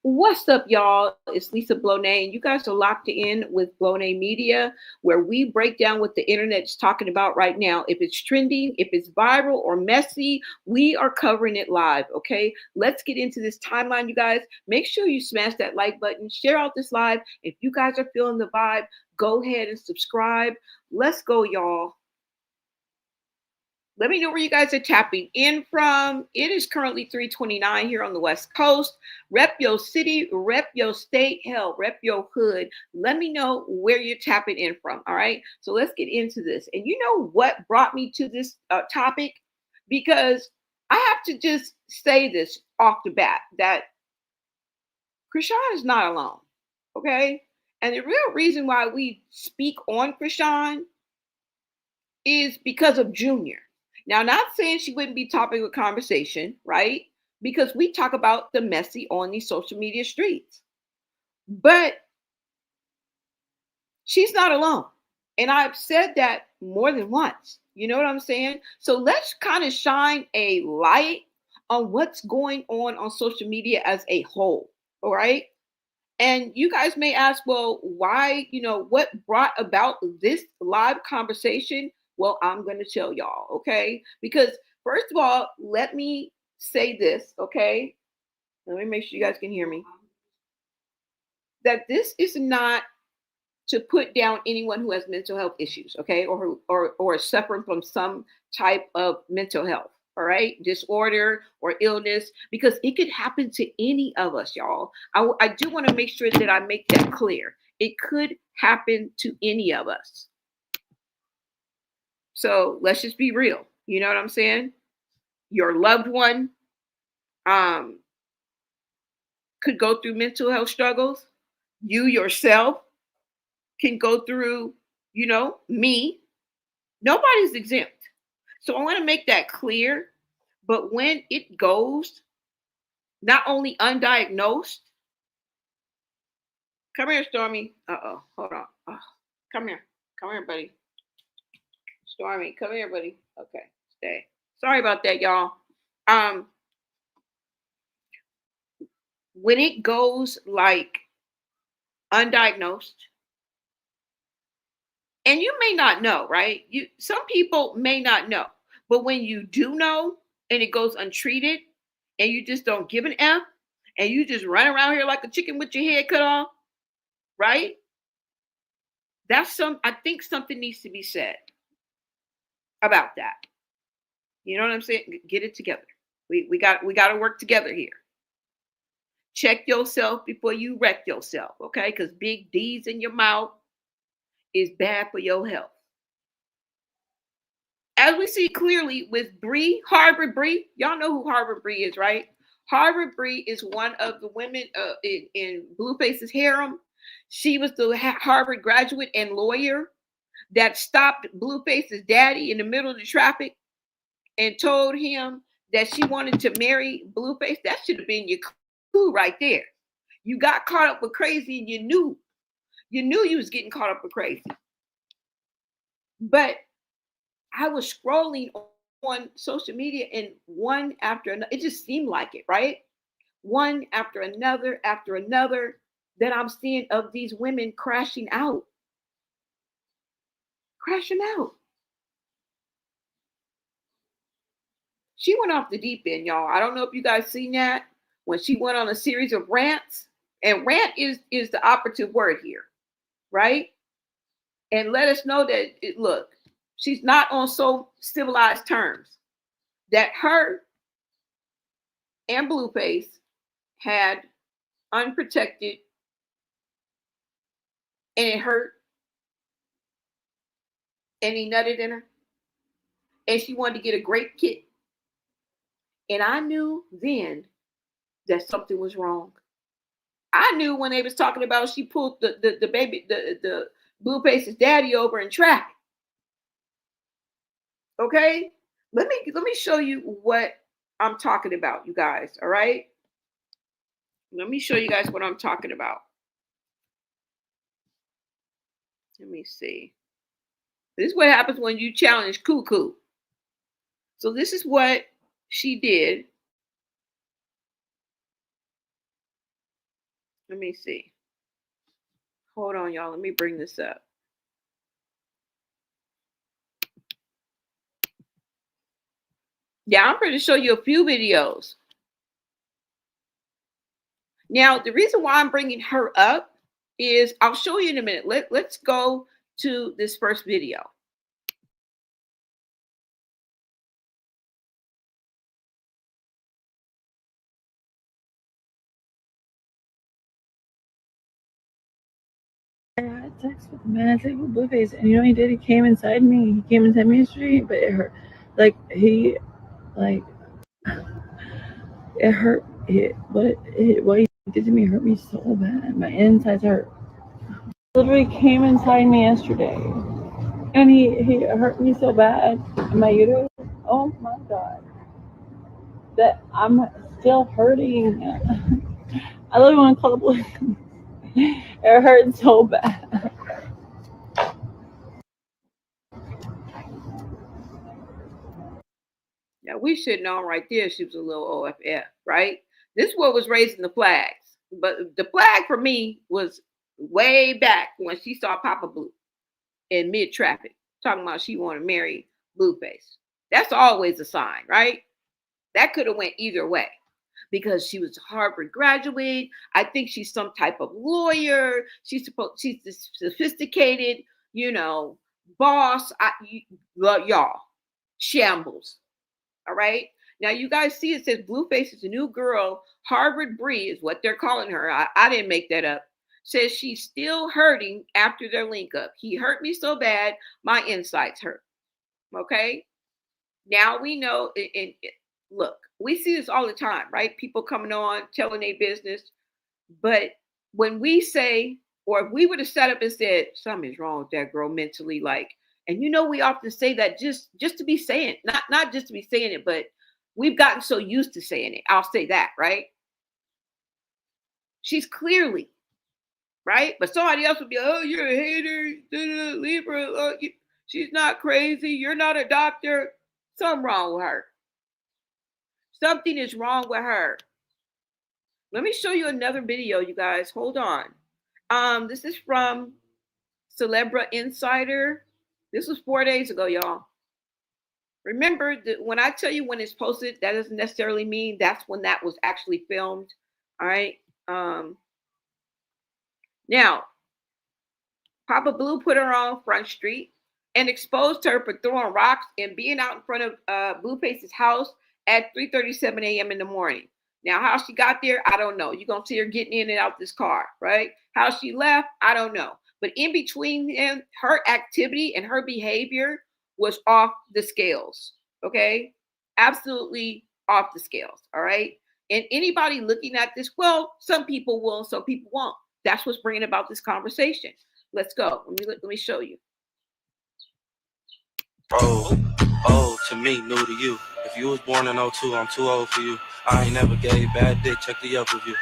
What's up, y'all? It's Lisa Blonet, and you guys are locked in with Blonet Media, where we break down what the internet is talking about right now. If it's trending, if it's viral or messy, we are covering it live, okay? Let's get into this timeline, you guys. Make sure you smash that like button, share out this live. If you guys are feeling the vibe, go ahead and subscribe. Let's go, y'all. Let me know where you guys are tapping in from. It is currently 3:29 here on the West Coast. Rep your city, rep your state, hell, rep your hood. Let me know where you're tapping in from. All right. So let's get into this. And you know what brought me to this topic? Because I have to just say this off the bat that Chrisean is not alone. Okay. And the real reason why we speak on Chrisean is because of Junior. Now, not saying she wouldn't be topic of conversation, right? Because we talk about the messy on these social media streets. But she's not alone. And I've said that more than once. You know what I'm saying? So let's kind of shine a light on what's going on social media as a whole. All right. And you guys may ask, well, why, what brought about this live conversation? Well, I'm going to tell y'all, okay? Because first of all, let me say this, okay? Let me make sure you guys can hear me. That this is not to put down anyone who has mental health issues, okay? Or is suffering from some type of mental health, all right, disorder or illness, because it could happen to any of us, y'all. I do want to make sure that I make that clear. It could happen to any of us. So let's just be real. You know what I'm saying? Your loved one could go through mental health struggles. You yourself can go through, me. Nobody's exempt. So I want to make that clear. But when it goes not only undiagnosed, come here, Stormy. Hold on. Oh, come here. Come here, buddy. Stormy, come here, buddy. Okay, stay. Sorry about that, y'all. When it goes like undiagnosed, and you may not know, right? Some people may not know, but when you do know and it goes untreated, and you just don't give an F, and you just run around here like a chicken with your head cut off, right? I think something needs to be said about that. You know what I'm saying? Get it together. We got to work together here. Check yourself before you wreck yourself, okay? Because big D's in your mouth is bad for your health. As we see clearly with Brie, Harvard Brie, y'all know who Harvard Brie is, right? Harvard Brie is one of the women in Blueface's harem. She was the Harvard graduate and lawyer that stopped Blueface's daddy in the middle of the traffic and told him that she wanted to marry Blueface. That should have been your clue right there. You got caught up with crazy and you knew you was getting caught up with crazy. But I was scrolling on social media, and one after another, it just seemed like it, right? One after another, that I'm seeing of these women crashing out. Crashing out. She went off the deep end, y'all. I don't know if you guys seen that when she went on a series of rants. And rant is the operative word here, right? And let us know that look, she's not on so civilized terms. That her and Blueface had unprotected, and it hurt, and he nutted in her, and she wanted to get a great kid. And I knew then that something was wrong. I knew when they was talking about she pulled the baby, the Blueface's daddy over in traffic. Okay, let me show you what I'm talking about, you guys. All right, let me show you guys what I'm talking about. Let me see. This is what happens when you challenge cuckoo. So this is what she did. Let me see. Hold on, y'all. Let me bring this up. Yeah, I'm going to show you a few videos. Now, the reason why I'm bringing her up is I'll show you in a minute. Let's go to this first video. I had sex with a man. I said with Blueface, and you know what he did? He came inside me. He came inside me yesterday, but it hurt. Like like it hurt. What he did to me hurt me so bad. My insides hurt. Literally came inside me yesterday, and he hurt me so bad. My uterus. Oh my god, that I'm still hurting. I literally want to call the police. It hurt so bad. Now, we should know right there she was a little OFF, right? This is what was raising the flags. But the flag for me was way back when she saw Papa Blue in mid traffic, talking about she wanted to marry Blueface. That's always a sign, right? That could have went either way because she was a Harvard graduate. I think she's some type of lawyer. She's this sophisticated, you know, boss. Y'all, shambles. All right. Now you guys see it says Blueface is a new girl. Harvard Brie is what they're calling her. I didn't make that up. Says she's still hurting after their link up. He hurt me so bad, my insides hurt. Okay. Now we know. Look, we see this all the time, right? People coming on telling their business. But when we say, or if we would have set up and said something's wrong with that girl mentally, like, and you know, we often say that just to be saying, not just to be saying it, but we've gotten so used to saying it. I'll say that, right? She's clearly right, but somebody else would be, oh, you're a hater, leave her. She's not crazy. You're not a doctor. Something wrong with her. Something is wrong with her. Let me show you another video, you guys. Hold on. This is from Celebra Insider. This was 4 days ago, y'all. Remember that when I tell you when it's posted, that doesn't necessarily mean that's when that was actually filmed. All right. Now, Papa Blue put her on Front Street and exposed her for throwing rocks and being out in front of Blueface's house at 3:37 a.m. in the morning. Now, how she got there, I don't know. You're going to see her getting in and out this car, right? How she left, I don't know. But in between them, her activity and her behavior was off the scales, okay? Absolutely off the scales, all right? And anybody looking at this, well, some people will, some people won't. That's what's bringing about this conversation. Let's go. Let me show you. To me, new to you. If you was born in 02, I'm too old for you. I ain't never gave bad dick, check the Yelp review.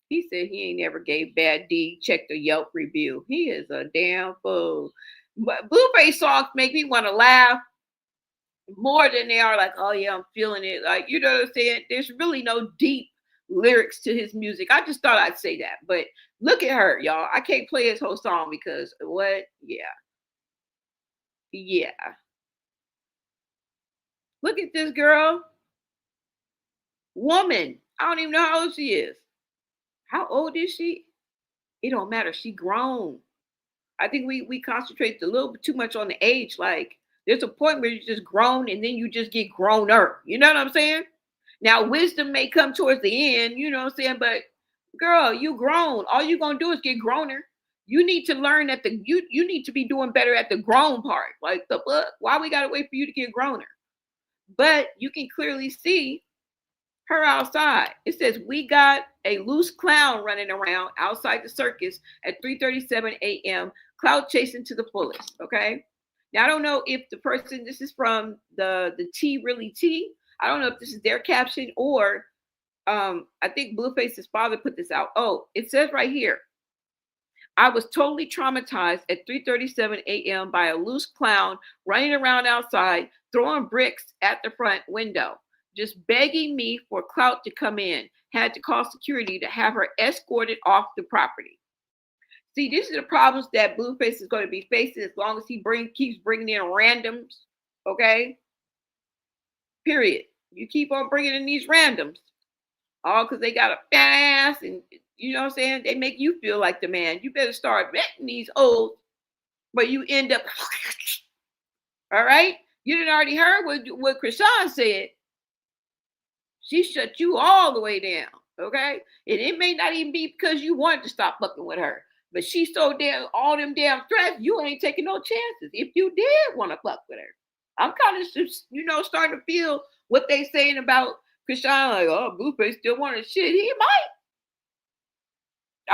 He said he ain't never gave bad D, check the Yelp review. He is a damn fool. But Blueface songs make me want to laugh more than they are like, oh yeah, I'm feeling it. Like, you know what I'm saying? There's really no deep lyrics to his music. I just thought I'd say that. But look at her, y'all. I can't play his whole song because what? Yeah. Yeah. Look at this girl. Woman. I don't even know how old she is. How old is she? It don't matter. She grown. I think we concentrate a little bit too much on the age. Like there's a point where you're just grown and then you just get growner. You know what I'm saying? Now wisdom may come towards the end, you know what I'm saying? But girl, you grown. All you gonna do is get growner. You need to learn that you need to be doing better at the grown part. Like the why we gotta wait for you to get growner? But you can clearly see her outside. It says we got a loose clown running around outside the circus at 3:37 a.m. Cloud chasing to the fullest. Okay. Now I don't know if the person, this is from the T really T. I don't know if this is their caption or I think Blueface's father put this out. Oh, it says right here. I was totally traumatized at 3:37 a.m. by a loose clown running around outside, throwing bricks at the front window. just begging me for clout to come in. Had to call security to have her escorted off the property. See, these are the problems that Blueface is going to be facing as long as he keeps bringing in randoms. Okay? Period. You keep on bringing in these randoms. All because they got a fat ass and, you know what I'm saying? They make you feel like the man. You better start vetting these old, but you end up, all right? You didn't already heard what Chrisean said. She shut you all the way down, okay? And it may not even be because you wanted to stop fucking with her, but she's so damn, all them damn threats, you ain't taking no chances. If you did want to fuck with her, I'm kind of, starting to feel what they saying about Chrisean, like, oh, Blueface still wanting shit. He might.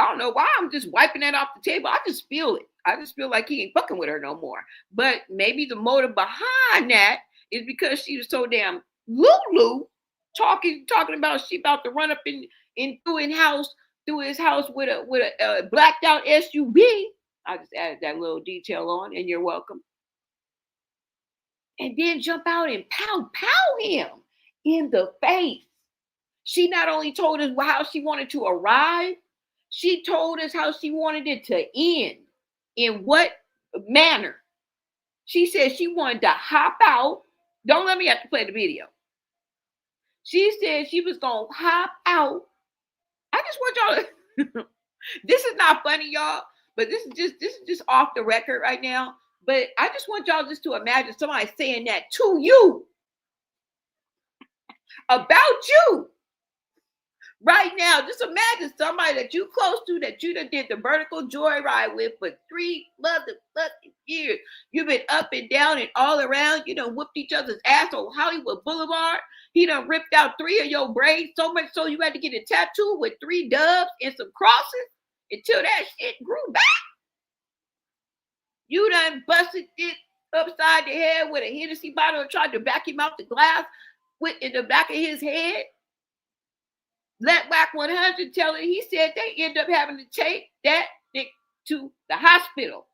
I don't know why I'm just wiping that off the table. I just feel it. I just feel like he ain't fucking with her no more. But maybe the motive behind that is because she was so damn Lulu talking about she about to run up through his house with a blacked out SUV. I just added that little detail on, and you're welcome. And then jump out and pow him in the face. She not only told us how she wanted to arrive, she told us how she wanted it to end. In what manner? She said she wanted to hop out. Don't let me have to play the video. She said she was going to hop out. I just want y'all to, this is not funny, y'all, but this is just off the record right now. But I just want y'all just to imagine somebody saying that to you. About you. Right now, just imagine somebody that you close to that you done did the vertical joyride with for 3 motherfucking years. You've been up and down and all around. You done whooped each other's ass on Hollywood Boulevard. He done ripped out 3 of your braids so much so you had to get a tattoo with 3 doves and some crosses until that shit grew back. You done busted it upside the head with a Hennessy bottle and tried to back him out the glass in the back of his head. Let Whack 100 tell it. He said they end up having to take that to the hospital.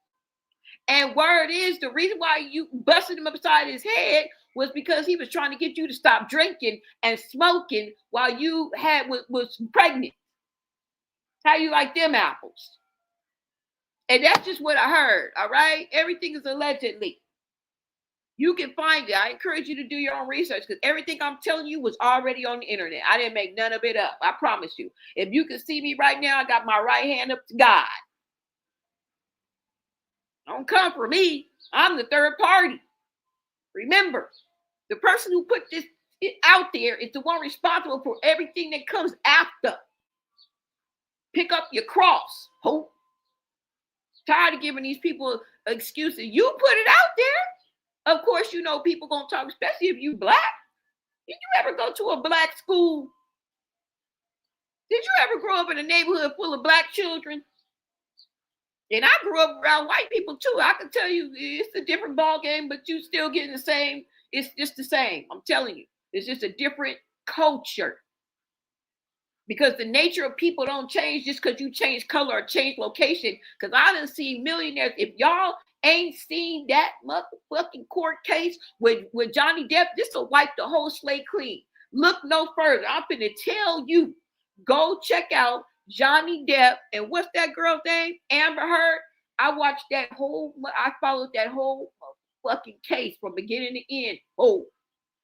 And word is the reason why you busted him upside his head was because he was trying to get you to stop drinking and smoking while you was pregnant. How you like them apples? And that's just what I heard. All right. Everything is allegedly. You can find it. I encourage you to do your own research because everything I'm telling you was already on the internet. I didn't make none of it up. I promise you. If you can see me right now, I got my right hand up to God. Don't come for me. I'm the third party. Remember, the person who put this out there is the one responsible for everything that comes after. Pick up your cross. Hope. Tired of giving these people excuses. You put it out there. Of course, you know people gonna talk, especially if you black. Did you ever go to a black school? Did you ever grow up in a neighborhood full of black children? And I grew up around white people too. I can tell you it's a different ball game, but you still getting the same. It's just the same. I'm telling you, it's just a different culture. Because the nature of people don't change just because you change color or change location. Because I done seen millionaires. If y'all ain't seen that motherfucking court case with Johnny Depp, this will wipe the whole slate clean. Look no further. I'm finna tell you, go check out Johnny Depp and what's that girl's name? Amber Heard. I followed that whole fucking case from beginning to end. Oh,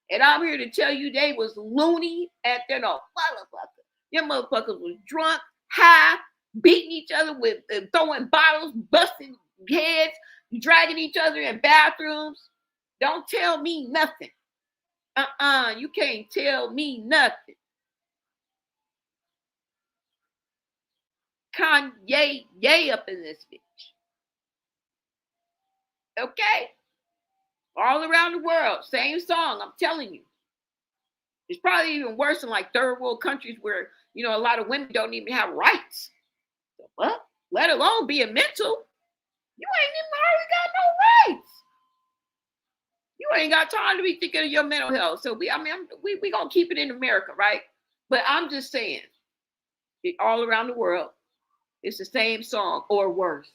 and I'm here to tell you they was loony at their no motherfucker. Them motherfuckers was drunk, high, beating each other with throwing bottles, busting heads, dragging each other in bathrooms. Don't tell me nothing. You can't tell me nothing. Kanye, yay up in this bitch. Okay? All around the world, same song, I'm telling you. It's probably even worse in like third world countries where, you know, a lot of women don't even have rights. So, what? Let alone being mental. You ain't even already got no rights. You ain't got time to be thinking of your mental health. So we gonna keep it in America, right? But I'm just saying, all around the world, it's the same song or worse.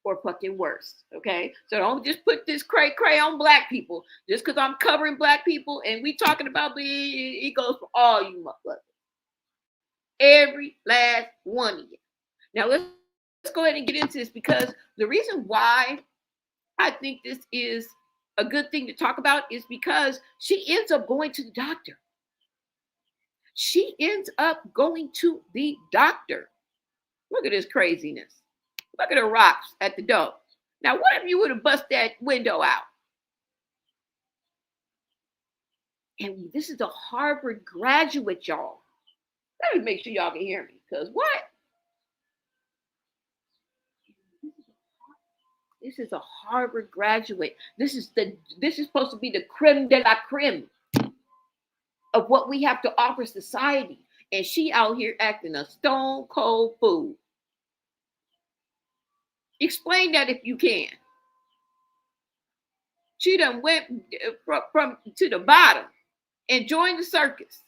or fucking worse. Okay, so don't just put this cray on black people just because I'm covering black people and we talking about it goes for all you motherfuckers, every last one of you. Now let's go ahead and get into this, because the reason why I think this is a good thing to talk about is because she ends up going to the doctor. She ends up going to the doctor. Look at this craziness. Look at the rocks at the door. Now, what if you would have bust that window out? And this is a Harvard graduate, y'all. Let me make sure y'all can hear me, because what? This is a Harvard graduate. This is supposed to be the creme de la creme of what we have to offer society. And she out here acting a stone cold fool. Explain that if you can. She done went from to the bottom and joined the circus.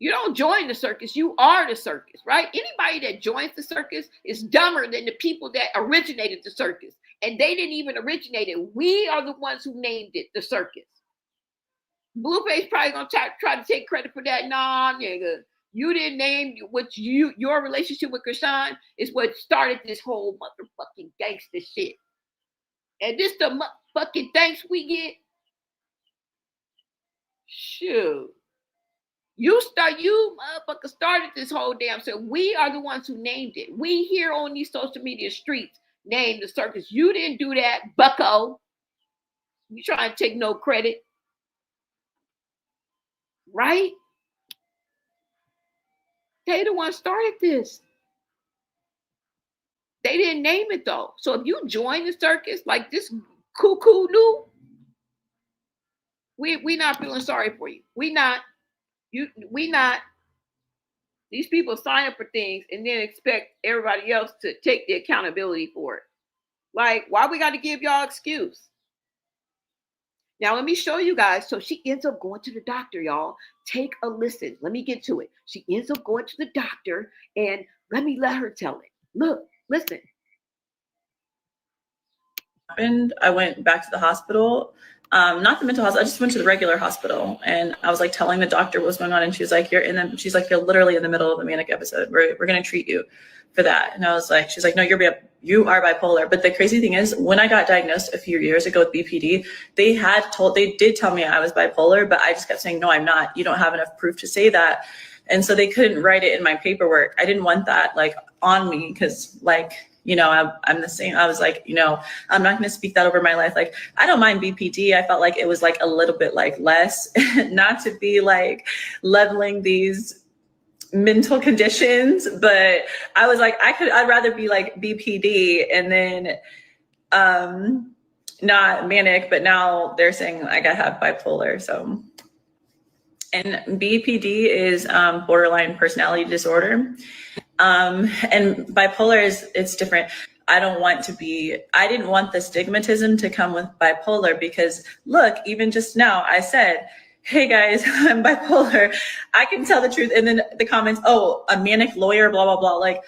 You don't join the circus, you are the circus, right? Anybody that joins the circus is dumber than the people that originated the circus. And they didn't even originate it. We are the ones who named it the circus. Blueface probably gonna try to take credit for that. Nah, nigga. You didn't name your relationship with Chrisean is what started this whole motherfucking gangster shit. And this the motherfucking thanks we get. Shoot. You motherfucker started this whole damn shit. We are the ones who named it. We here on these social media streets named the circus. You didn't do that, bucko. You trying to take no credit. Right? They the ones started this. They didn't name it though. So if you join the circus like this cuckoo knew, we not feeling sorry for you. We not. These people sign up for things and then expect everybody else to take the accountability for it. Like, why we got to give y'all excuse? Now, let me show you guys. So she ends up going to the doctor, y'all. Take a listen. Let me get to it. She ends up going to the doctor, and let her tell it. Look, listen. I went back to the hospital. Not the mental hospital. I just went to the regular hospital, and I was like telling the doctor what was going on, and she was like, she's like, you're literally in the middle of a manic episode. We're going to treat you for that. And I was like, she's like, no, you are bipolar. But the crazy thing is, when I got diagnosed a few years ago with BPD, they did tell me I was bipolar, but I just kept saying, no, I'm not. You don't have enough proof to say that. And so they couldn't write it in my paperwork. I didn't want that like on me, because like, I'm the same. I was like, I'm not going to speak that over my life. Like, I don't mind BPD. I felt like it was like a little bit like less, not to be like leveling these mental conditions, but I was like, I'd rather be like BPD and then not manic, but now they're saying like I have bipolar. So, and BPD is borderline personality disorder. And bipolar it's different. I didn't want the stigmatism to come with bipolar, because look, even just now I said, hey guys, I'm bipolar. I can tell the truth. And then the comments, oh, a manic lawyer, blah, blah, blah. Like,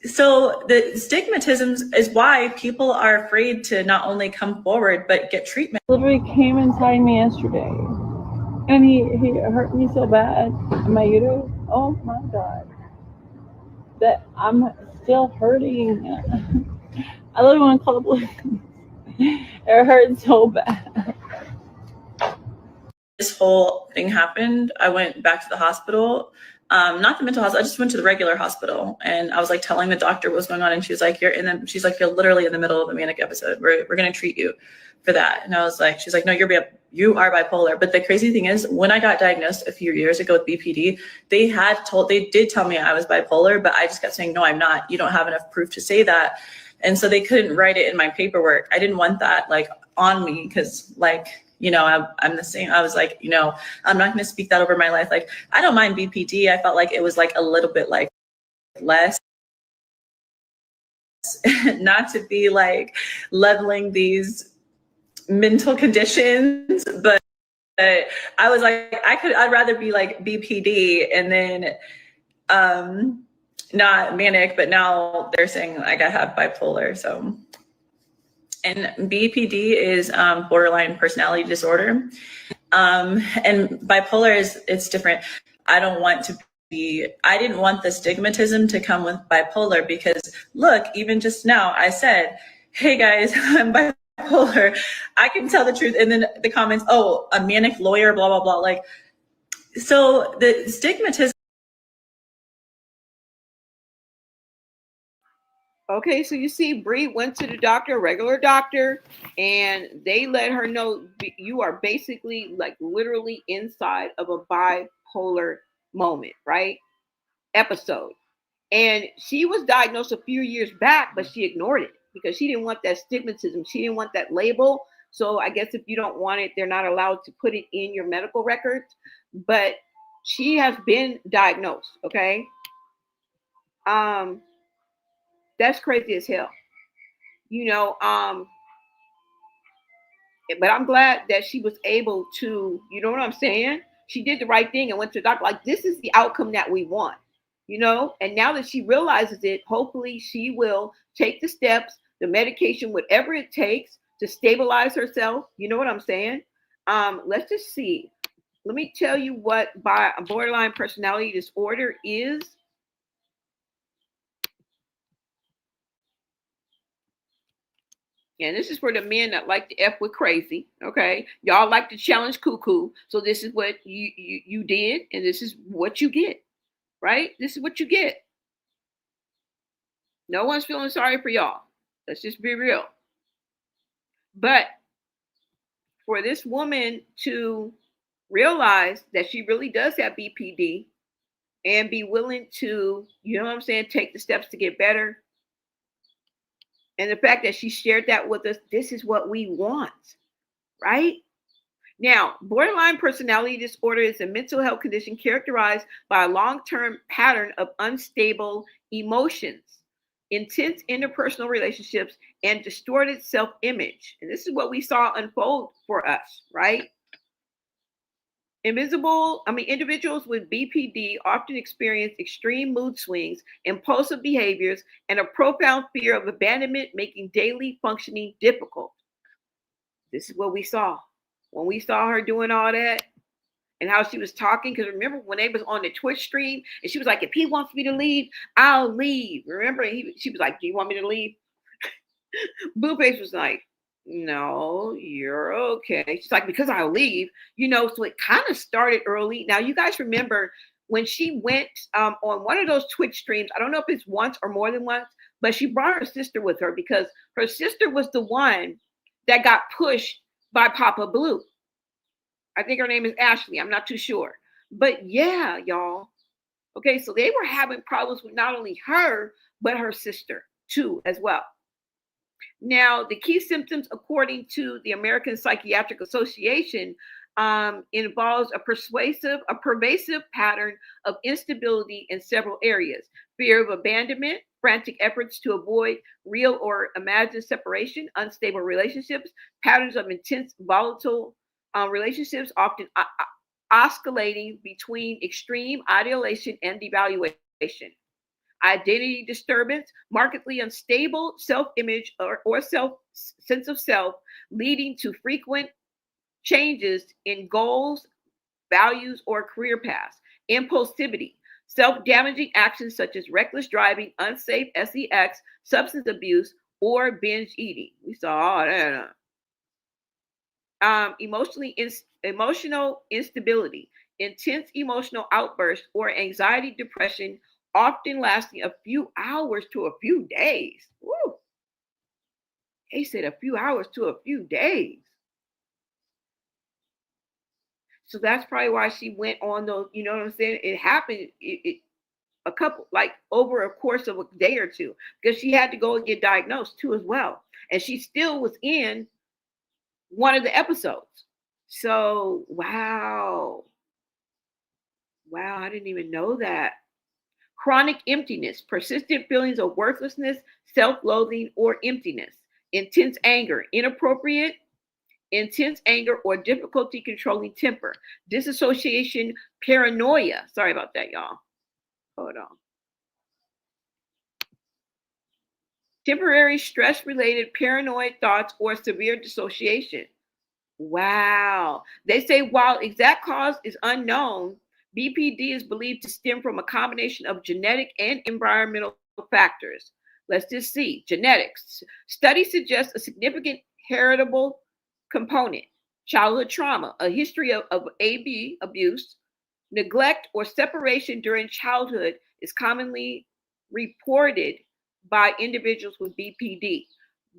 so the stigmatism is why people are afraid to not only come forward, but get treatment. Literally came inside me yesterday, and he hurt me so bad in my uterus. Oh my God. That I'm still hurting. I literally want to call the police. It hurt so bad. This whole thing happened. I went back to the hospital, not the mental hospital. I just went to the regular hospital, and I was like telling the doctor what was going on, and she was like, you're literally in the middle of a manic episode. We're going to treat you for that. And I was like, she's like, no, you are bipolar. But the crazy thing is, when I got diagnosed a few years ago with BPD, they did tell me I was bipolar, but I just kept saying, no, I'm not. You don't have enough proof to say that. And so they couldn't write it in my paperwork. I didn't want that like on me, because like, I'm the same. I was like, I'm not going to speak that over my life. Like, I don't mind BPD. I felt like it was like a little bit like less, not to be like leveling these mental conditions, but I was like, I'd rather be like BPD and then not manic, but now they're saying like I have bipolar. So, and BPD is borderline personality disorder. And bipolar it's different. I didn't want the stigmatism to come with bipolar, because look, even just now I said, hey guys, I'm bipolar. I can tell the truth. And then the comments, oh, a manic lawyer, blah, blah, blah. Like, so the stigmatism. Okay, so you see, Brie went to the doctor, a regular doctor, and they let her know you are basically like literally inside of a bipolar moment, right? Episode. And she was diagnosed a few years back, but she ignored it because she didn't want that stigmatism. She didn't want that label. So I guess if you don't want it, they're not allowed to put it in your medical records. But she has been diagnosed, okay? That's crazy as hell. You know, but I'm glad that she was able to, you know what I'm saying? She did the right thing and went to the doctor. Like, this is the outcome that we want, you know? And now that she realizes it, hopefully she will take the steps, the medication, whatever it takes to stabilize herself. You know what I'm saying? Let's just see. Let me tell you what borderline personality disorder is. And this is for the men that like to F with crazy. Okay. Y'all like to challenge cuckoo. So this is what you did, and this is what you get. Right? This is what you get. No one's feeling sorry for y'all. Let's just be real. But for this woman to realize that she really does have BPD and be willing to, you know what I'm saying, take the steps to get better. And the fact that she shared that with us, this is what we want, right? Now, borderline personality disorder is a mental health condition characterized by a long-term pattern of unstable emotions, intense interpersonal relationships, and distorted self-image. And this is what we saw unfold for us, right? Individuals with BPD often experience extreme mood swings, impulsive behaviors, and a profound fear of abandonment, making daily functioning difficult. This is what we saw when we saw her doing all that and how she was talking. Because remember when they was on the Twitch stream and she was like, if he wants me to leave, I'll leave. Remember, she was like, do you want me to leave? Blueface was like, no, you're okay. She's like, because I'll leave, you know. So it kind of started early. Now, you guys remember when she went on one of those Twitch streams, I don't know if it's once or more than once, but she brought her sister with her because her sister was the one that got pushed by Papa Blue. I think her name is Ashley. I'm not too sure. But yeah, y'all. Okay, so they were having problems with not only her, but her sister too, as well. Now, the key symptoms, according to the American Psychiatric Association, involves a pervasive pattern of instability in several areas: fear of abandonment, frantic efforts to avoid real or imagined separation, unstable relationships, patterns of intense, volatile relationships, often oscillating between extreme ideation and devaluation. Identity disturbance, markedly unstable self-image or sense of self, leading to frequent changes in goals, values, or career paths. Impulsivity, self-damaging actions such as reckless driving, unsafe sex, substance abuse, or binge eating. We saw all that. Emotional instability, intense emotional outbursts, or anxiety, depression, often lasting a few hours to a few days. Woo. They said a few hours to a few days. So that's probably why she went on those, you know what I'm saying? It happened a couple, like over a course of a day or two, because she had to go and get diagnosed too as well. And she still was in one of the episodes. So, wow. Wow, I didn't even know that. Chronic emptiness, persistent feelings of worthlessness, self-loathing, or emptiness. Intense anger, intense anger or difficulty controlling temper. Disassociation, paranoia. Sorry about that, y'all. Hold on. temporary stress-related paranoid thoughts, or severe dissociation. Wow. They say while exact cause is unknown, BPD is believed to stem from a combination of genetic and environmental factors. Let's just see. Genetics. Studies suggest a significant heritable component, childhood trauma, a history of AB abuse, neglect, or separation during childhood is commonly reported by individuals with BPD.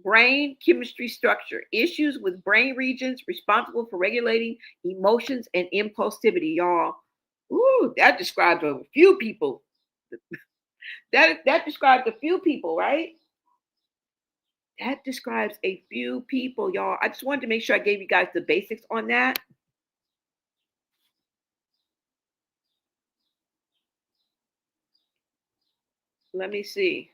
Brain chemistry structure, issues with brain regions responsible for regulating emotions and impulsivity, y'all. Ooh, that describes a few people. That describes a few people, right? That describes a few people, y'all. I just wanted to make sure I gave you guys the basics on that. Let me see.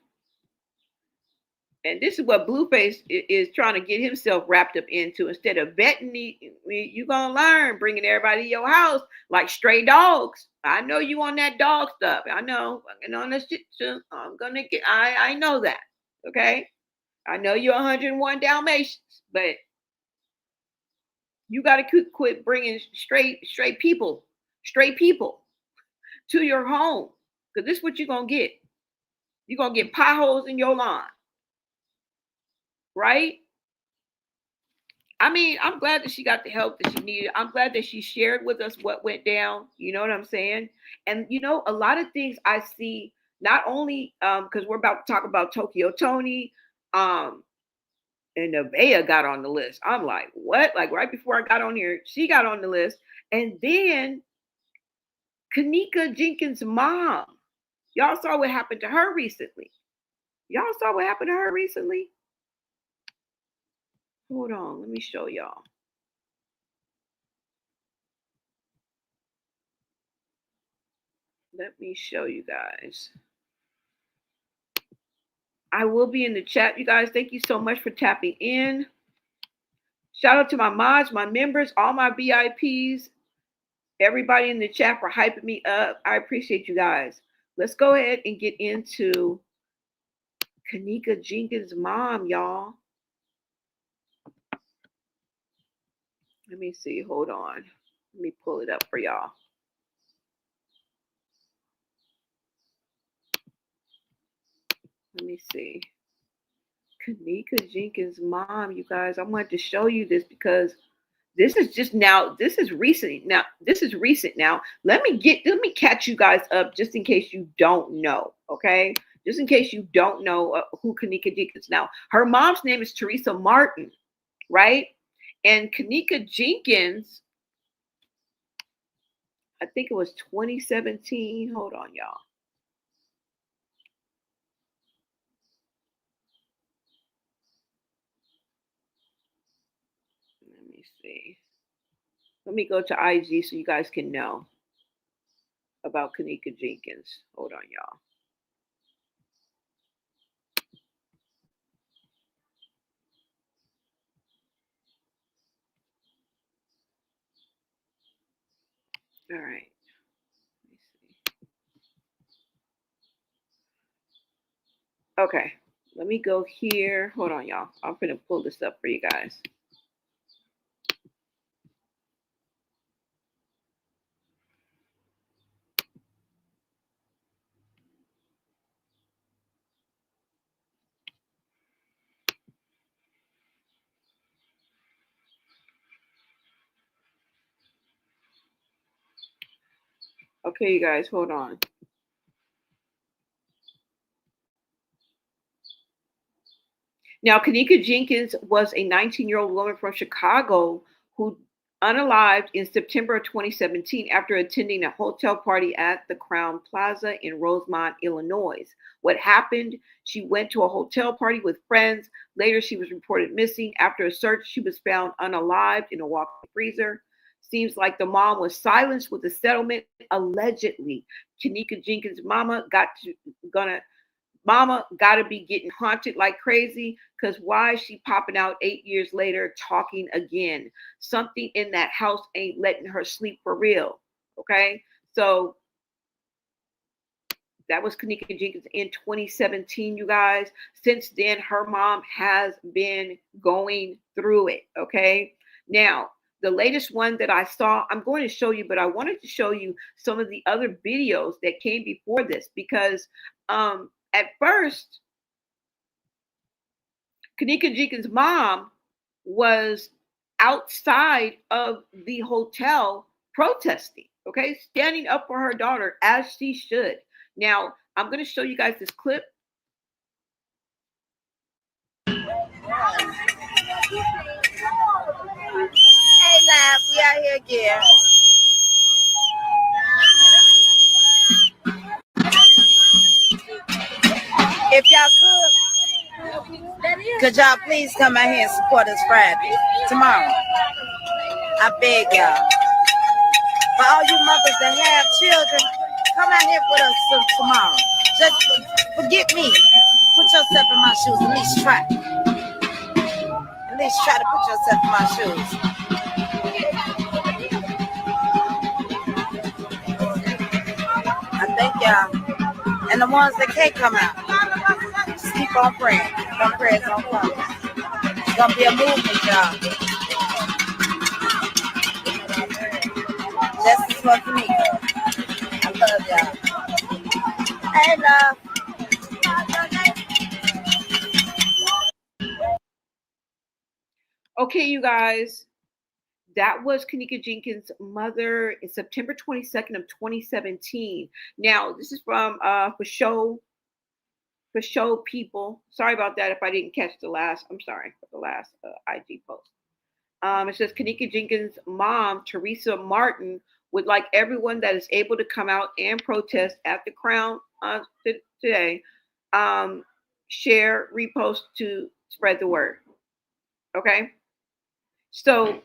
And this is what Blueface is trying to get himself wrapped up into. Instead of vetting, you're going to learn, bringing everybody to your house like stray dogs. I know you on that dog stuff. I know. I'm on this shit. I'm going to get, I know that. Okay. I know you're 101 Dalmatians, but you got to quit bringing straight people to your home. Because this is what you're going to get. You're going to get potholes in your lawn. Right? I mean, I'm glad that she got the help that she needed. I'm glad that she shared with us what went down. You know what I'm saying? And a lot of things I see, not only because we're about to talk about Tokyo Toni, and Nevaeh got on the list. I'm like, what? Like right before I got on here, she got on the list. And then Kenneka Jenkins' mom. Y'all saw what happened to her recently. Hold on, let me show y'all. Let me show you guys. I will be in the chat, you guys. Thank you so much for tapping in. Shout out to my mods, my members, all my VIPs, everybody in the chat for hyping me up. I appreciate you guys. Let's go ahead and get into Kenneka Jenkins' mom, y'all. Let me see. Hold on. Let me pull it up for y'all. Let me see. Kenneka Jenkins' mom, you guys. I wanted to show you this because this is recent. Now, let me catch you guys up just in case you don't know, okay? Just in case you don't know who Kenneka Jenkins. Now, her mom's name is Teresa Martin, right? And Kenneka Jenkins, I think it was 2017. Hold on, y'all. Let me see. Let me go to IG so you guys can know about Kenneka Jenkins. Hold on, y'all. All right. Let me see. Okay. Let me go here. Hold on, y'all. I'm going to pull this up for you guys. Okay, you guys, hold on. Now, Kenneka Jenkins was a 19-year-old woman from Chicago who unalived in September of 2017 after attending a hotel party at the Crown Plaza in Rosemont, Illinois. What happened? She went to a hotel party with friends. Later, she was reported missing. After a search, she was found unalived in a walk-in freezer. Seems like the mom was silenced with a settlement. Allegedly, Kenneka Jenkins' mama gotta be getting haunted like crazy, because why is she popping out 8 years later talking again? Something in that house ain't letting her sleep for real. Okay, so That was Kenneka Jenkins in 2017, you guys. Since then, her mom has been going through it. Okay. Now, the latest one that I saw, I'm going to show you, but I wanted to show you some of the other videos that came before this because at first, Kenneka Jenkins' mom was outside of the hotel protesting, okay, standing up for her daughter as she should. Now, I'm going to show you guys this clip. Hey, love, we out here again. If y'all could y'all please come out here and support us Friday, tomorrow? I beg y'all. For all you mothers that have children, come out here with us tomorrow. Just forget me. Put yourself in my shoes. At least try. At least try to put yourself in my shoes. I thank y'all. And the ones that can't come out, just keep on praying. Keep on praying. Don't come. It's going to be a movement, y'all. Justice for Kenneka. I love y'all. Hey, love. Okay, you guys, that was Kenneka Jenkins' mother in September 22nd of 2017. Now, this is from for show people. Sorry about that if I didn't catch the last. I'm sorry for the last IG post. It says Kenneka Jenkins' mom, Teresa Martin, would like everyone that is able to come out and protest at the Crown today, share, repost to spread the word. Okay. So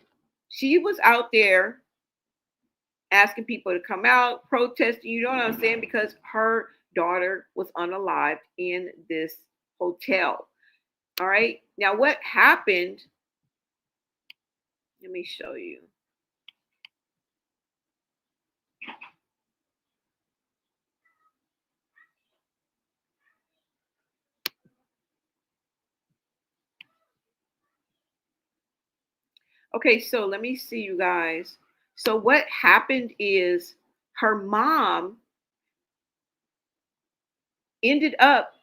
she was out there asking people to come out, protesting, you know what I'm saying? Because her daughter was unalived in this hotel. All right. Now, what happened? Let me show you. Okay, so let me see, you guys. So what happened is her mom ended up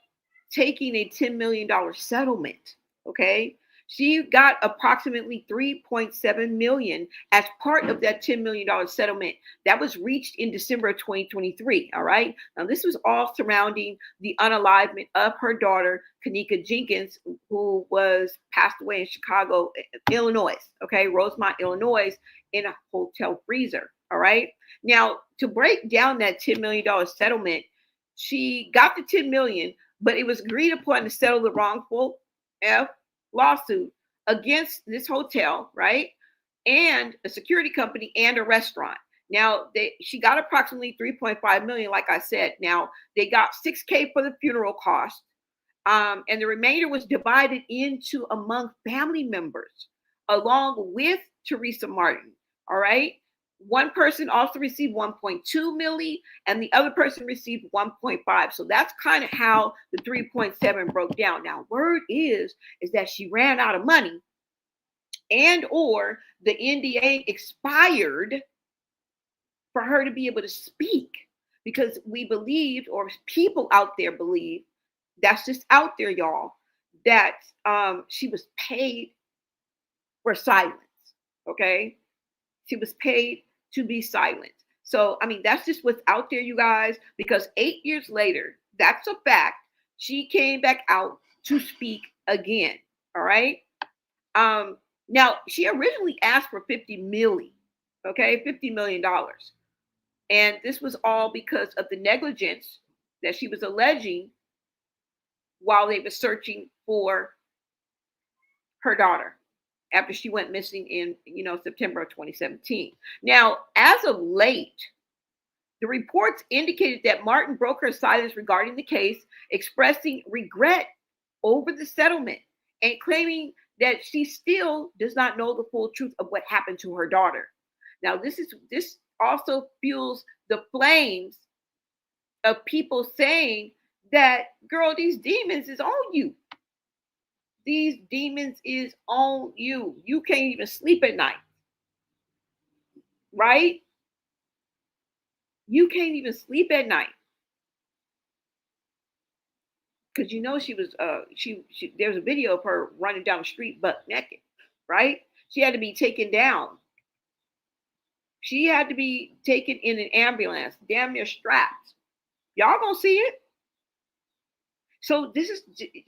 taking a $10 million settlement. Okay. She got approximately $3.7 million as part of that $10 million settlement that was reached in December of 2023. All right. Now, this was all surrounding the unalivement of her daughter, Kenneka Jenkins, who was passed away in Chicago, Illinois. Okay. Rosemont, Illinois, in a hotel freezer. All right. Now, to break down that $10 million settlement, she got the $10 million, but it was agreed upon to settle the wrongful lawsuit against this hotel, right? And a security company and a restaurant. Now, she got approximately $3.5 million, like I said. Now, they got $6,000 for the funeral cost, and the remainder was divided into among family members, along with Teresa Martin. All right. One person also received 1.2 million and the other person received 1.5. So that's kind of how the 3.7 broke down. Now, word is that she ran out of money and or the NDA expired for her to be able to speak, because we believed, or people out there believe, that's just out there, y'all, that she was paid for silence. Okay. She was paid to be silent. So, I mean, that's just what's out there, you guys, because 8 years later, that's a fact. She came back out to speak again. All right. Now, she originally asked for 50 million. Okay. $50 million. And this was all because of the negligence that she was alleging while they were searching for her daughter, after she went missing in, September of 2017. Now, as of late, the reports indicated that Martin broke her silence regarding the case, expressing regret over the settlement and claiming that she still does not know the full truth of what happened to her daughter. Now, this also fuels the flames of people saying that, girl, these demons is on you. These demons is on you. You can't even sleep at night. Right? You can't even sleep at night. Because you know she was there's a video of her running down the street butt naked, right? She had to be taken down. She had to be taken in an ambulance, damn near strapped. Y'all gonna see it. So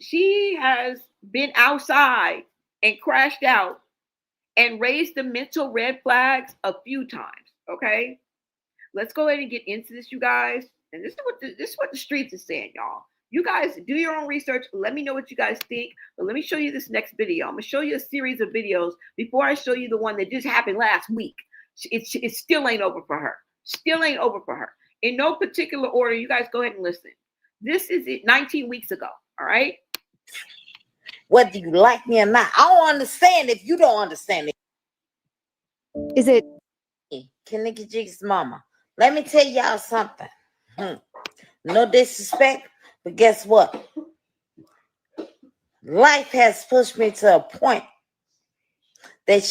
she has been outside and crashed out and raised the mental red flags a few times. Okay, let's go ahead and get into this, you guys. And this is what the streets is saying, y'all. You guys do your own research. Let me know what you guys think. But let me show you this next video. I'm gonna show you a series of videos before I show you the one that just happened last week. It still ain't over for her. Still ain't over for her. In no particular order, you guys go ahead and listen. This is it 19 weeks ago. All right. Whether you like me or not, I don't understand if you don't understand it. Is it Kenneka Jenkins' mama? Let me tell y'all something. No disrespect, but guess what? Life has pushed me to a point that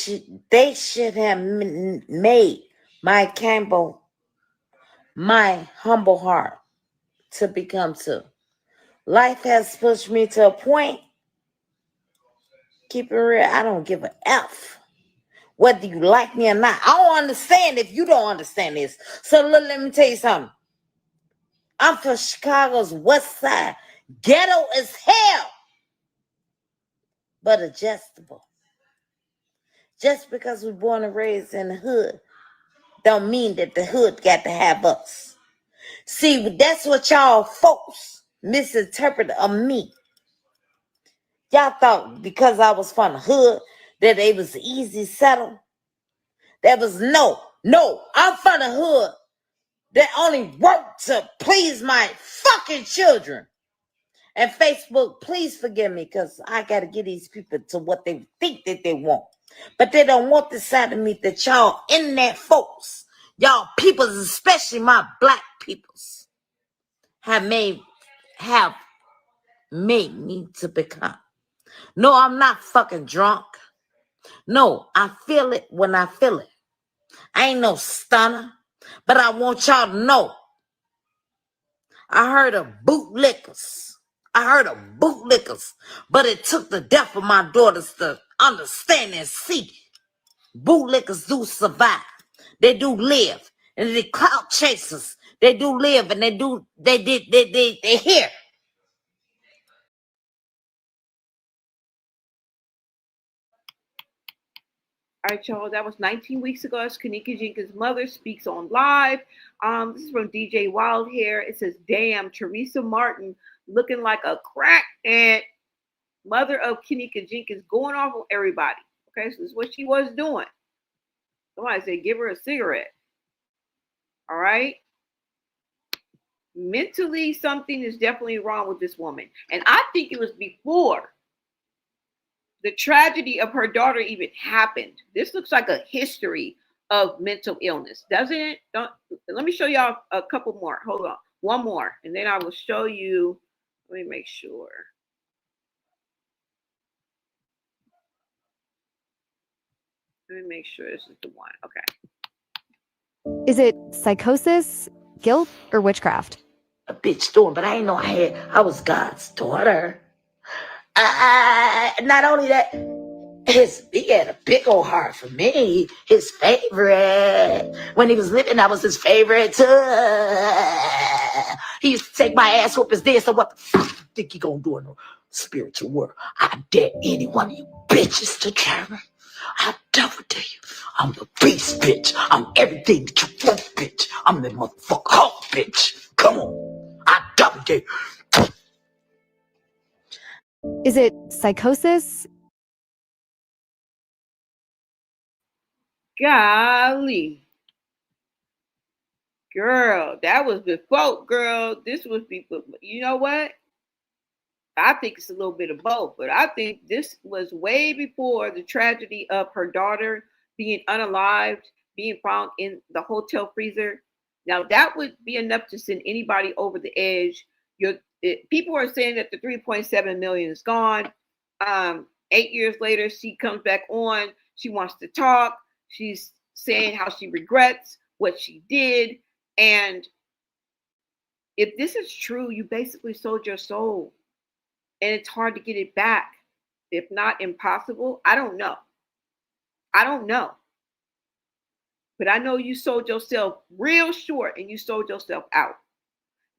they should have made my Campbell, my humble heart, to become two. Life has pushed me to a point. Keep it real. I don't give a F whether you like me or not. I don't understand if you don't understand this. So let me tell you something. I'm from Chicago's West Side. Ghetto as hell, but adjustable. Just because we're born and raised in the hood don't mean that the hood got to have us. See, that's what y'all folks misinterpret of me. Y'all thought because I was from the hood that it was easy settle. That was no. I'm from the hood that only worked to please my fucking children. And Facebook, please forgive me because I got to get these people to what they think that they want. But they don't want the side of me that y'all internet folks, y'all peoples, especially my black peoples, have made me to become. No, I'm not fucking drunk. No, I feel it when I feel it. I ain't no stunner, but I want y'all to know. I heard of bootlickers, but it took the death of my daughters to understand and see. Bootlickers do survive. They do live. And the clout chasers, they do live, and they here. All right, y'all. That was 19 weeks ago. It's Kenneka Jenkins' mother speaks on live. This is from DJ Wild Hair. It says, "Damn, Teresa Martin looking like a crack and mother of Kenneka Jenkins going off on everybody." Okay, so this is what she was doing. Somebody said, "Give her a cigarette." All right. Mentally, something is definitely wrong with this woman, and I think it was before the tragedy of her daughter even happened. This looks like a history of mental illness, doesn't it? Let me show y'all a couple more. Hold on, one more, and then I will show you. Let me make sure. Let me make sure this is the one. Okay. is it psychosis, guilt, or witchcraft? A bitch doing, but I ain't know I was God's daughter. Not only that, he had a big old heart for me. His favorite. When he was living, I was his favorite too. He used to take my ass whoop his day. So what the fuck you think you gonna do in the spiritual world? I dare any one of you bitches to try me. I double dare you. I'm the beast, bitch. I'm everything that you want, bitch. I'm the motherfucker Hulk, bitch. Come on. I double dare you. Is it psychosis? Golly. Girl, that was before, girl. This was before. You know what? I think it's a little bit of both, but I think this was way before the tragedy of her daughter being unalived, being found in the hotel freezer. Now that would be enough to send anybody over the edge. People are saying that the 3.7 million is gone. 8 years later, she comes back on. She wants to talk. She's saying how she regrets what she did. And if this is true, you basically sold your soul. And it's hard to get it back. If not impossible, I don't know. I don't know. But I know you sold yourself real short and you sold yourself out.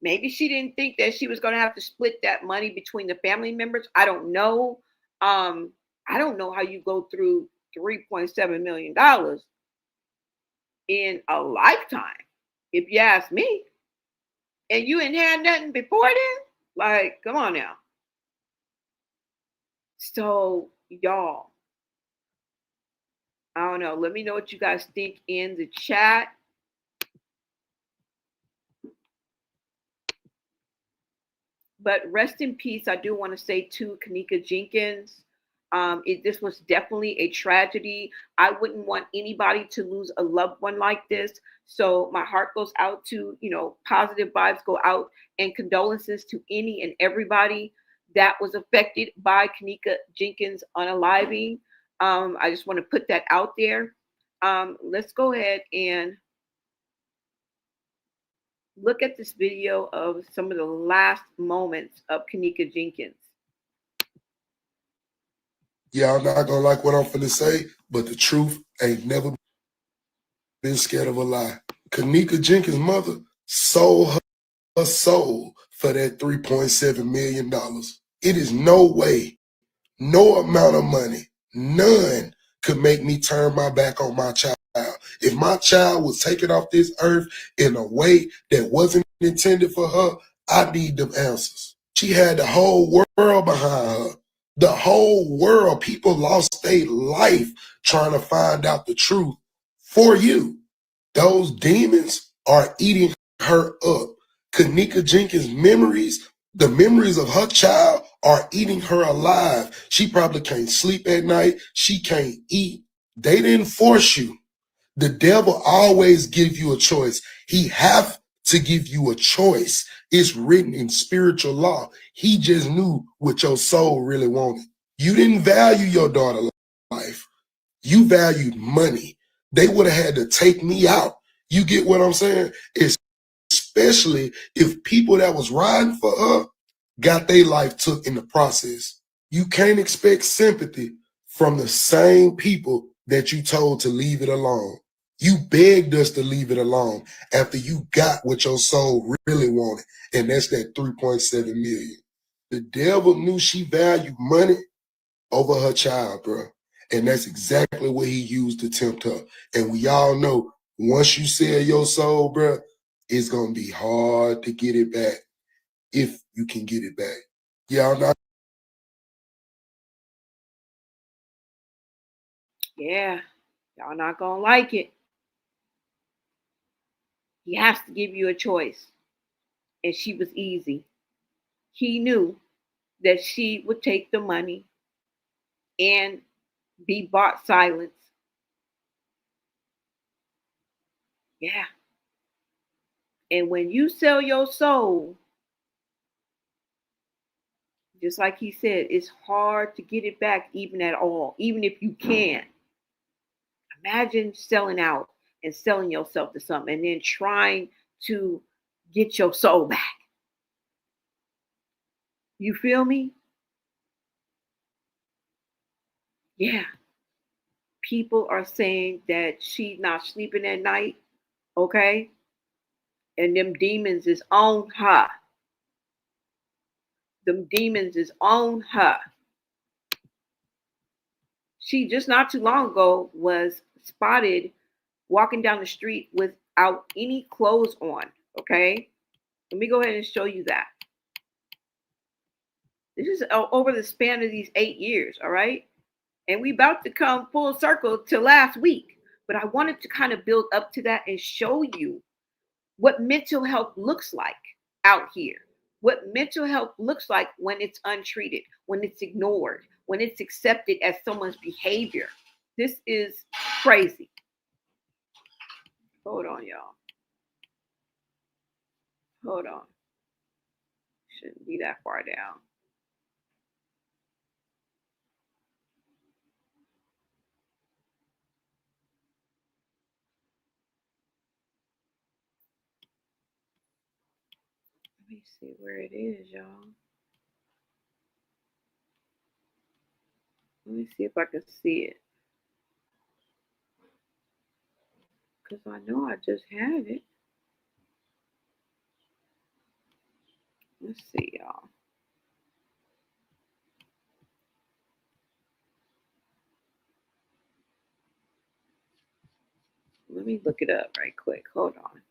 Maybe she didn't think that she was going to have to split that money between the family members. I don't know. I don't know how you go through $3.7 million in a lifetime, if you ask me. And you ain't had nothing before then? Like, come on now. So, y'all, I don't know. Let me know what you guys think in the chat. But rest in peace, I do want to say to Kenneka Jenkins. This was definitely a tragedy. I wouldn't want anybody to lose a loved one like this. So my heart goes out to, positive vibes go out, and condolences to any and everybody that was affected by Kenneka Jenkins unaliving. I just want to put that out there. Let's go ahead and look at this video of some of the last moments of Kenneka Jenkins. Yeah, I'm not gonna like what I'm finna say, but the truth ain't never been scared of a lie. Kenneka Jenkins' mother sold her soul for that $3.7 million. It is no way, no amount of money, none could make me turn my back on my child. If my child was taken off this earth in a way that wasn't intended for her, I need them answers. She had the whole world behind her. The whole world. People lost their life trying to find out the truth for you. Those demons are eating her up. Kenneka Jenkins' memories, the memories of her child, are eating her alive. She probably can't sleep at night. She can't eat. They didn't force you. The devil always gives you a choice. He have to give you a choice. It's written in spiritual law. He just knew what your soul really wanted. You didn't value your daughter's life. You valued money. They would have had to take me out. You get what I'm saying? Especially if people that was riding for her got their life took in the process. You can't expect sympathy from the same people that you told to leave it alone. You begged us to leave it alone after you got what your soul really wanted, and that's that 3.7 million. The devil knew she valued money over her child, bro. And that's exactly what he used to tempt her. And we all know, once you sell your soul, bro, it's going to be hard to get it back, if you can get it back. Y'all not. Yeah, y'all not gonna like it. He has to give you a choice. And she was easy. He knew that she would take the money and be bought silence. Yeah. And when you sell your soul, just like he said, it's hard to get it back, even at all, even if you can. Imagine selling out and selling yourself to something and then trying to get your soul back. You feel me? Yeah. People are saying that she's not sleeping at night, okay? And them demons is on her. Them demons is on her. She just not too long ago was spotted walking down the street without any clothes on, okay? Let me go ahead and show you that. This is over the span of these 8 years, all right? And we about to come full circle to last week. But I wanted to kind of build up to that and show you what mental health looks like out here. What mental health looks like when it's untreated, when it's ignored, when it's accepted as someone's behavior. This is crazy. Hold on, y'all. Hold on. Shouldn't be that far down. Let me see where it is, y'all. Let me see if I can see it. Because I know I just had it. Let's see, y'all. Let me look it up right quick. Hold on.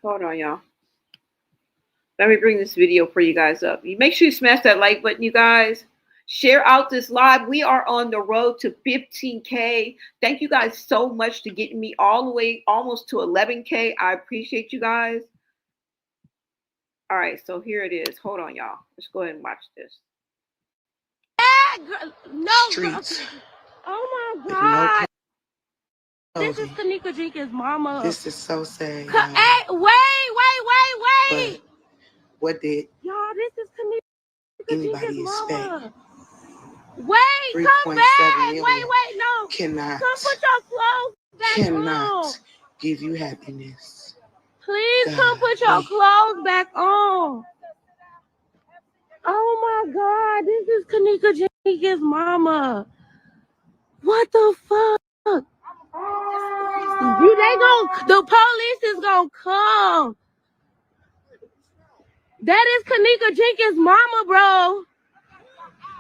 Hold on, y'all. Let me bring this video for you guys up. You make sure you smash that like button, you guys. Share out this live. We are on the road to 15K. Thank you guys so much to getting me all the way almost to 11K. I appreciate you guys. All right, so here it is. Hold on, y'all. Let's go ahead and watch this. No, streets. Oh my God. No, this is Kenneka Jenkins' mama. This is so sad. Hey, wait. What did? Y'all, this is Kenneka Jenkins' mama. Wait, come back. Wait, no. Cannot. Come put your clothes back on. Cannot give you happiness. Please God, come put your clothes back on. Oh my God, this is Kenneka Jenkins' mama. What the fuck? The police is gonna come. That is Kenneka Jenkins' mama, bro.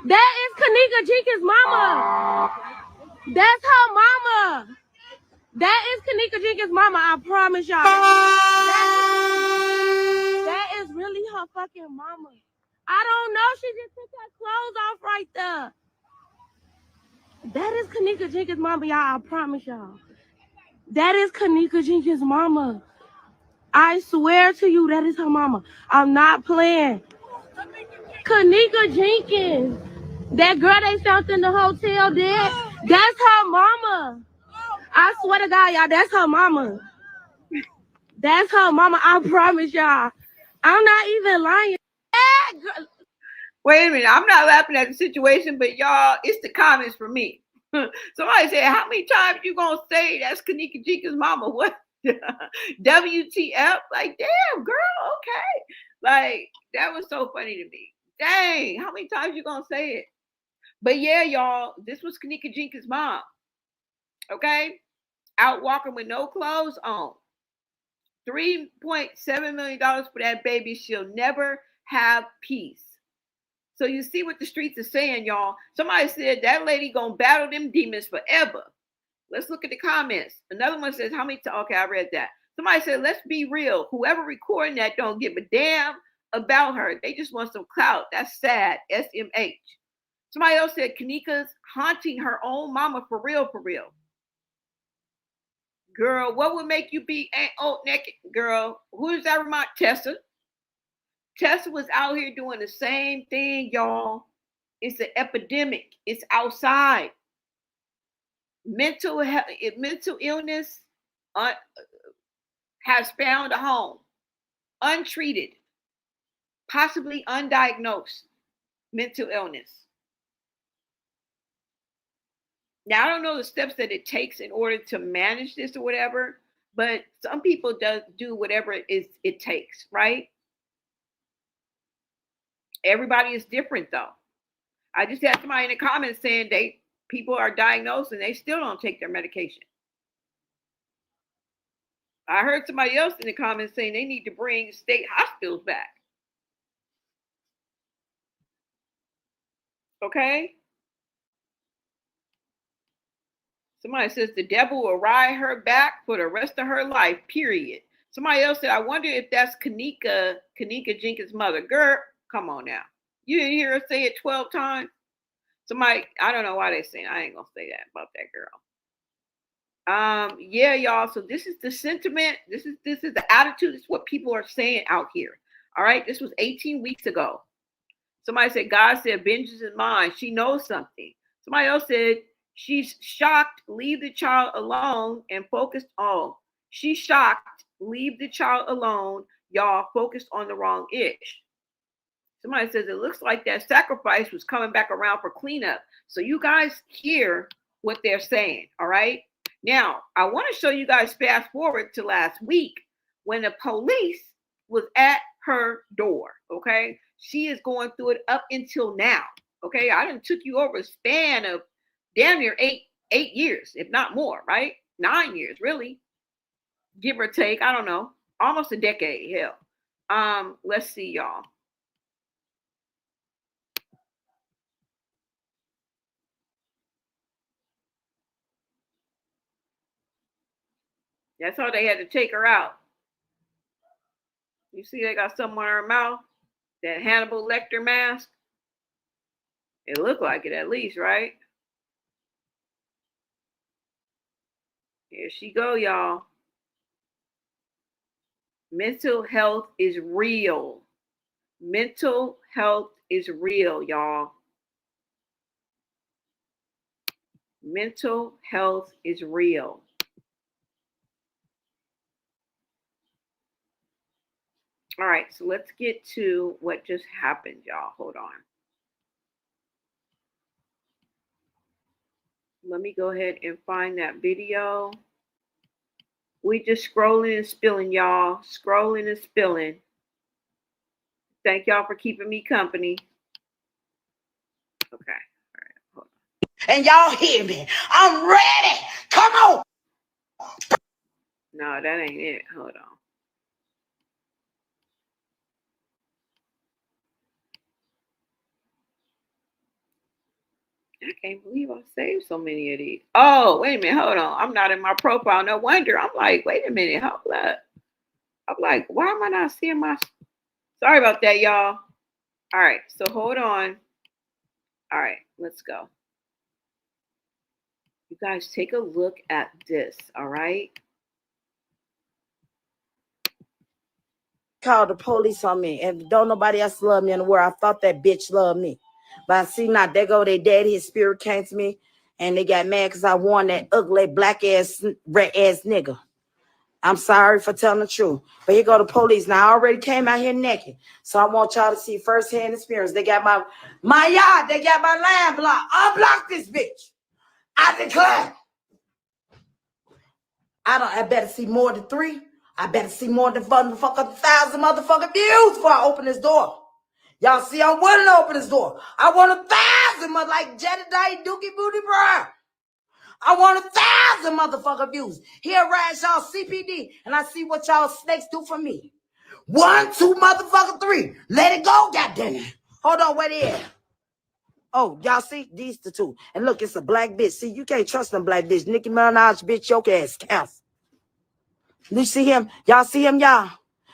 That is Kenneka Jenkins' mama. That's her mama. That is Kenneka Jenkins' mama. I promise y'all. That is really her fucking mama. I don't know. She just took her clothes off right there. That is Kenneka Jenkins' mama, y'all. I promise y'all. That is Kenneka Jenkins' mama. I swear to you, that is her mama. I'm not playing. Kenneka Jenkins. That girl they found in the hotel dead. That's her mama. I swear to God, y'all, that's her mama. That's her mama. I promise y'all. I'm not even lying. Wait a minute. I'm not laughing at the situation, but y'all, it's the comments for me. Somebody said, how many times you gonna say that's Kenneka Jenkins' mama? What? WTF? Like, damn, girl, okay. Like, that was so funny to me. Dang, how many times you gonna say it? But yeah, y'all, this was Kenneka Jenkins' mom. Okay? Out walking with no clothes on. $3.7 million for that baby. She'll never have peace. So you see what the streets are saying, y'all. Somebody said that lady gonna battle them demons forever. Let's look at the comments. Another one says, how many okay, I read that. Somebody said, let's be real. Whoever recording that don't give a damn about her. They just want some clout. That's sad. SMH. Somebody else said, Kenneka's haunting her own mama for real, for real. Girl, what would make you be naked? Girl, who does that remind? Tessa. Tessa was out here doing the same thing, y'all. It's an epidemic. It's outside. Mental illness has found a home. Untreated, possibly undiagnosed mental illness. Now, I don't know the steps that it takes in order to manage this or whatever, but some people do whatever it takes, right? Everybody is different, though. I just had somebody in the comments saying people are diagnosed and they still don't take their medication. I heard somebody else in the comments saying they need to bring state hospitals back. Okay? Somebody says the devil will ride her back for the rest of her life, period. Somebody else said, I wonder if that's Kenneka Jenkins' mother. Girl, come on now. You didn't hear her say it 12 times? Somebody, I don't know why they're saying, I ain't going to say that about that girl. Yeah, y'all. So this is the sentiment. This is the attitude. This is what people are saying out here. All right. This was 18 weeks ago. Somebody said, God said, vengeance is mine. She knows something. Somebody else said, she's shocked, leave the child alone and focused on. She's shocked, leave the child alone. Y'all focused on the wrong ish. Somebody says, it looks like that sacrifice was coming back around for cleanup. So you guys hear what they're saying. All right. Now, I want to show you guys fast forward to last week when the police was at her door. Okay. She is going through it up until now. Okay. I done took you over a span of damn near eight years, if not more, right? 9 years, really. Give or take. I don't know. Almost a decade. Hell. Let's see, y'all. That's how they had to take her out. You see, they got something on her mouth. That Hannibal Lecter mask. It looked like it at least, right? Here she go, y'all. Mental health is real. Mental health is real, y'all. Mental health is real. All right, so let's get to what just happened, y'all. Hold on. Let me go ahead and find that video. We just scrolling and spilling, y'all. Scrolling and spilling. Thank y'all for keeping me company. Okay. All right. Hold on. And y'all hear me. I'm ready. Come on. No, that ain't it. Hold on. I can't believe I saved so many of these. Oh, wait a minute. Hold on. I'm not in my profile. No wonder. I'm like, wait a minute. Hold up. I'm like, why am I not seeing my... Sorry about that, y'all. All right. So hold on. All right. Let's go. You guys take a look at this. All right. Called the police on me. And don't nobody else love me in the world. I thought that bitch loved me. But I see now, there go their daddy. His spirit came to me. And they got mad because I won that ugly, black-ass, red-ass nigga. I'm sorry for telling the truth. But here go the police. Now, I already came out here naked. So I want y'all to see firsthand experience. They got my yard. They got my land blocked. Unblock this bitch. I declare. I better see more than 3. I better see more than 1,000 motherfucking views before I open this door. Y'all see, I'm willing to open this door. I want 1,000, like Jedediah Dookie Booty Brown. I want 1,000 motherfucking views. Here, rise y'all CPD, and I see what y'all snakes do for me. 1, 2, motherfucking 3. Let it go, goddammit. Hold on, wait here. Oh, y'all see? These the 2. And look, it's a black bitch. See, you can't trust them black bitch. Nicki Minaj, bitch, your ass counts. You see him? Y'all see him, y'all?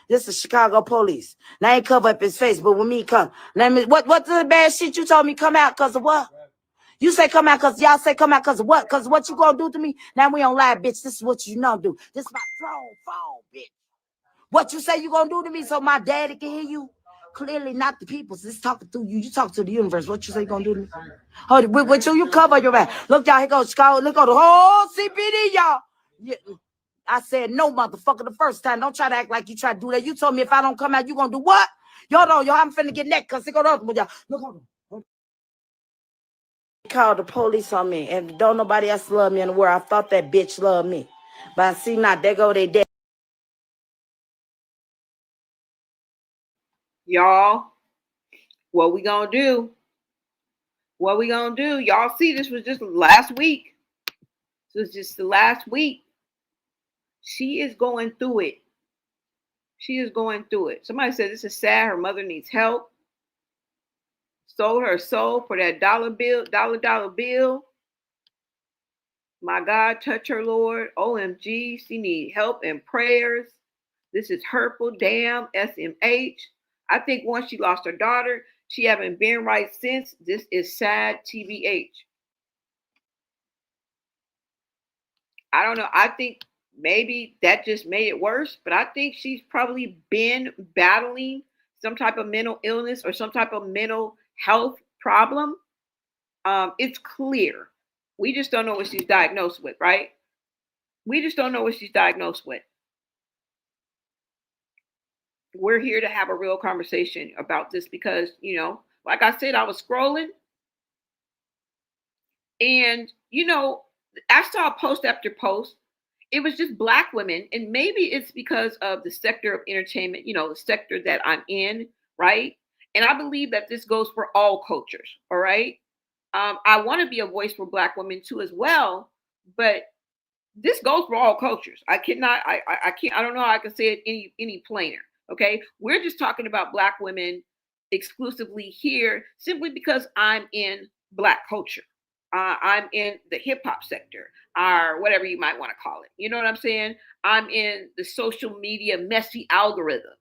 This is Chicago police. Now, I ain't cover up his face, but when me come. What's the bad shit you told me come out because of what? You say come out because y'all say come out because of what? Because what you gonna do to me? Now we on live, bitch. This is what you know do. This is my phone, bitch. What you say you gonna do to me so my daddy can hear you? Clearly not the people. This talking through you. You talk to the universe. What you say you gonna do to me? Hold it. With you cover your back. Look, y'all, here goes Chicago. Look on the whole CPD, y'all. Yeah. I said no, motherfucker, the first time. Don't try to act like you try to do that. You told me if I don't come out, you gonna do what? Y'all know, I'm finna get neck because they go to y'all. Look on them. Called the police on me, and don't nobody else love me in the world. I thought that bitch loved me. But I see now, there go they dead. Y'all, what we gonna do? What we gonna do? Y'all see, this was just last week. This was just the last week. She is going through it. She is going through it. Somebody said this is sad. Her mother needs help. Sold her soul for that dollar bill. My God, touch her, Lord. OMG, she needs help and prayers. This is hurtful. Damn, SMH. I think once she lost her daughter, she haven't been right since. This is sad, TBH. I don't know. I think maybe that just made it worse, but I think she's probably been battling some type of mental illness or some type of mental health problem. It's clear. We just don't know what she's diagnosed with, right? We just don't know what she's diagnosed with. We're here to have a real conversation about this because, you know, like I said, I was scrolling and, you know, I saw post after post. It was just Black women. And maybe it's because of the sector of entertainment, you know, the sector that I'm in, right? And I believe that this goes for all cultures, all right? I want to be a voice for Black women too as well, but this goes for all cultures. I cannot, I can't, I don't know how I can say it any plainer. Okay. We're just talking about Black women exclusively here simply because I'm in Black culture. I'm in the hip hop sector or whatever you might want to call it. You know what I'm saying? I'm in the social media messy algorithm.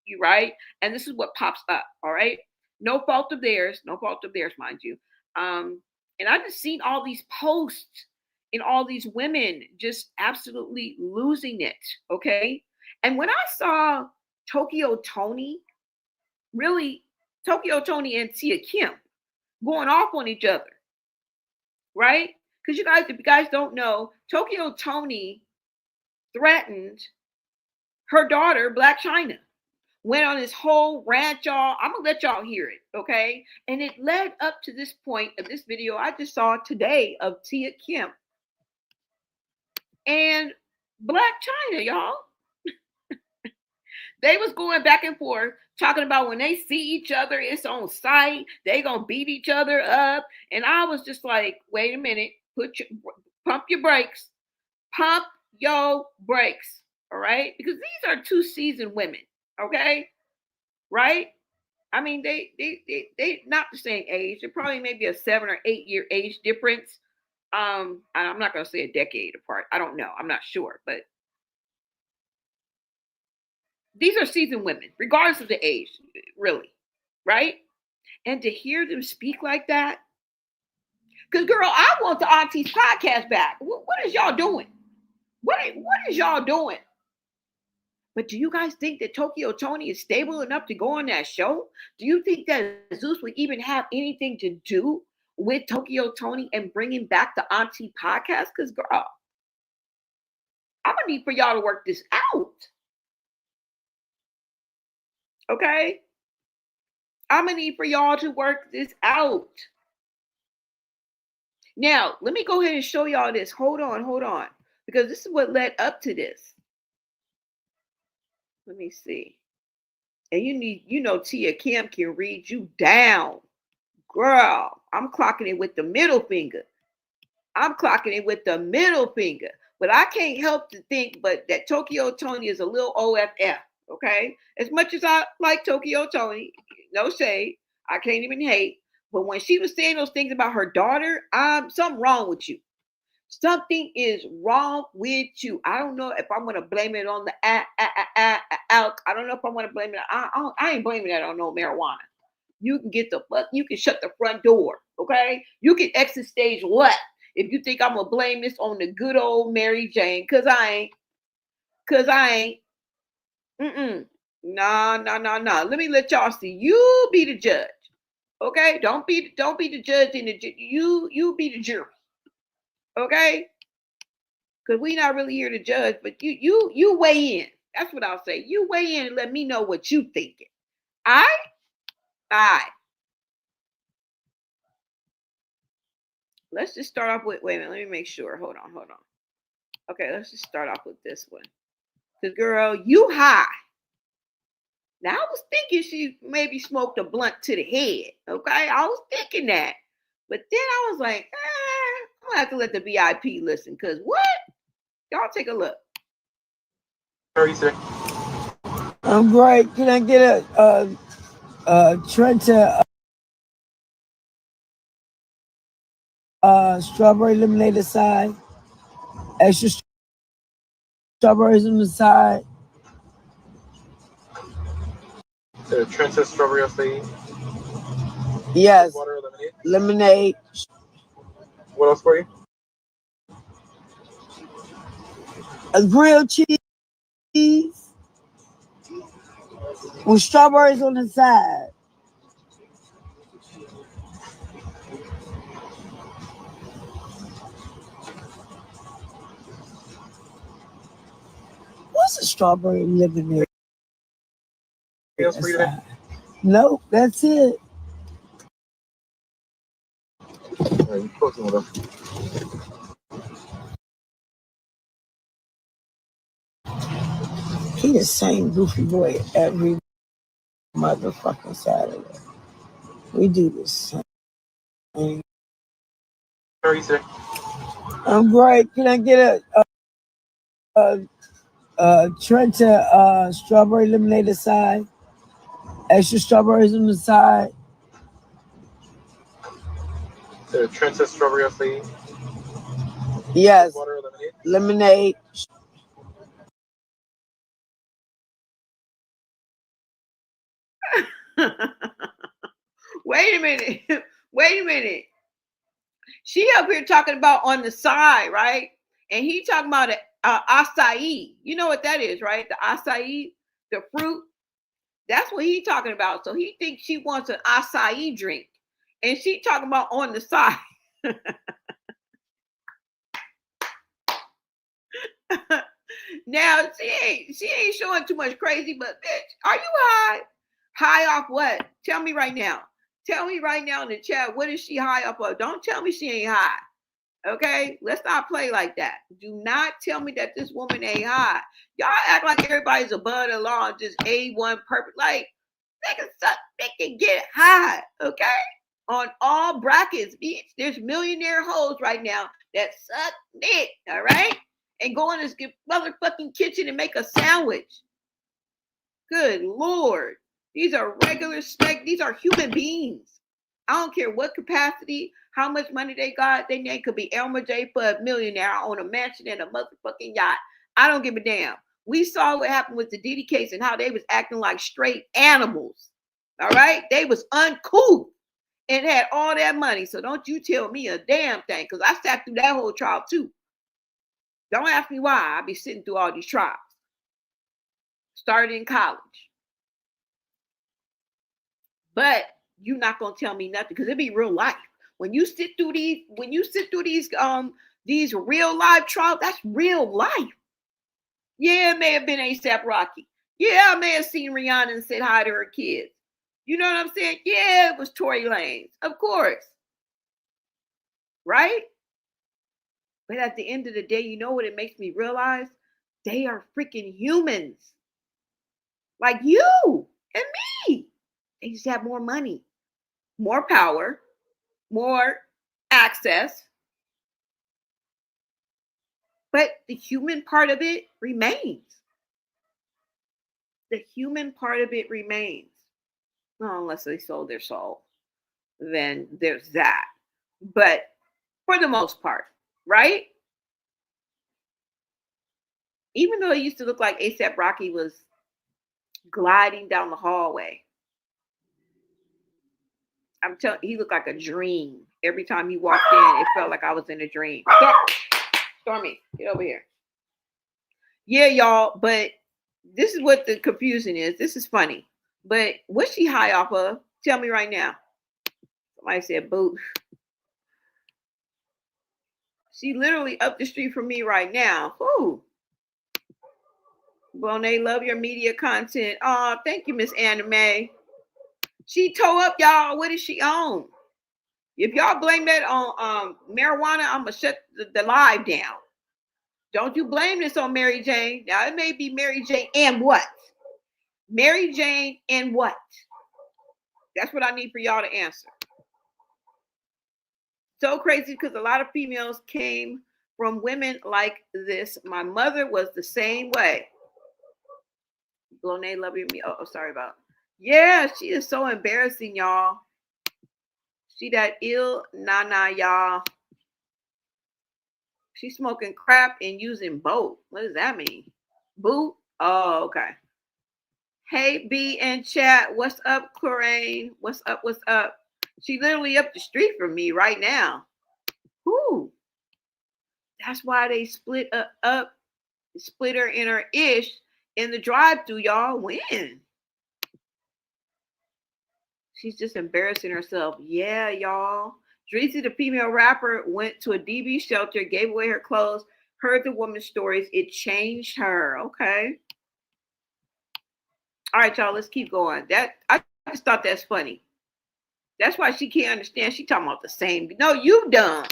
You right? And this is what pops up. All right. No fault of theirs. No fault of theirs, mind you. And I just seen all these posts and all these women just absolutely losing it. Okay. And when I saw Toni, really, Toni and Kemp going off on each other, right? Because you guys, if you guys don't know, Toni threatened her daughter, Black China. Went on this whole rant, y'all. I'm gonna let y'all hear it, okay? And it led up to this point of this video I just saw today of Kemp and Black China, y'all. They was going back and forth talking about when they see each other, it's on sight. They gonna beat each other up. And I was just like, wait a minute, pump your brakes. Pump your brakes, all right? Because these are two seasoned women, okay? Right? I mean, they not the same age. They're probably maybe a 7 or 8 year age difference. I'm not gonna say a decade apart. I don't know. I'm not sure, but these are seasoned women, regardless of the age, really, right? And to hear them speak like that, because girl, I want the Auntie's podcast back. What is y'all doing? What is y'all doing? But do you guys think that Toni is stable enough to go on that show? Do you think that Zeus would even have anything to do with Toni and bringing back the Auntie podcast? Because girl, I'm gonna need for y'all to work this out. Okay? I'm gonna need for y'all to work this out. Now, let me go ahead and show y'all this. Hold on. Because this is what led up to this. Let me see. And you know, Kemp can read you down. Girl, I'm clocking it with the middle finger. But I can't help to think but that Toni is a little OFF. Okay? As much as I like Toni, no shade. I can't even hate. But when she was saying those things about her daughter, something wrong with you. Something is wrong with you. I don't know if I'm going to blame it on the alk. I don't know if I'm going to blame it. I ain't blaming that on no marijuana. You can you can shut the front door. Okay. You can exit stage left if you think I'm going to blame this on the good old Mary Jane. Cause I ain't. No. Let me let y'all see. You be the judge. Okay. Don't be the judge and you be the jury. Okay, because we're not really here to judge, but you weigh in. That's what I'll say. You weigh in and let me know what you thinking. All right. Let's just start off with. Wait a minute. Let me make sure. Hold on. Okay, let's just start off with this one. Because girl, you high. Now I was thinking she maybe smoked a blunt to the head. Okay, I was thinking that, but then I was like, I'm gonna have to let the VIP listen, because what? Y'all take a look. How are you, sir? I'm great. Can I get a Trenta strawberry lemonade aside? Extra strawberries on the side. So Trenta strawberry acai? Yes. Water or lemonade? Lemonade. What else for you? A grilled cheese with strawberries on the side. What's a strawberry living there? Else for you today? Nope, that's it. Yeah, you cooking with us. He the same goofy boy every motherfucking Saturday. We do the same. How are you today? I'm great. Can I get a Trenta strawberry lemonade aside? Extra strawberries on the side. The Trent's strawberry lemonade. Yes. Water lemonade. Lemonade. Wait a minute. Wait a minute. She up here talking about on the side, right? And he talking about acai. You know what that is, right? The acai, the fruit. That's what he talking about. So he thinks she wants an acai drink. And she talking about on the side. Now she ain't showing too much crazy, but bitch, are you high? High off what? Tell me right now. Tell me right now in the chat, what is she high off of? Don't tell me she ain't high. Okay, let's not play like that. Do not tell me that this woman ain't high. Y'all act like everybody's above the law and just A1 perfect. Like they can get high, okay? On all brackets, bitch. There's millionaire hoes right now that suck dick, all right? And go in this motherfucking kitchen and make a sandwich. Good Lord. These are regular spec. These are human beings. I don't care what capacity, how much money they got. They name could be Elmer J. Fudd, millionaire, on a mansion and a motherfucking yacht. I don't give a damn. We saw what happened with the Diddy case and how they was acting like straight animals. All right? They was uncouth and had all that money. So don't you tell me a damn thing, because I sat through that whole trial too. Don't ask me why I be sitting through all these trials. Started in college. But you're not gonna tell me nothing, because it be real life. When you sit through these real life trials, that's real life. Yeah, it may have been ASAP Rocky. Yeah, I may have seen Rihanna and said hi to her kids. You know what I'm saying? Yeah, it was Tory Lanez, of course. Right? But at the end of the day, you know what it makes me realize? They are freaking humans. Like you and me. They just have more money, more power, more access. But the human part of it remains. The human part of it remains. Well, unless they sold their soul, then there's that. But for the most part, right? Even though it used to look like ASAP Rocky was gliding down the hallway, I'm telling you, he looked like a dream. Every time he walked in, it felt like I was in a dream. Stormy, get over here. Yeah, y'all, but this is what the confusion is. This is funny. But what's she high off of? Tell me right now. Somebody said boot. She literally up the street from me right now. Ooh. Well, they love your media content. Oh, thank you, Miss Anime. She tore up, y'all. What does she own? If y'all blame that on marijuana, I'm gonna shut the live down. Don't you blame this on Mary Jane. Now it may be Mary Jane and what? Mary Jane and what? That's what I need for y'all to answer. So crazy, because a lot of females came from women like this. My mother was the same way. Blonay, love you me. Oh, sorry about. Yeah, she is so embarrassing, y'all. She that ill nana, y'all. She's smoking crap and using both. What does that mean? Boot? Oh, okay. Hey, B and chat. What's up, Coraine? What's up? What's up? She literally up the street from me right now. Whoo. That's why they split up. split her in her ish in the drive-thru, y'all. When? She's just embarrassing herself. Yeah, y'all. Dreezy, the female rapper, went to a DV shelter, gave away her clothes, heard the woman's stories. It changed her. Okay. All right, y'all, let's keep going. I just thought that's funny. That's why she can't understand. She talking about the same. No, you dumb.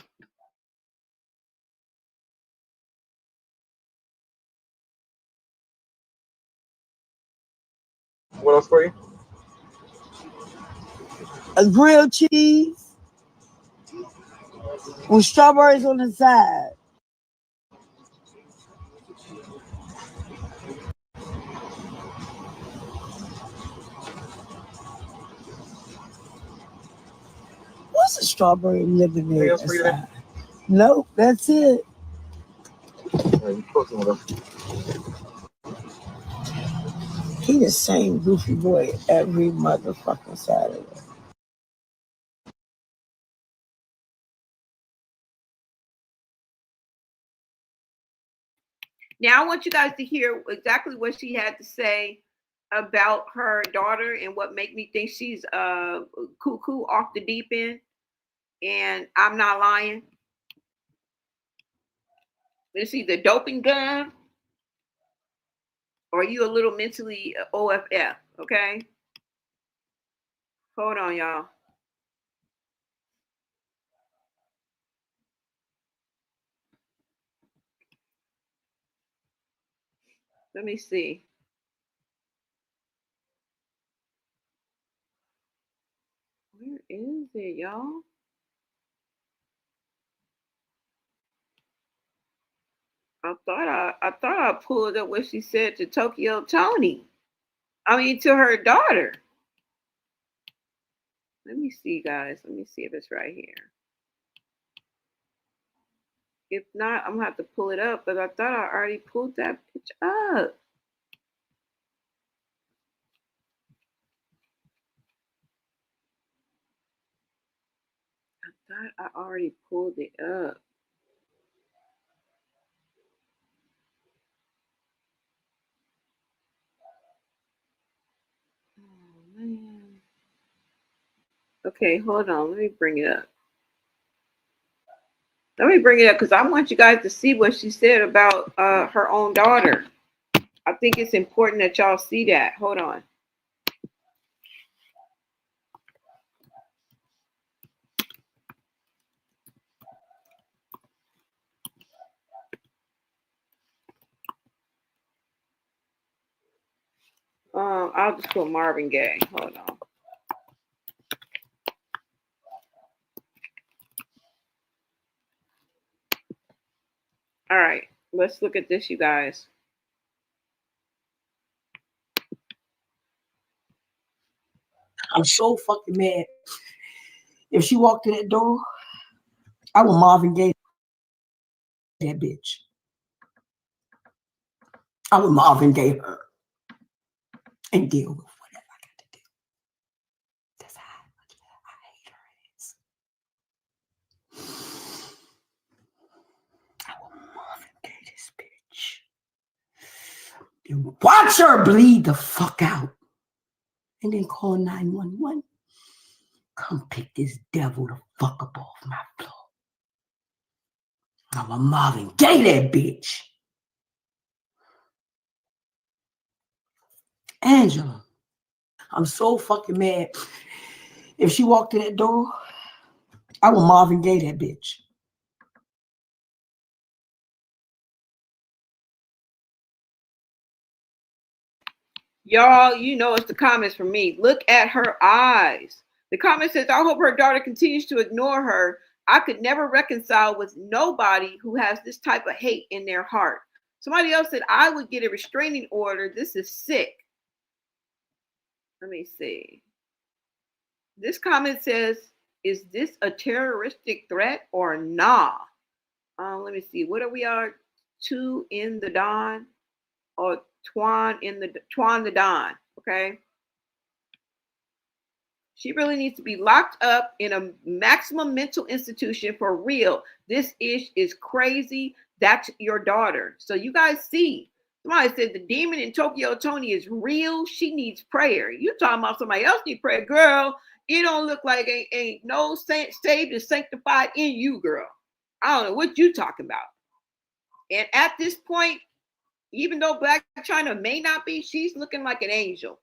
What else for you? A grilled cheese with strawberries on the side. What's a strawberry living Anything there? else for you today? Nope, that's it. You cooking with us? He the same goofy boy every motherfucking Saturday. Now I want you guys to hear exactly what she had to say about her daughter and what made me think she's cuckoo off the deep end. And I'm not lying. It's either doping gun or you a little mentally OFF. Okay. Hold on, y'all. Let me see. Where is it, y'all? I thought I pulled up what she said to Tokyo Toni. I mean to her daughter. Let me see, guys. Let me see if it's right here. If not, I'm gonna have to pull it up, but I thought I already pulled that pitch up. I thought I already pulled it up. Oh man. Okay, hold on. Let me bring it up. Let me bring it up because I want you guys to see what she said about her own daughter. I think it's important that y'all see that. Hold on. I'll just put Marvin Gaye. Hold on. All right, let's look at this, you guys. I'm so fucking mad. If she walked in that door, I would Marvin Gaye that bitch. I would Marvin Gaye her and deal with whatever I got to do. That's how I hate her ass. I will Marvin Gaye this bitch. And watch her bleed the fuck out. And then call 911. Come pick this devil the fuck up off my floor. I'm a Marvin Gaye that bitch. Angela, I'm so fucking mad. If she walked in that door, I would Marvin Gaye that bitch. Y'all, you know it's the comments from me. Look at her eyes. The comment says, I hope her daughter continues to ignore her. I could never reconcile with nobody who has this type of hate in their heart. Somebody else said, I would get a restraining order. This is sick. Let me see. This comment says, is this a terroristic threat or nah? Let me see. What are we are? Two in the Don or Twan the Don. Okay. She really needs to be locked up in a maximum mental institution for real. This ish is crazy. That's your daughter. So you guys see, somebody said the demon in Tokyo Toni is real. She needs prayer. You talking about somebody else need prayer, girl? You don't look like ain't no saint saved and sanctified in you, girl. I don't know what you talking about. And at this point, even though Black China may not be, she's looking like an angel.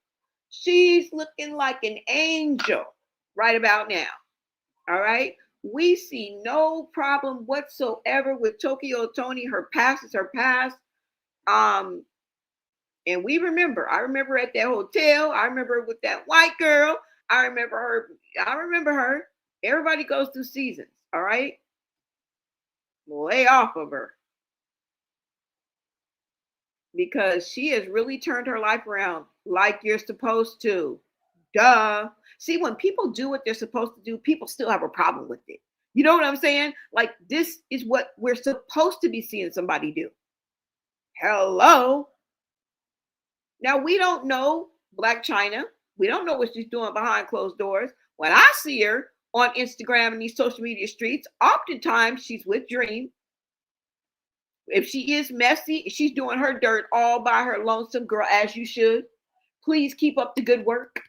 She's looking like an angel right about now. All right. We see no problem whatsoever with Tokyo Toni. Her past is her past. And we remember, I remember at that hotel, I remember with that white girl, I remember her. Everybody goes through seasons, all right? Lay off of her. Because she has really turned her life around like you're supposed to. Duh. See, when people do what they're supposed to do, people still have a problem with it. You know what I'm saying? Like, this is what we're supposed to be seeing somebody do. Hello. Now, we don't know Black China. We don't know what she's doing behind closed doors. When I see her on Instagram and these social media streets, oftentimes she's with Dream. If she is messy, she's doing her dirt all by her lonesome, girl, as you should. Please keep up the good work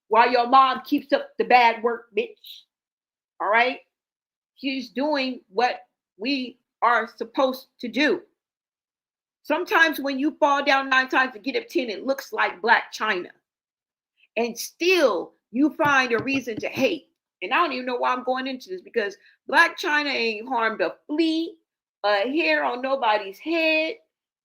while your mom keeps up the bad work, bitch. All right? She's doing what we are supposed to do. Sometimes when you fall down 9 times and get up 10, it looks like Black China. And still, you find a reason to hate. And I don't even know why I'm going into this, because Black China ain't harmed a flea, a hair on nobody's head.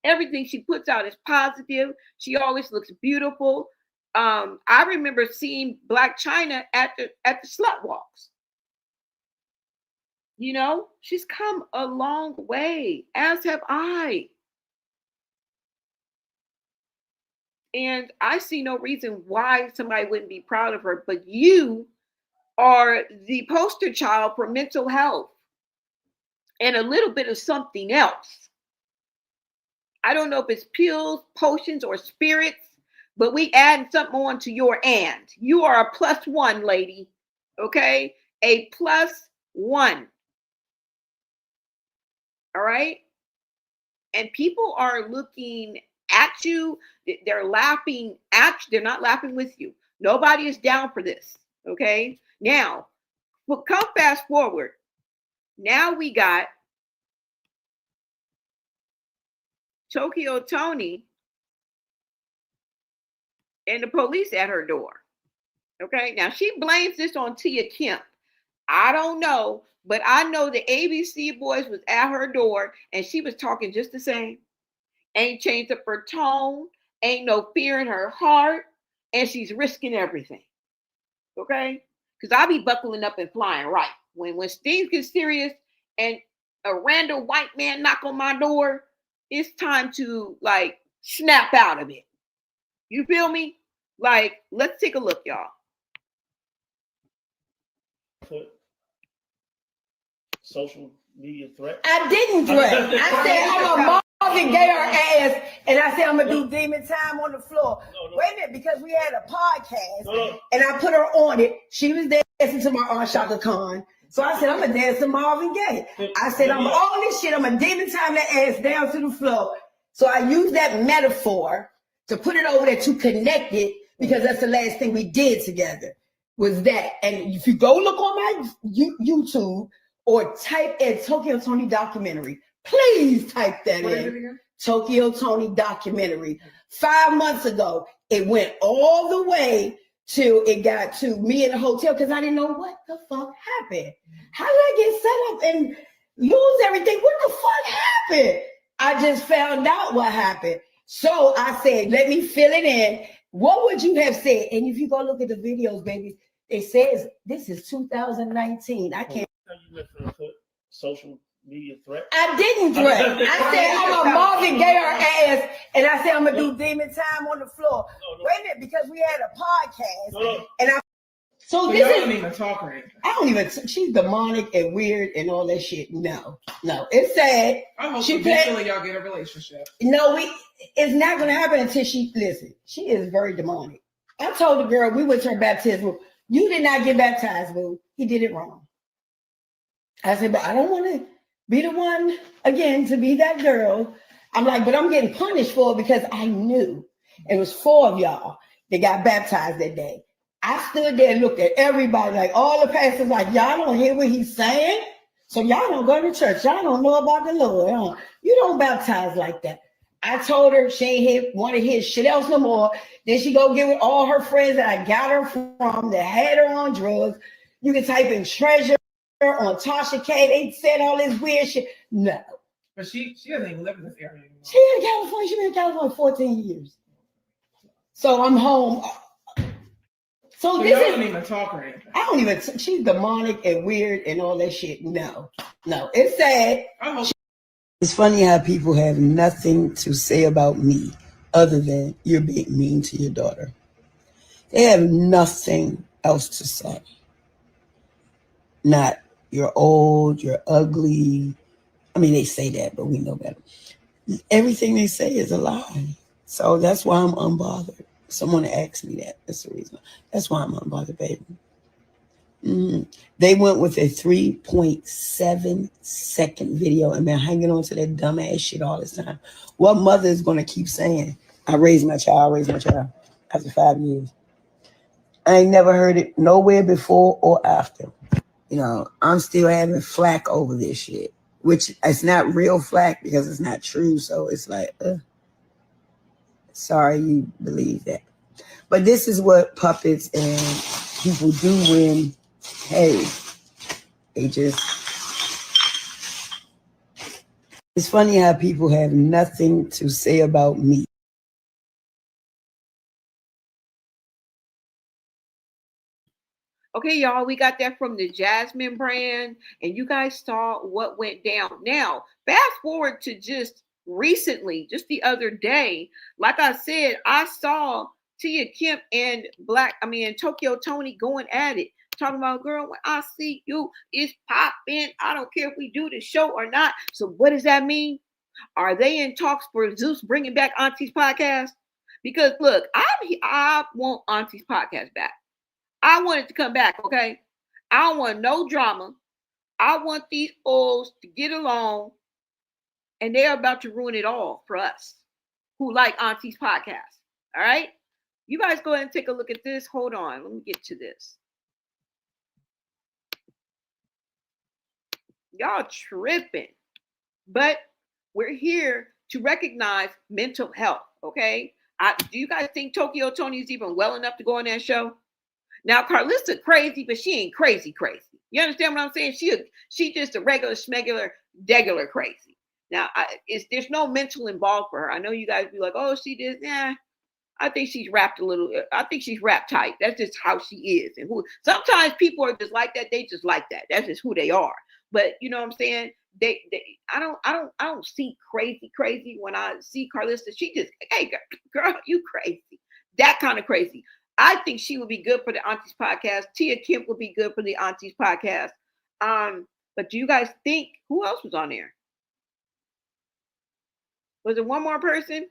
Everything she puts out is positive. She always looks beautiful. I remember seeing Black China at the slut walks. You know, she's come a long way, as have I. And I see no reason why somebody wouldn't be proud of her, but you are the poster child for mental health and a little bit of something else. I don't know if it's pills, potions, or spirits, but we add something on to your and. You are a +1, lady. Okay? A +1. All right? And people are looking at you. They're laughing at you. They're not laughing with you. Nobody is down for this. Okay? Now, come fast forward. Now we got Tokyo Toni and the police at her door. Okay? Now, she blames this on Tia Kemp. I don't know, but I know the ABC boys was at her door and she was talking just the same. Ain't changed up her tone. Ain't no fear in her heart. And she's risking everything. Okay? Because I'll be buckling up and flying right. When things get serious and a random white man knock on my door, it's time to, like, snap out of it. You feel me? Like, let's take a look, y'all. Social media threat? I didn't threat. I said I'm a Marvin Gaye her ass, and I said I'm gonna do demon time on the floor. No. Wait a minute, because we had a podcast, and I put her on it. She was dancing to my Shaka Khan. So I said, I'm gonna dance to Marvin Gaye. I said, I'm on this shit. I'm gonna demon time that ass down to the floor. So I used that metaphor to put it over there to connect it, because that's the last thing we did together, was that. And if you go look on my YouTube or type in Tokyo Toni documentary, please type that in. Tokyo Toni documentary. 5 months ago, it went all the way till it got to me in the hotel, because I didn't know what the fuck happened. How did I get set up and lose everything? What the fuck happened? I just found out what happened. So I said, let me fill it in. What would you have said? And if you go look at the videos, baby, it says this is 2019. I can't. Social media threat? I didn't threat. I said I'm a Marvin Gaye her ass, and I said I'm gonna do demon time on the floor. Wait a minute, because we had a podcast, and I. So this don't even talk right. I don't even. She's demonic and weird and all that shit. No, it's sad. I hope eventually y'all get a relationship. No, it's not gonna happen until she listen. She is very demonic. I told the girl, we went to her baptism. You did not get baptized, boo. He did it wrong. I said, but I don't want to be the one again to be that girl. I'm like, but I'm getting punished for it because I knew it was 4 of y'all that got baptized that day. I stood there and looked at everybody, like all the pastors, like, y'all don't hear what he's saying? So y'all don't go to church. Y'all don't know about the Lord. Huh? You don't baptize like that. I told her she ain't want to hear shit else no more. Then she go get with all her friends that I got her from that had her on drugs. You can type in treasure on Tasha K. They said all this weird shit. No. But she doesn't even live in this area anymore. She in California. She's been in California 14 years. So I'm home. So this don't even talk or anything. I don't even. She's demonic and weird and all that shit. No. It's sad. It's funny how people have nothing to say about me other than you're being mean to your daughter. They have nothing else to say. Not you're old, you're ugly. I mean, they say that, but we know better. Everything they say is a lie. So that's why I'm unbothered. Someone asked me that. That's the reason. That's why I'm unbothered, baby. They went with a 3.7 second video and been hanging on to that dumbass shit all this time. What mother is going to keep saying, I raised my child after 5 years? I ain't never heard it nowhere before or after. You know, I'm still having flack over this shit, which it's not real flack because it's not true. So it's like, sorry you believe that. But this is what puppets and people do when, hey, they just... It's funny how people have nothing to say about me. Okay, y'all, we got that from the Jasmine brand, and you guys saw what went down. Now, fast forward to just recently, just the other day, like I said, I saw Kemp and Tokyo Toni going at it, talking about, girl, when I see you, it's popping. I don't care if we do the show or not. So what does that mean? Are they in talks for Zeus bringing back Auntie's podcast? Because look, I want Auntie's podcast back. I want it to come back, okay? I don't want no drama. I want these olds to get along, and they're about to ruin it all for us who like Auntie's podcast. All right? You guys go ahead and take a look at this. Hold on. Let me get to this. Y'all tripping. But we're here to recognize mental health, okay? Do you guys think Tokyo Toni is even well enough to go on that show? Now, Carlissa crazy, but she ain't crazy. You understand what I'm saying? She just a regular, schmegular, degular crazy. Now, there's no mental involved for her. I know you guys be like, oh, she did. Nah, I think she's wrapped a little. I think she's wrapped tight. That's just how she is. And sometimes people are just like that. They just like that. That's just who they are. But you know what I'm saying? I don't see crazy when I see Carlissa. She just, hey, girl, you crazy. That kind of crazy. I think she would be good for the Auntie's podcast. Kemp would be good for the Auntie's podcast. But do you guys think who else was on there? Was it one more person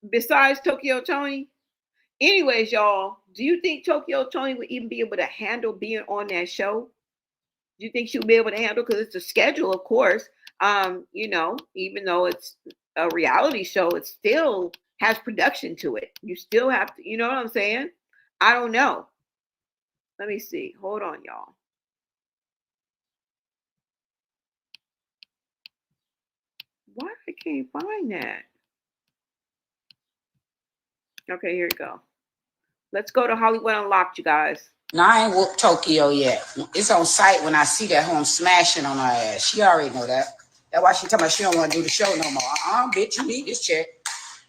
besides Tokyo Toni? Anyways, y'all, do you think Tokyo Toni would even be able to handle being on that show? Do you think she would be able to handle? Because it's a schedule, of course. You know, even though it's a reality show, it still has production to it. You still have to, you know what I'm saying? I don't know. Let me see. Hold on, y'all. Why I can't find that? Okay, here we go. Let's go to Hollywood Unlocked, you guys. Now, I ain't whooped Tokyo yet. It's on site when I see that home smashing on her ass. She already know that. That's why she talking about she don't want to do the show no more. Bitch, you need this check.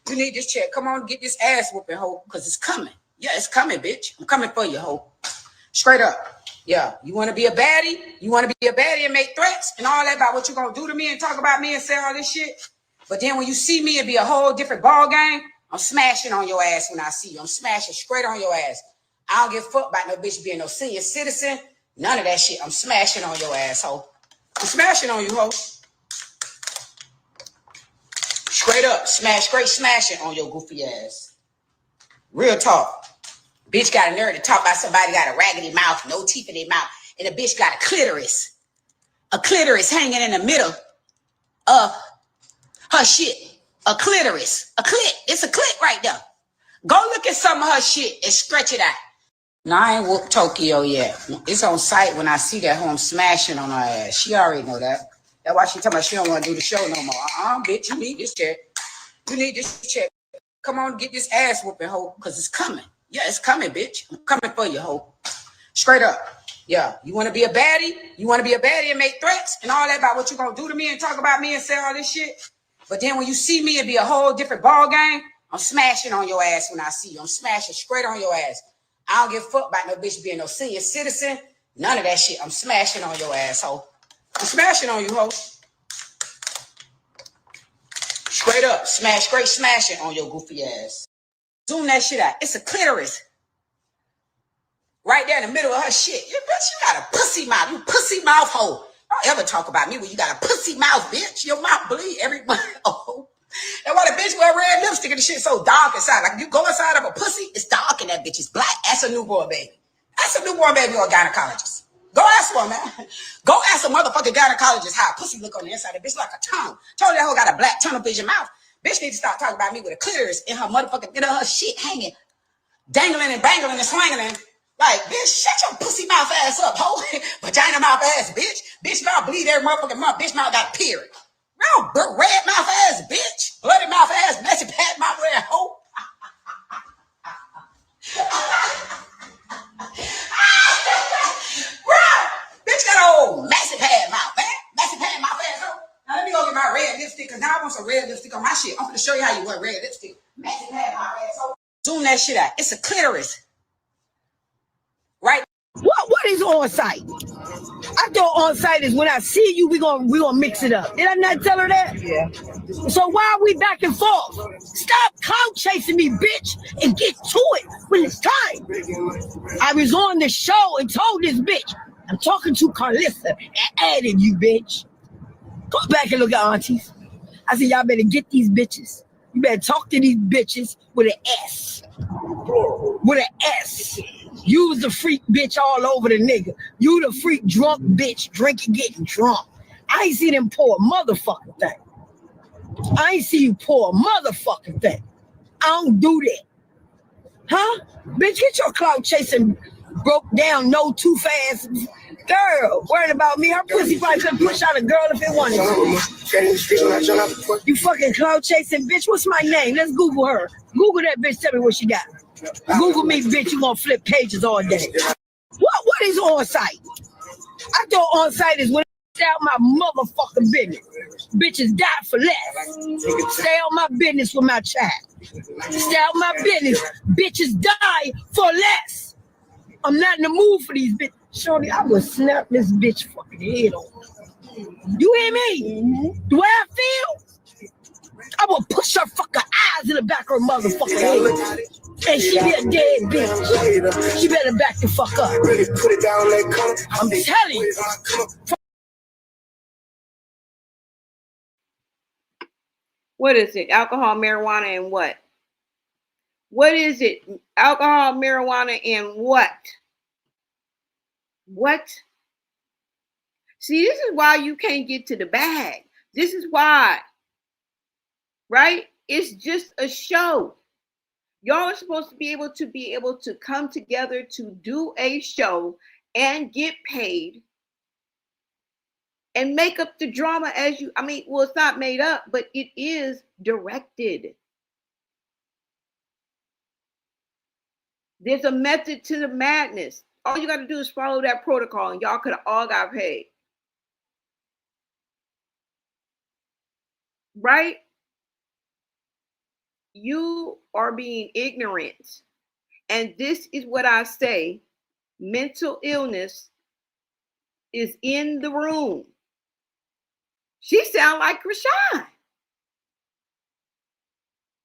You need this check. Come on, get this ass whooping, hoe, because it's coming. Yeah, it's coming, bitch. I'm coming for you, hoe. Straight up. Yeah, you want to be a baddie? You want to be a baddie and make threats and all that about what you going to do to me and talk about me and say all this shit? But then when you see me, it be a whole different ball game. I'm smashing on your ass when I see you. I'm smashing straight on your ass. I don't give a fuck about no bitch being no senior citizen. None of that shit. I'm smashing on your ass, hoe. I'm smashing on you, hoe. Straight up, straight smashing on your goofy ass. Real talk. Bitch got a nerve to talk about somebody got a raggedy mouth, no teeth in their mouth, and the bitch got a clitoris. a clitoris hanging in the middle of her shit. A clitoris. A clit. It's a clit right there. Go look at some of her shit and stretch it out. No, I ain't whooped Tokyo yet. It's on site when I see that hoe, I'm smashing on her ass. She already know that. That's why she talking about she don't want to do the show no more. Bitch, you need this check. You need this check. Come on, get this ass whooping, hoe, because it's coming. Yeah, it's coming, bitch. I'm coming for you, hoe. Straight up. Yeah, you want to be a baddie? You want to be a baddie and make threats and all that about what you going to do to me and talk about me and say all this shit? But then when you see me, it be a whole different ball game. I'm smashing on your ass when I see you. I'm smashing straight on your ass. I don't give a fuck about no bitch being no senior citizen. None of that shit. I'm smashing on your asshole. I'm smashing on you, hoe. Straight up. Straight smashing on your goofy ass. Zoom that shit out. It's a clitoris. Right there in the middle of her shit. You bitch, you got a pussy mouth. You pussy mouth hoe. Don't ever talk about me when you got a pussy mouth, bitch. Your mouth bleed every month. Oh. And why the bitch wear red lipstick and the shit so dark inside? Like you go inside of a pussy, it's dark and that bitch is black. That's a newborn baby. That's a newborn baby or a gynecologist. Go ask one, man. Go ask a motherfucking gynecologist how a pussy look on the inside. The bitch like a tunnel. Told that hoe got a black tunnel vision mouth. Bitch need to start talking about me with a clitoris in her motherfucking, in her shit hanging, dangling and bangling and swangling. Like, bitch, shut your pussy mouth ass up, hoe. Vagina mouth ass, bitch. Bitch mouth bleed every motherfucking month. Bitch mouth got a period. No, red mouth ass, bitch. Bloody mouth ass, messy pad mouth ass, hoe. Bitch got an old messy pad mouth, man. Messy pad mouth ass, hoe. Now let me go get my red lipstick, because now I want some red lipstick on my shit. I'm going to show you how you wear red lipstick. Messy pad mouth ass, hoe. Zoom that shit out. It's a clitoris. Right? What is on site? I thought on site is when I see you, we gonna mix it up. Did I not tell her that? Yeah. So why are we back and forth? Stop clout chasing me, bitch, and get to it when it's time. I was on the show and told this bitch, I'm talking to Carlissa and added you, bitch. Go back and look at aunties. I said, y'all better get these bitches. You better talk to these bitches with an S. With an S. You was the freak bitch all over the nigga. You the freak drunk bitch drinking, getting drunk. I ain't see them pour a motherfucking thing. I ain't see you pour a motherfucking thing. I don't do that. Huh? Bitch, get your clout chasing broke down, no too fast. Girl, worrying about me. Her pussy probably could push out a girl if it wanted to. You fucking clout chasing bitch. What's my name? Let's Google her. Google that bitch. Tell me what she got. Google me, bitch. You gonna flip pages all day. What is on site? I thought on site is when I stay out my motherfucking business. Bitches die for less. Stay on my business with my child. Stay out my business. Bitches die for less. I'm not in the mood for these bitches. Shorty, I will snap this bitch fucking head off. You hear me? Mm-hmm. The way I feel, I will push her fucking eyes in the back of her motherfucking head. And she be a dead bitch. She better back the fuck up. I'm telling you. What is it? Alcohol, marijuana, and what? What is it? Alcohol, marijuana, and what? What? See, this is why you can't get to the bag. This is why. Right? It's just a show. Y'all are supposed to be able to come together to do a show and get paid and make up the drama as you, well, it's not made up, but it is directed. There's a method to the madness. All you got to do is follow that protocol and y'all could have all got paid. Right? You are being ignorant. And this is what I say. Mental illness is in the room. She sounds like Chrisean.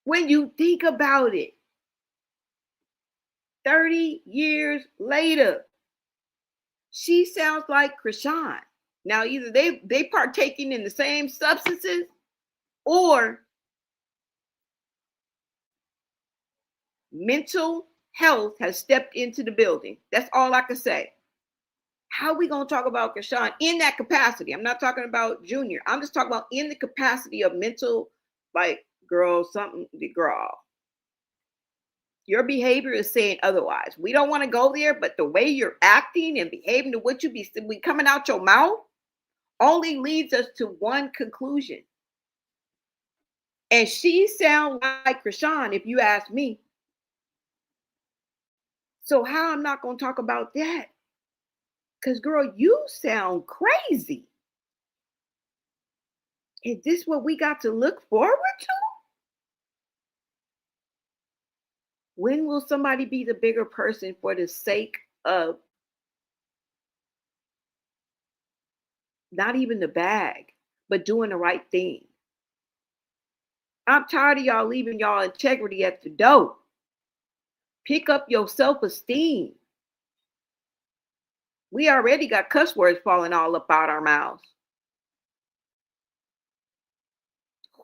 When you think about it, 30 years later, she sounds like Chrisean. Now, either they partaking in the same substances or mental health has stepped into the building. That's all I can say. How are we going to talk about Chrisean in that capacity? I'm not talking about Junior. I'm just talking about in the capacity of mental, like, girl, something, girl. Your behavior is saying otherwise. We don't want to go there, but the way you're acting and behaving to what you be coming out your mouth only leads us to one conclusion. And she sounds like Chrisean, if you ask me. So how I'm not going to talk about that? Because, girl, you sound crazy. Is this what we got to look forward to? When will somebody be the bigger person for the sake of not even the bag, but doing the right thing? I'm tired of y'all leaving y'all integrity at the door. Pick up your self-esteem. We already got cuss words falling all up out our mouths.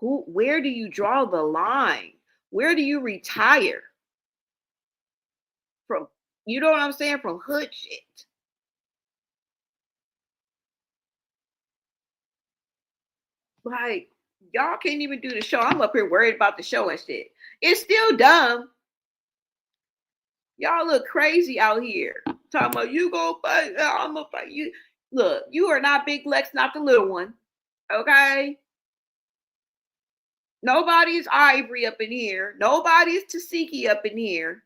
Where do you draw the line? Where do you retire from? You know what I'm saying? From hood shit. Like, y'all can't even do the show. I'm up here worried about the show and shit. It's still dumb. Y'all look crazy out here. Talking about you go fight, I'm gonna fight you. Look, you are not Big Lex, not the little one. Okay? Nobody's Ivory up in here. Nobody's Tasiki up in here.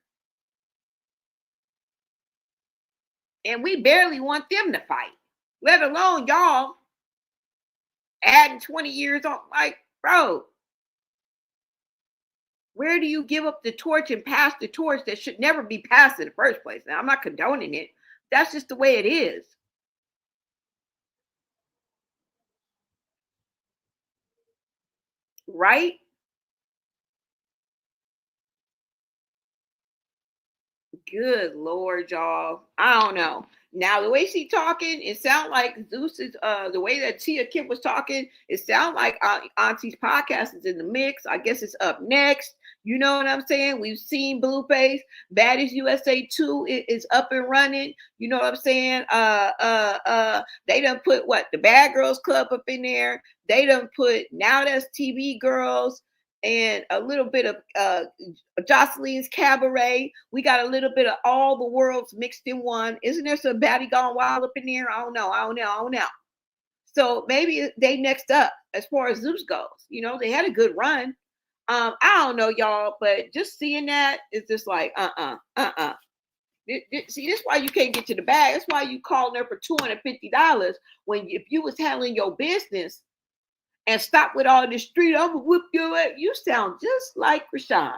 And we barely want them to fight. Let alone y'all adding 20 years on. Like, bro, where do you give up the torch and pass the torch that should never be passed in the first place? Now, I'm not condoning it. That's just the way it is. Right? Good Lord, y'all. I don't know. Now, the way she talking, it sounds like Zeus is, the way that Tia Kemp was talking, it sounds like Auntie's podcast is in the mix. I guess it's up next. You know what I'm saying? We've seen Blueface. Baddies USA 2 is up and running. You know what I'm saying? They done put the Bad Girls Club up in there. They done put Now That's TV Girls and a little bit of Jocelyn's Cabaret. We got a little bit of all the worlds mixed in one. Isn't there some Baddie Gone Wild up in there? I don't know. So maybe they next up as far as Zeus goes. You know, they had a good run. I don't know, y'all, but just seeing that is just like, See, this is why you can't get to the bag. That's why you calling her for $250 when if you was handling your business and stop with all this street, I'm gonna whip your ass. You sound just like Chrisean.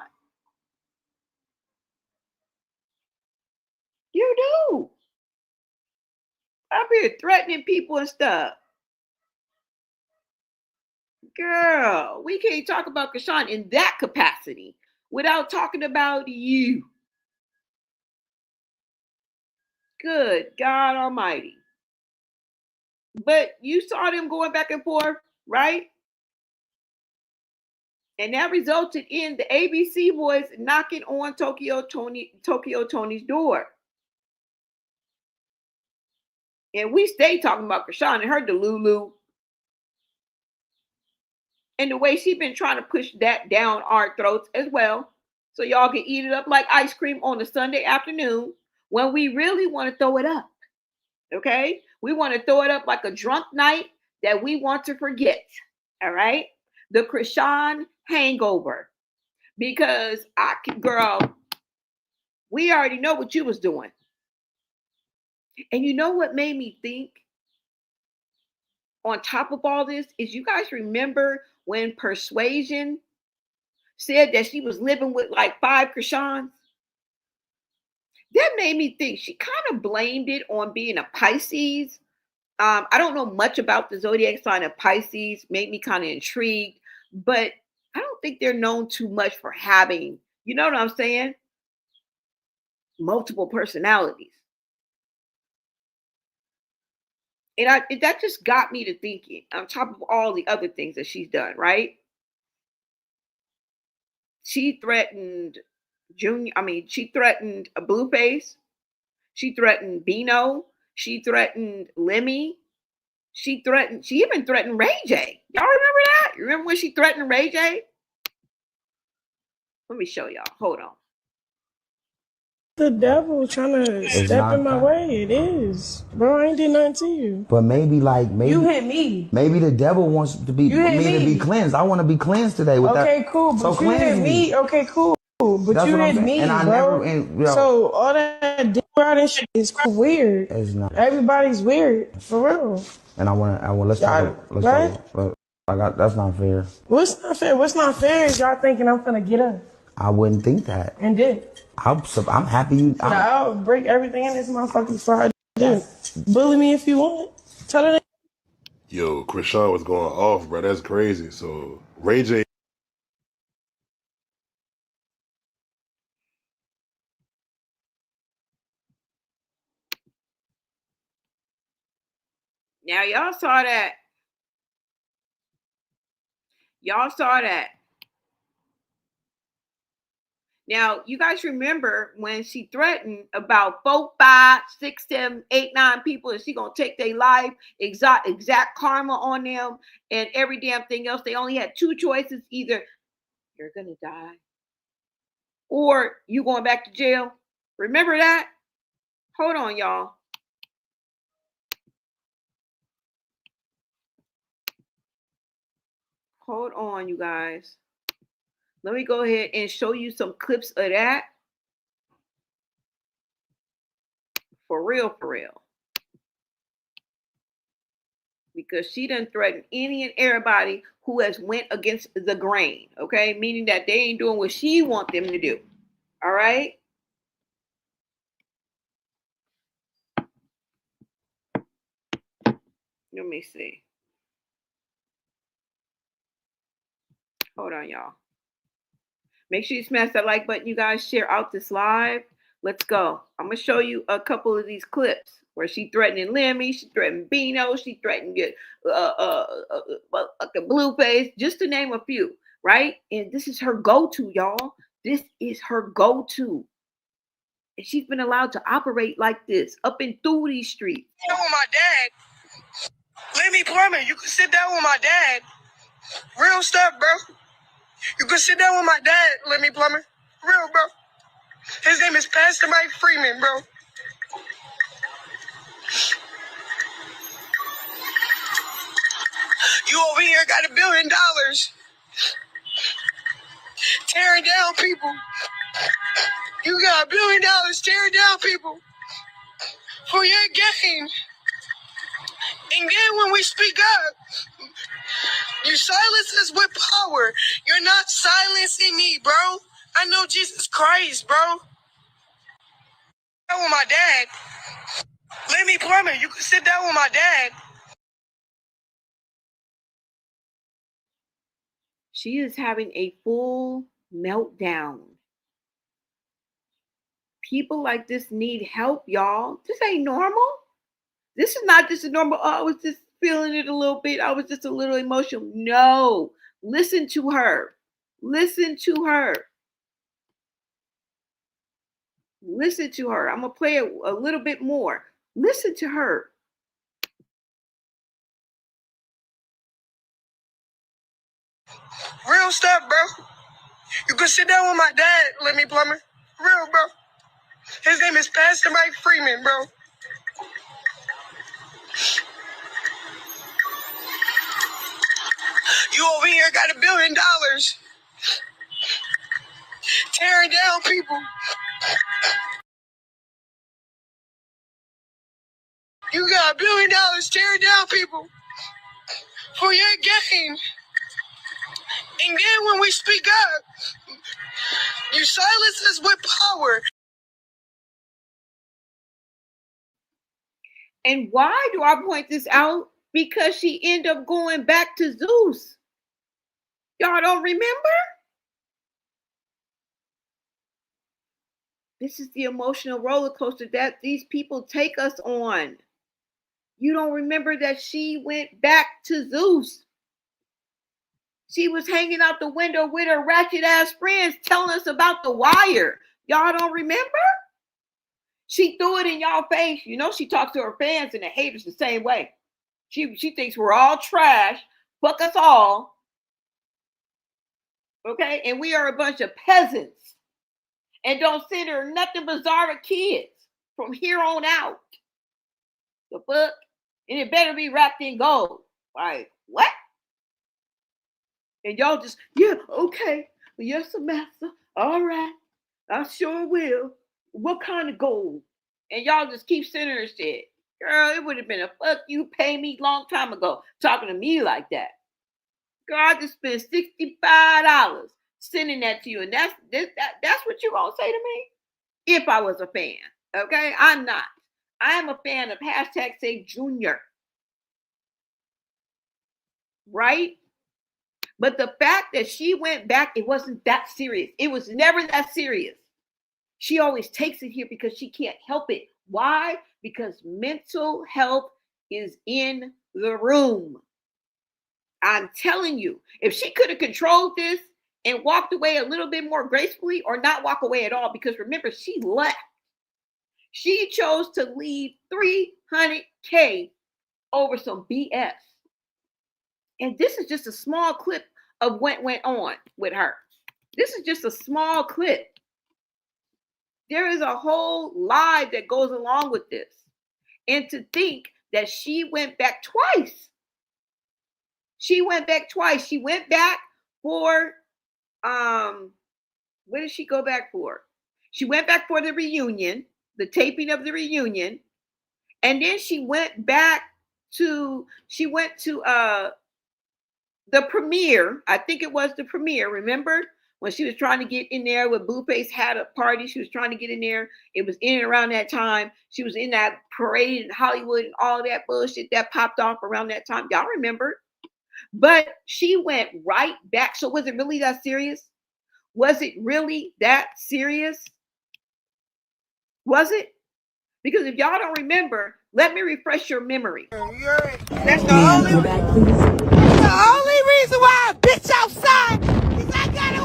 You do. I'm here threatening people and stuff. Girl, we can't talk about Chrisean in that capacity without talking about you. Good God Almighty. But you saw them going back and forth, right? And that resulted in the ABC boys knocking on Tokyo Toni's door. And we stay talking about Chrisean and her Delulu. And the way she's been trying to push that down our throats as well. So y'all can eat it up like ice cream on a Sunday afternoon when we really want to throw it up. Okay? We want to throw it up like a drunk night that we want to forget. All right? The Chrisean hangover. Because girl, we already know what you was doing. And you know what made me think on top of all this is you guys remember when Persuasion said that she was living with like 5 Chriseans? That made me think she kind of blamed it on being a Pisces. I don't know much about the zodiac sign of Pisces, made me kind of intrigued, but I don't think they're known too much for having, you know what I'm saying? Multiple personalities. And that just got me to thinking, on top of all the other things that she's done, right? She threatened she threatened a Blueface. She threatened Bino. She threatened Lemmy. She even threatened Ray J. Y'all remember that? You remember when she threatened Ray J? Let me show y'all. Hold on. The devil trying to step in my way. It is. Bro, I ain't did nothing to you. But maybe you hit me. Maybe the devil wants to be me to be cleansed. I want to be cleansed today with that. Okay, cool. But so you hit me. Okay, cool. But That's you what I'm hit saying. me, And I bro. never. So all that dick riding shit is weird. It's not. Everybody's weird, for real. And I want. Let's talk. That's not fair. What's not fair? What's not fair is y'all thinking I'm gonna get up. I wouldn't think that. And did. I'm happy you. I'll break everything in this motherfucker before I do. Bully me if you want. Tell her. Yo, Chrisean was going off, bro. That's crazy. So Ray J. Now y'all saw that. Y'all saw that. Now, you guys remember when she threatened about 4, 5, 6, 7, 8, 9 people, and she gonna take their life, exact karma on them, and every damn thing else. They only had 2 choices: either you're gonna die, or you going back to jail. Remember that? Hold on, y'all. Hold on, you guys. Let me go ahead and show you some clips of that. For real, for real. Because she done threatened any and everybody who has went against the grain, okay? Meaning that they ain't doing what she want them to do, all right? Let me see. Hold on, y'all. Make sure you smash that like button, you guys. Share out this live. Let's go. I'm going to show you a couple of these clips where she threatening Lemmy, she threatened Bino, she threatened Blueface, just to name a few, right? And this is her go-to, y'all. This is her go-to. And she's been allowed to operate like this up and through these streets. With my dad, Lemmy Plumber, you can sit down with my dad. Real stuff, bro. You can sit down with my dad, Lemmy Plumber. Real, bro. His name is Pastor Mike Freeman, bro. You over here got $1 billion tearing down people. You got $1 billion tearing down people for your gain. And then when we speak up, you silence us with power. You're not silencing me, bro. I know Jesus Christ, bro. With my dad, Lemmy Plumber, you can sit down with my dad. She is having a full meltdown. People like this need help, y'all. This ain't normal. This is not just a normal, oh, I was just feeling it a little bit. I was just a little emotional. No. Listen to her. Listen to her. Listen to her. I'm going to play it a little bit more. Listen to her. Real stuff, bro. You can sit down with my dad, Lemmy Plumber. Real, bro. His name is Pastor Mike Freeman, bro. You over here got $1 billion tearing down people. You got $1 billion tearing down people for your gain. And then when we speak up, you silence us with power. And why do I point this out? Because she ended up going back to Zeus. Y'all don't remember? This is the emotional roller coaster that these people take us on. You don't remember that she went back to Zeus. She was hanging out the window with her ratchet ass friends telling us about The Wire. Y'all don't remember? She threw it in y'all face. You know, she talks to her fans and the haters the same way. She thinks we're all trash. Fuck us all. Okay? And we are a bunch of peasants. And don't send her nothing but Zara kids from here on out. The fuck? And it better be wrapped in gold. Like, what? And y'all just, yeah, okay. Yes, Samantha. All right. I sure will. What kind of gold? And y'all just keep sending her shit. Girl, it would have been a fuck you pay me long time ago talking to me like that. Girl, I just spent $65 sending that to you. And that's what you gonna say to me? If I was a fan. Okay? I'm not. I am a fan of #SaveJunior. Right? But the fact that she went back, it wasn't that serious. It was never that serious. She always takes it here because she can't help it. Why? Because mental health is in the room. I'm telling you, if she could have controlled this and walked away a little bit more gracefully or not walk away at all, because remember, she left. She chose to leave $300K over some BS. And this is just a small clip of what went on with her. This is just a small clip. There is a whole lie that goes along with this. And to think that she went back twice. She went back twice. She went back for, what did she go back for? She went back for the reunion, the taping of the reunion. And then she went back to, the premiere. I think it was the premiere. Remember when she was trying to get in there with Blueface had a party? She was trying to get in there. It was in and around that time. She was in that parade in Hollywood and all that bullshit that popped off around that time. Y'all remember? But she went right back. So was it really that serious? Was it really that serious? Was it? Because if y'all don't remember, let me refresh your memory. That's the only reason why I bitch outside is I got a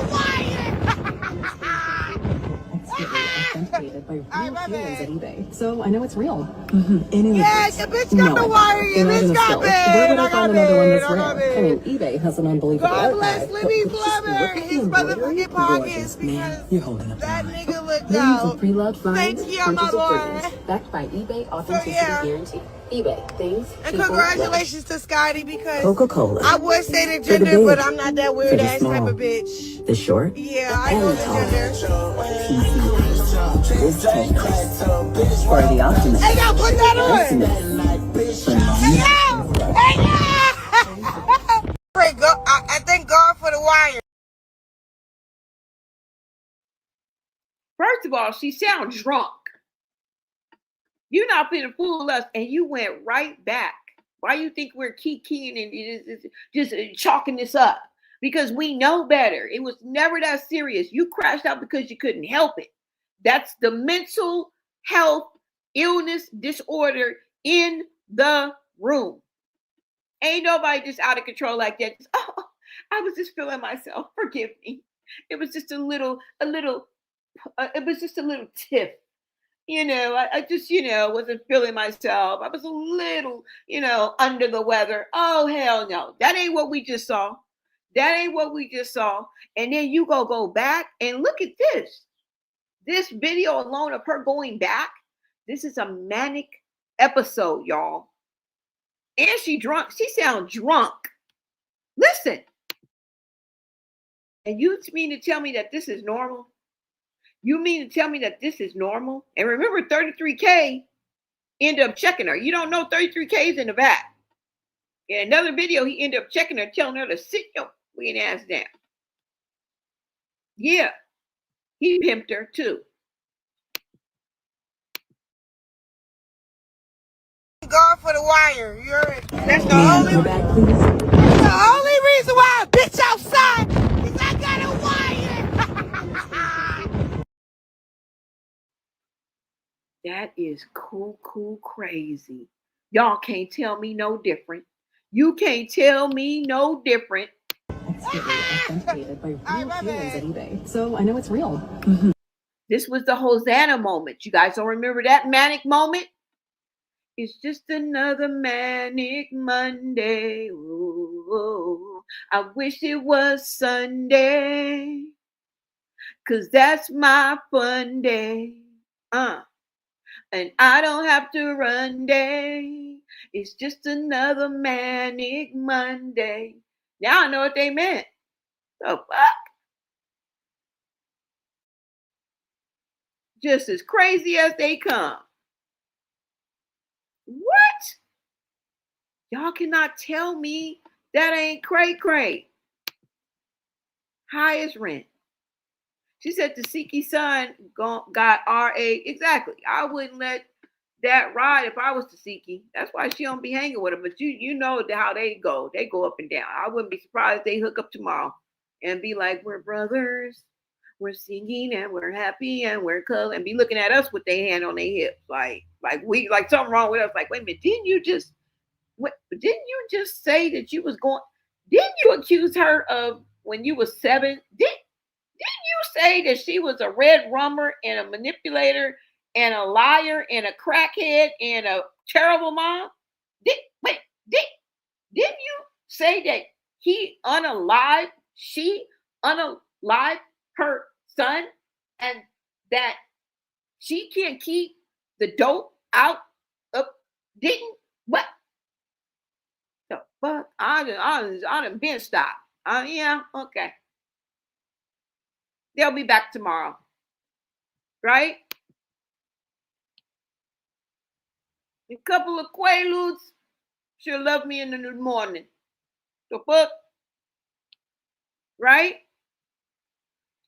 Authenticated by real humans at eBay, so I know it's real. Yeah, the bitch got the wire, your bitch got paid. Where would I find another one that's rare? I mean, eBay has an unbelievable God archive. bless Libby Flubber, his motherfucking pockets, because You're holding up that nigga looked Millions out. of pre-loved finds, Thank you, my purchase of boy. dreams, backed by eBay Authenticity yeah. Guarantee. eBay, things, And people, congratulations to Scotty, because Coca-Cola. I would say the For the gender, big, but I'm not that weird for the ass type small, of bitch. the short, Yeah, I know and the the tall. gender. This Kenneka's. For the optimist. Hey, y'all put that on. Pessimist. Hey, yo! Hey, yo! I thank God for the wire. First of all, she sounds drunk. You're not finna fool us, and you went right back. Why you think we're kikiing and just chalking this up? Because we know better. It was never that serious. You crashed out because you couldn't help it. That's the mental health illness disorder in the room. Ain't nobody just out of control like that. Just, oh, I was just feeling myself. Forgive me. It was just a little tiff. I just, wasn't feeling myself. I was a little, under the weather. Oh, hell no. That ain't what we just saw. That ain't what we just saw. And then you go back and look at this. This video alone of her going back, this is a manic episode, y'all. And she drunk. She sounds drunk. Listen. And you mean to tell me that this is normal? You mean to tell me that this is normal? And remember, 33K ended up checking her. You don't know 33K is in the back. In another video, he ended up checking her, telling her to sit your weird ass down. Yeah. He pimped her too. God for the wire. That's the only reason why I bitch outside is I got a wire. That is cool, crazy. Y'all can't tell me no different. You can't tell me no different. Authenticated by real humans at eBay, so I know it's real. This was the Hosanna moment. You guys don't remember that manic moment? It's just another manic Monday. Ooh, I wish it was Sunday, 'cause that's my fun day. And I don't have to run day. It's just another manic Monday. Now I know what they meant. The fuck? Just as crazy as they come. What? Y'all cannot tell me that ain't cray. High as rent. She said Taseki's son got RA. Exactly. I wouldn't let that ride if I was Taseki. That's why she don't be hanging with him. But you know how they go. They go up and down. I wouldn't be surprised if they hook up tomorrow and be like, we're brothers. We're singing and we're happy and we're cool, and be looking at us with their hand on their hips, like something wrong with us. Like, wait a minute, didn't you just say that you was going? Didn't you accuse her of when you was 7? Didn't you say that she was a red rummer and a manipulator and a liar and a crackhead and a terrible mom? Didn't you say that she unalived her son, and that she can't keep the dope out of? Didn't what the fuck? I done been stopped. Yeah, okay. They'll be back tomorrow, right? A couple of quaaludes. She'll love me in the morning. The fuck, right?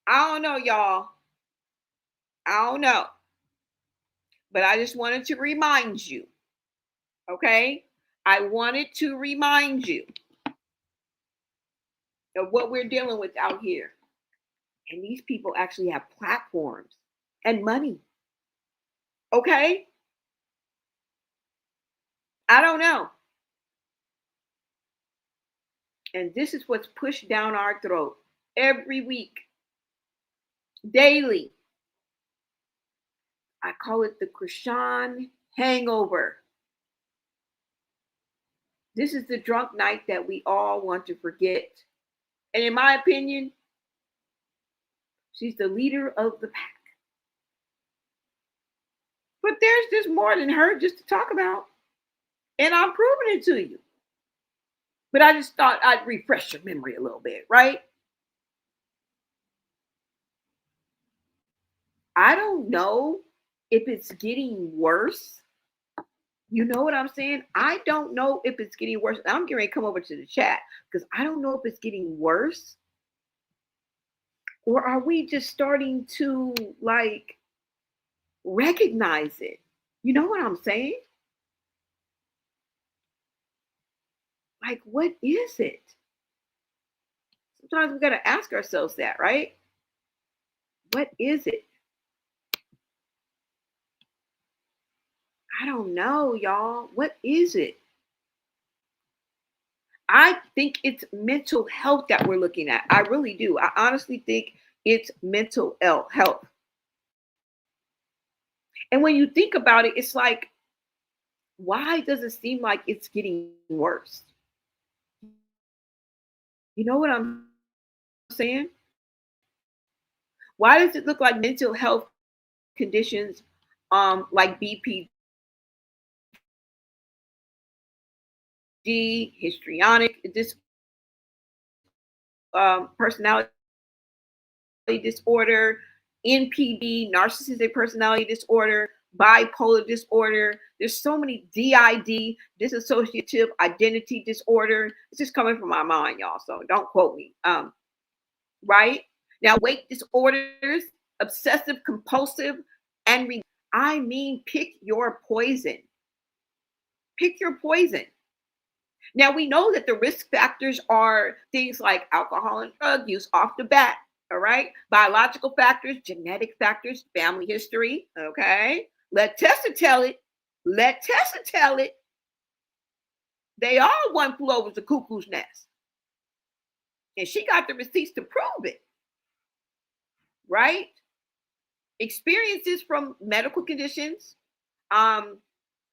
I don't know, y'all. I don't know. But I just wanted to remind you, okay? I wanted to remind you of what we're dealing with out here. And these people actually have platforms and money. Okay? I don't know. And this is what's pushed down our throat every week, daily. I call it the Chrisean hangover. This is the drunk night that we all want to forget. And in my opinion, she's the leader of the pack. But there's just more than her just to talk about. And I'm proving it to you. But I just thought I'd refresh your memory a little bit, right? I don't know if it's getting worse. You know what I'm saying? I don't know if it's getting worse. I'm getting ready to come over to the chat because I don't know if it's getting worse. Or are we just starting to like recognize it? You know what I'm saying? Like, what is it? Sometimes we got to ask ourselves that, right? What is it? I don't know, y'all. What is it? I think it's mental health that we're looking at. I really do. I honestly think it's mental health. And when you think about it, it's like, why does it seem like it's getting worse? You know what I'm saying? Why does it look like mental health conditions like BPD, histrionic personality disorder, NPD, narcissistic personality disorder, bipolar disorder? There's so many DID, dissociative identity disorder. It's just coming from my mind, y'all. So don't quote me. Right? Now, weight disorders, obsessive compulsive, and I mean, pick your poison. Pick your poison. Now, we know that the risk factors are things like alcohol and drug use off the bat. All right. Biological factors, genetic factors, family history. Okay. Let Tessa tell it. Let Tessa tell it. They all one flew over the cuckoo's nest. And she got the receipts to prove it. Right? experiences from medical conditions.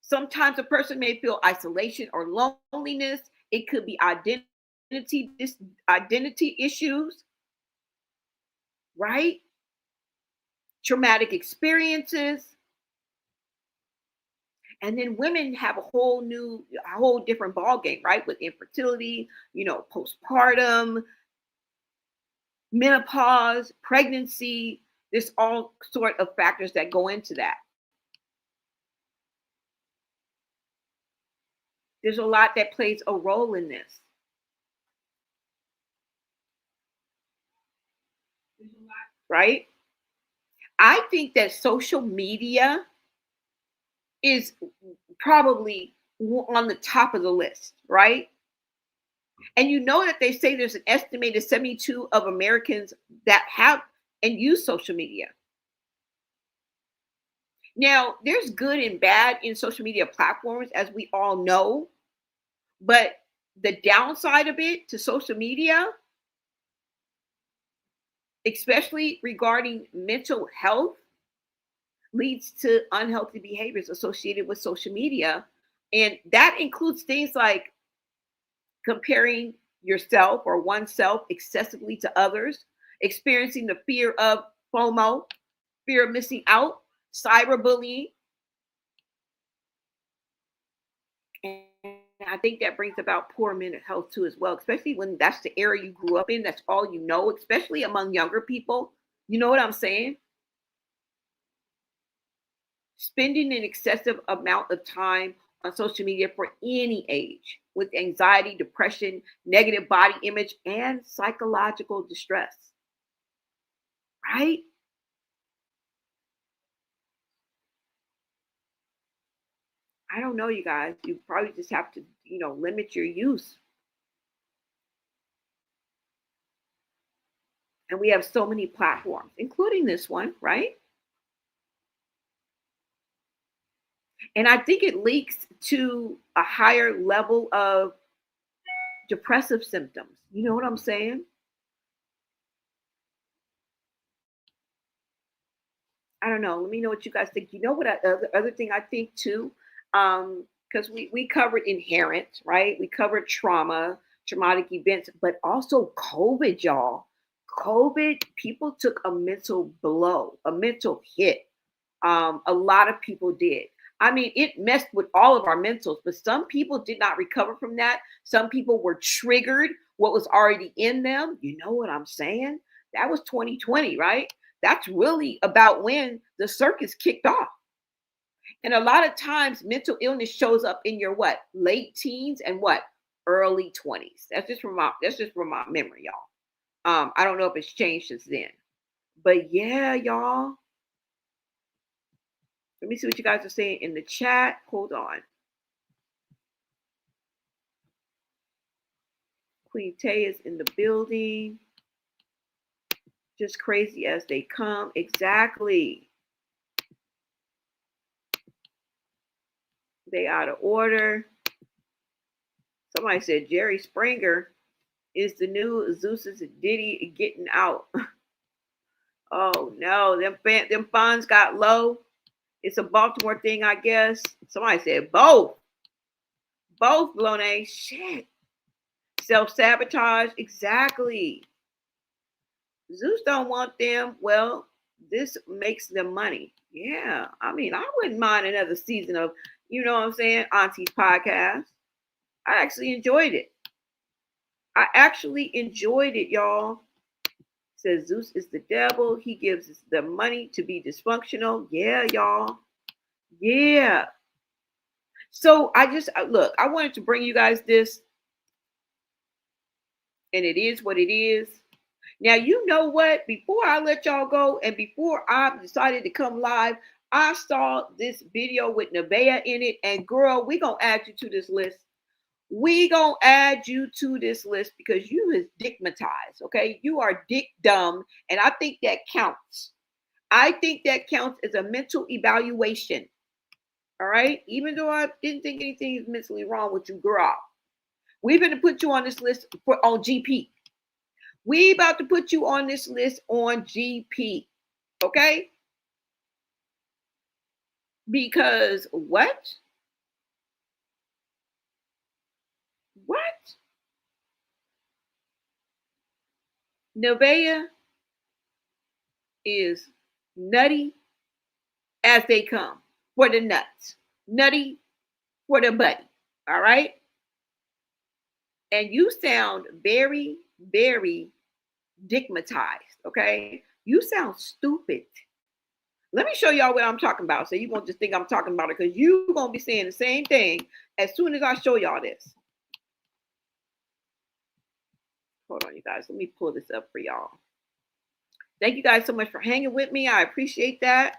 Sometimes a person may feel isolation or loneliness. It could be identity issues, right? Traumatic experiences. And then women have a whole different ball game, right? With infertility, postpartum, menopause, pregnancy. There's all sort of factors that go into that. There's a lot that plays a role in this. Right? I think that social media is probably on the top of the list, right? And you know that they say there's an estimated 72 of Americans that have and use social media. Now, there's good and bad in social media platforms, as we all know, but the downside of it to social media, especially regarding mental health, leads to unhealthy behaviors associated with social media. And that includes things like comparing yourself or oneself excessively to others, experiencing the fear of FOMO, fear of missing out, cyberbullying. And I think that brings about poor mental health too, as well, especially when that's the area you grew up in. That's all you know, especially among younger people. You know what I'm saying? Spending an excessive amount of time on social media for any age with anxiety, depression, negative body image, and psychological distress. Right? I don't know, you guys. You probably just have to, limit your use. And we have so many platforms, including this one, right? And I think it leads to a higher level of depressive symptoms. You know what I'm saying? I don't know. Let me know what you guys think. You know what? Other thing I think too, because we covered inherent, right? We covered traumatic events, but also COVID, y'all. COVID, people took a mental blow, a mental hit. A lot of people did. I mean, it messed with all of our mentals, but some people did not recover from that. Some people were triggered, what was already in them. You know what I'm saying? That was 2020, right? That's really about when the circus kicked off. And a lot of times mental illness shows up in your what? Late teens and what? Early 20s. That's just from my memory, y'all. I don't know if it's changed since then. But yeah, y'all. Let me see what you guys are saying in the chat. Hold on. Queen Tay is in the building. Just crazy as they come. Exactly. They out of order. Somebody said Jerry Springer is the new Zeus's Diddy getting out. Oh no, them funds got low. It's a Baltimore thing, I guess. Somebody said both. Both, Blone. Shit. Self-sabotage. Exactly. Zeus don't want them. Well, this makes them money. Yeah. I mean, I wouldn't mind another season of, you know what I'm saying, Auntie's podcast. I actually enjoyed it. Y'all. Says Zeus is the devil. He gives us the money to be dysfunctional. Yeah, y'all. Yeah. So I wanted to bring you guys this. And it is what it is. Now, you know what? Before I let y'all go and before I decided to come live, I saw this video with Nevaeh in it. And girl, we going to add you to this list. We going to add you to this list because you is dickmatized, okay? You are dick dumb. And I think that counts. I think that counts as a mental evaluation. All right? Even though I didn't think anything is mentally wrong with you, girl. We're going to put you on this list on GP. We about to put you on this list on GP. Okay? Because what? What? Nevaeh is nutty as they come for the nuts. Nutty for the buddy. All right? And you sound very, very digmatized. Okay? You sound stupid. Let me show y'all what I'm talking about. So you won't just think I'm talking about it, because you're going to be saying the same thing as soon as I show y'all this. Hold on, you guys. Let me pull this up for y'all. Thank you guys so much for hanging with me. I appreciate that.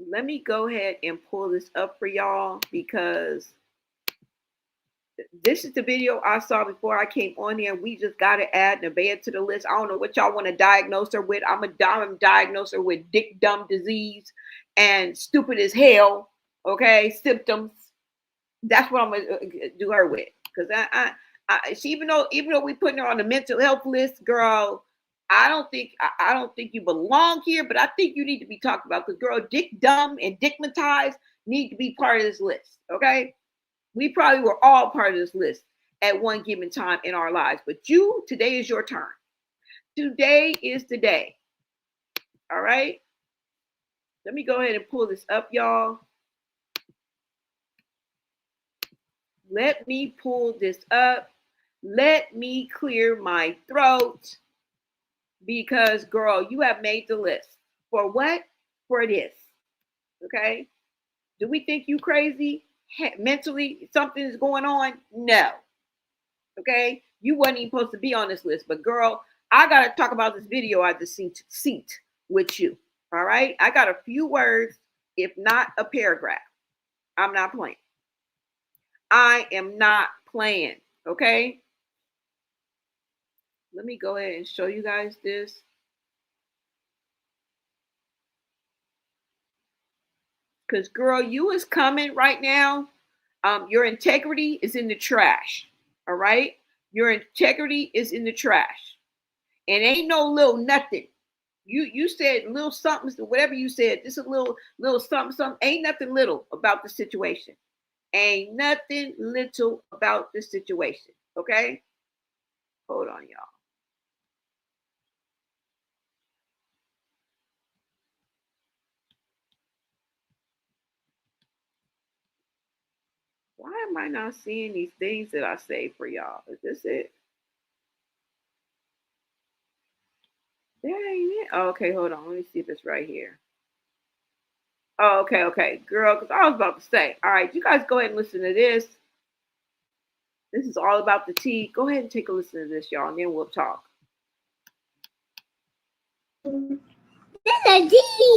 Let me go ahead and pull this up for y'all, because this is the video I saw before I came on here. We just got to add Nevaeh to the list. I don't know what y'all want to diagnose her with. I'm going to diagnose her with dick dumb disease and stupid as hell, okay, symptoms. That's what I'm going to do her with. Because she, even though we putting her on the mental health list, girl, I don't think you belong here, but I think you need to be talked about, because girl, dick dumb and dickmatized need to be part of this list, okay? We probably were all part of this list at one given time in our lives, but today is your turn. Today is the day. All right. Let me go ahead and pull this up, y'all. Let me pull this up. Let me clear my throat, because girl, you have made the list. For what? For this. Okay. Do we think you crazy? Mentally, something is going on? No. Okay, you wasn't even supposed to be on this list, but girl, I gotta talk about this video I just seen with you. All right, I got a few words, if not a paragraph. I'm not playing. I am not playing. Okay, let me go ahead and show you guys this. Because girl, you is coming right now. Your integrity is in the trash. All right, your integrity is in the trash, and ain't no little nothing. You said little something, whatever you said. This is a little something. Ain't nothing little about the situation. Ain't nothing little about the situation. Okay, hold on, y'all. Why am I not seeing these things that I say for y'all? Is this it? That ain't it. Oh, okay, hold on. Let me see if it's right here. Oh, okay, girl. Because I was about to say, all right, you guys go ahead and listen to this. This is all about the tea. Go ahead and take a listen to this, y'all, and then we'll talk.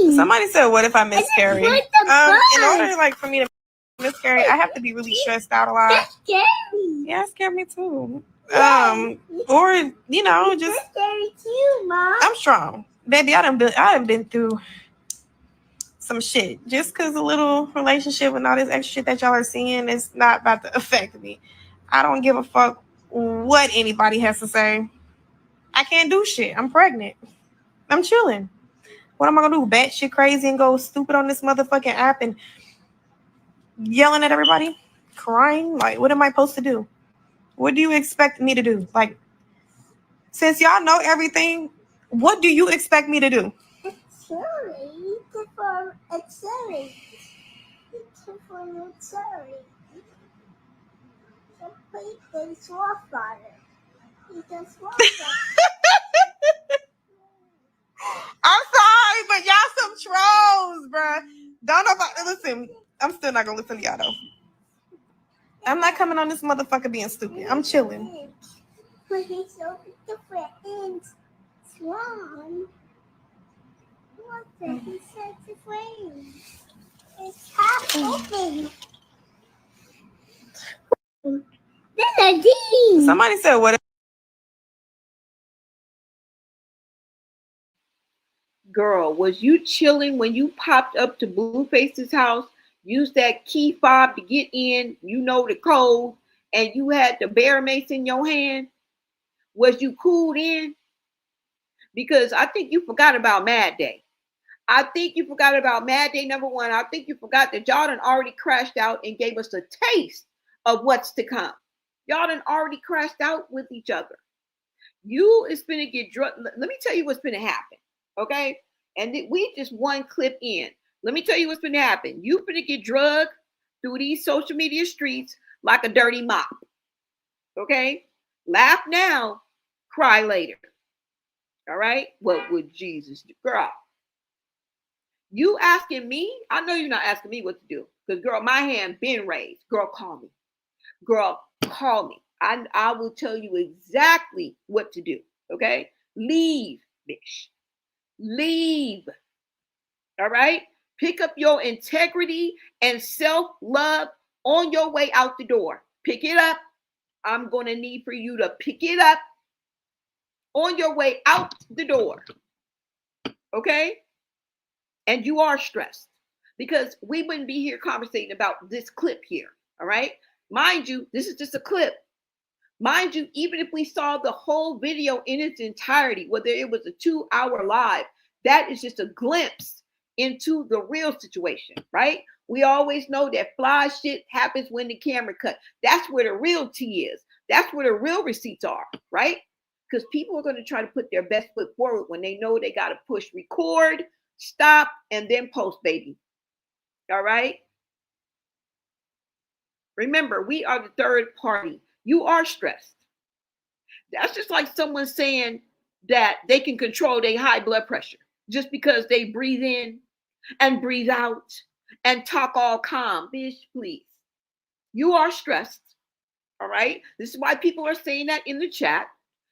Somebody said, "What if I miscarry?" In order, for me to miscarry, I have to be really stressed out a lot. That's scary. Yeah, it scared me too. Or just. That's scary too, Mom. I'm strong, baby. I done been through some shit. Just because a little relationship and all this extra shit that y'all are seeing is not about to affect me. I don't give a fuck what anybody has to say. I can't do shit. I'm pregnant. I'm chilling. What am I gonna do? Bat shit crazy and go stupid on this motherfucking app and yelling at everybody, crying? Like, what am I supposed to do? What do you expect me to do? Like, since y'all know everything, what do you expect me to do? It's chilly. It's chilly. It's chilly. It's I'm sorry, but y'all some trolls, bruh. Don't nobody listen. I'm still not gonna listen to y'all though. I'm not coming on this motherfucker being stupid. I'm chilling. But he's so different. Strong. What the he said to frame? It's half open. That's a D. Somebody said what? Girl, was you chilling when you popped up to Blueface's house, used that key fob to get in, the code, and you had the bear mace in your hand? Was you cooled in? because I think you forgot about Mad Day. I think you forgot about Mad Day number one. I think you forgot that y'all done already crashed out and gave us a taste of what's to come. Y'all done already crashed out with each other. You is finna get drunk. Let me tell you what's finna happen, okay? And we just one clip in. Let me tell you what's finna happen. You finna get drugged through these social media streets like a dirty mop, okay? Laugh now, cry later. All right? What would Jesus do? Girl, you asking me? I know you're not asking me what to do. Because, girl, my hand been raised. Girl, call me. Girl, call me. I will tell you exactly what to do. Okay? Leave, bitch. Leave. All right? Pick up your integrity and self-love on your way out the door. Pick it up. I'm going to need for you to pick it up on your way out the door. Okay? And you are stressed because we wouldn't be here conversating about this clip here. All right? Mind you, this is just a clip. Mind you, even if we saw the whole video in its entirety, whether it was a 2-hour live, that is just a glimpse into the real situation, right? We always know that fly shit happens when the camera cut. That's where the real tea is. That's where the real receipts are, right? Because people are going to try to put their best foot forward when they know they got to push record, stop, and then post, baby. All right? Remember, we are the third party. You are stressed. That's just like someone saying that they can control their high blood pressure just because they breathe in and breathe out and talk all calm. Bitch, please. You are stressed. All right? This is why people are saying that in the chat.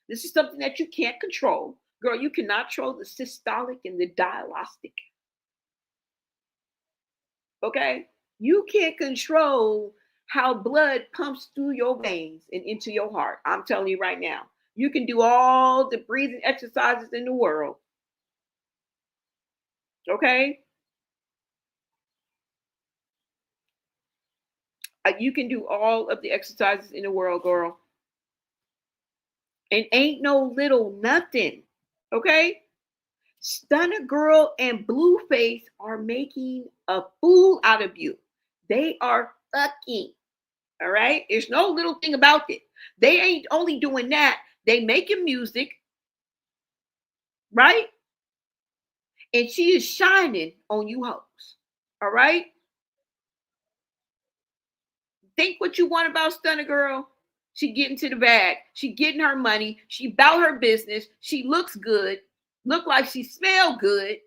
This is something that you can't control. Girl, you cannot control the systolic and the diastolic. Okay? You can't control how blood pumps through your veins and into your heart. I'm telling you right now. You can do all the breathing exercises in the world. Okay? You can do all of the exercises in the world, girl. And ain't no little nothing. Okay? Stunner Girl and Blueface are making a fool out of you. They are fucking. All right? There's no little thing about it. They ain't only doing that. They making music. Right? And she is shining on you hoes. All right? Think what you want about Stunner Girl. She getting to the bag. She getting her money. She about her business. She looks good. Look like she smell good.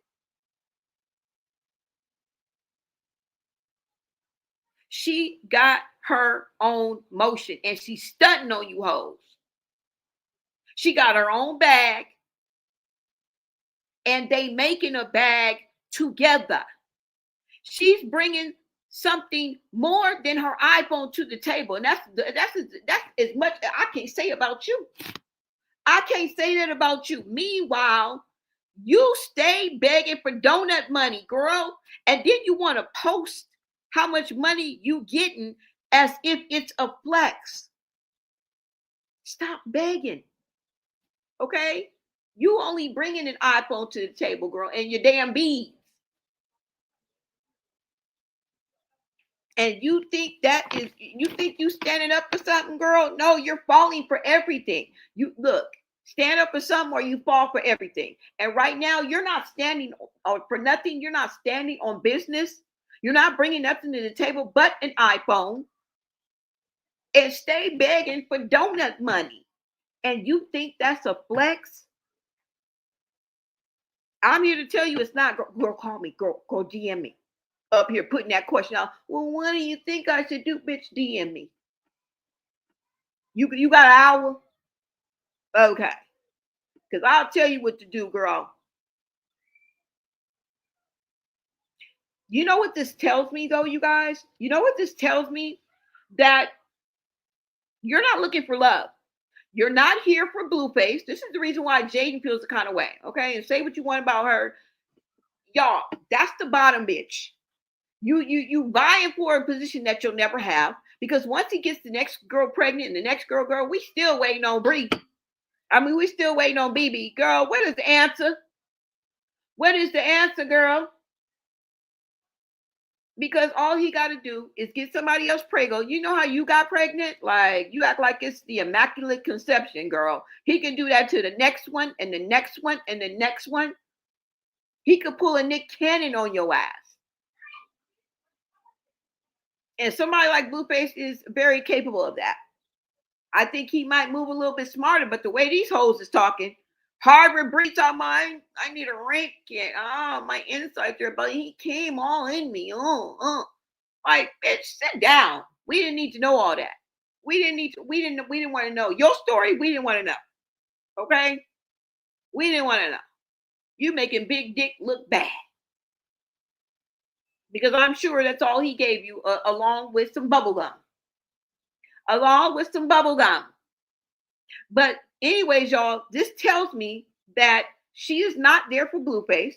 She got her own motion and she's stunting on you hoes. She got her own bag and they making a bag together. She's bringing something more than her iPhone to the table. And that's as much as I can say about you. I can't say that about you. Meanwhile, you stay begging for donut money, girl. And then you want to post how much money you getting as if it's a flex. Stop begging. Okay? You only bringing an iPhone to the table, girl, and your damn beads. And you think you standing up for something, girl? No, you're falling for everything. You look, stand up for something or you fall for everything. And right now, you're not standing for nothing. You're not standing on business. You're not bringing nothing to the table but an iPhone. And stay begging for donut money. And you think that's a flex? I'm here to tell you it's not. Girl, call me. Girl, DM me. Up here putting that question out. Well, what do you think I should do? Bitch, DM me. You got an hour? Okay. Because I'll tell you what to do, girl. You know what this tells me, though, you guys? You know what this tells me? That you're not looking for love. You're not here for Blueface. This is the reason why Jaden feels the kind of way. Okay? And say what you want about her. Y'all, that's the bottom bitch. You vying for a position that you'll never have, because once he gets the next girl pregnant and the next girl, we still waiting on Brie. I mean, we still waiting on BB. Girl, what is the answer? What is the answer, girl? Because all he got to do is get somebody else pregnant. You know how you got pregnant? Like, you act like it's the Immaculate Conception, girl. He can do that to the next one and the next one and the next one. He could pull a Nick Cannon on your ass. And somebody like Blueface is very capable of that. I think he might move a little bit smarter, but the way these hoes is talking, Harvard Brie talking about, I need a rank kit. Oh, my insides are, but he came all in me. Like, bitch, sit down. We didn't need to know all that. We didn't want to know your story. We didn't want to know. Okay? We didn't want to know. You making Big Dick look bad. Because I'm sure that's all he gave you, along with some bubble gum. Along with some bubble gum. But anyways, y'all, this tells me that she is not there for Blueface.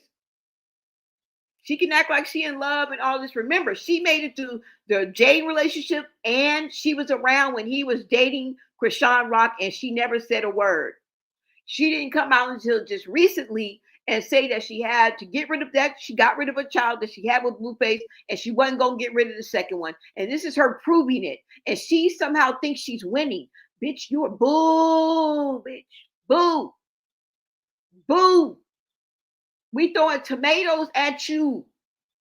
She can act like she in love and all this. Remember, she made it through the Jade relationship, and she was around when he was dating Chrisean Rock, and she never said a word. She didn't come out until just recently and say that she had to get rid of that. She got rid of a child that she had with Blueface, and she wasn't going to get rid of the second one. And this is her proving it. And she somehow thinks she's winning. Bitch, you're boo, bitch. Boo. Boo. We throwing tomatoes at you,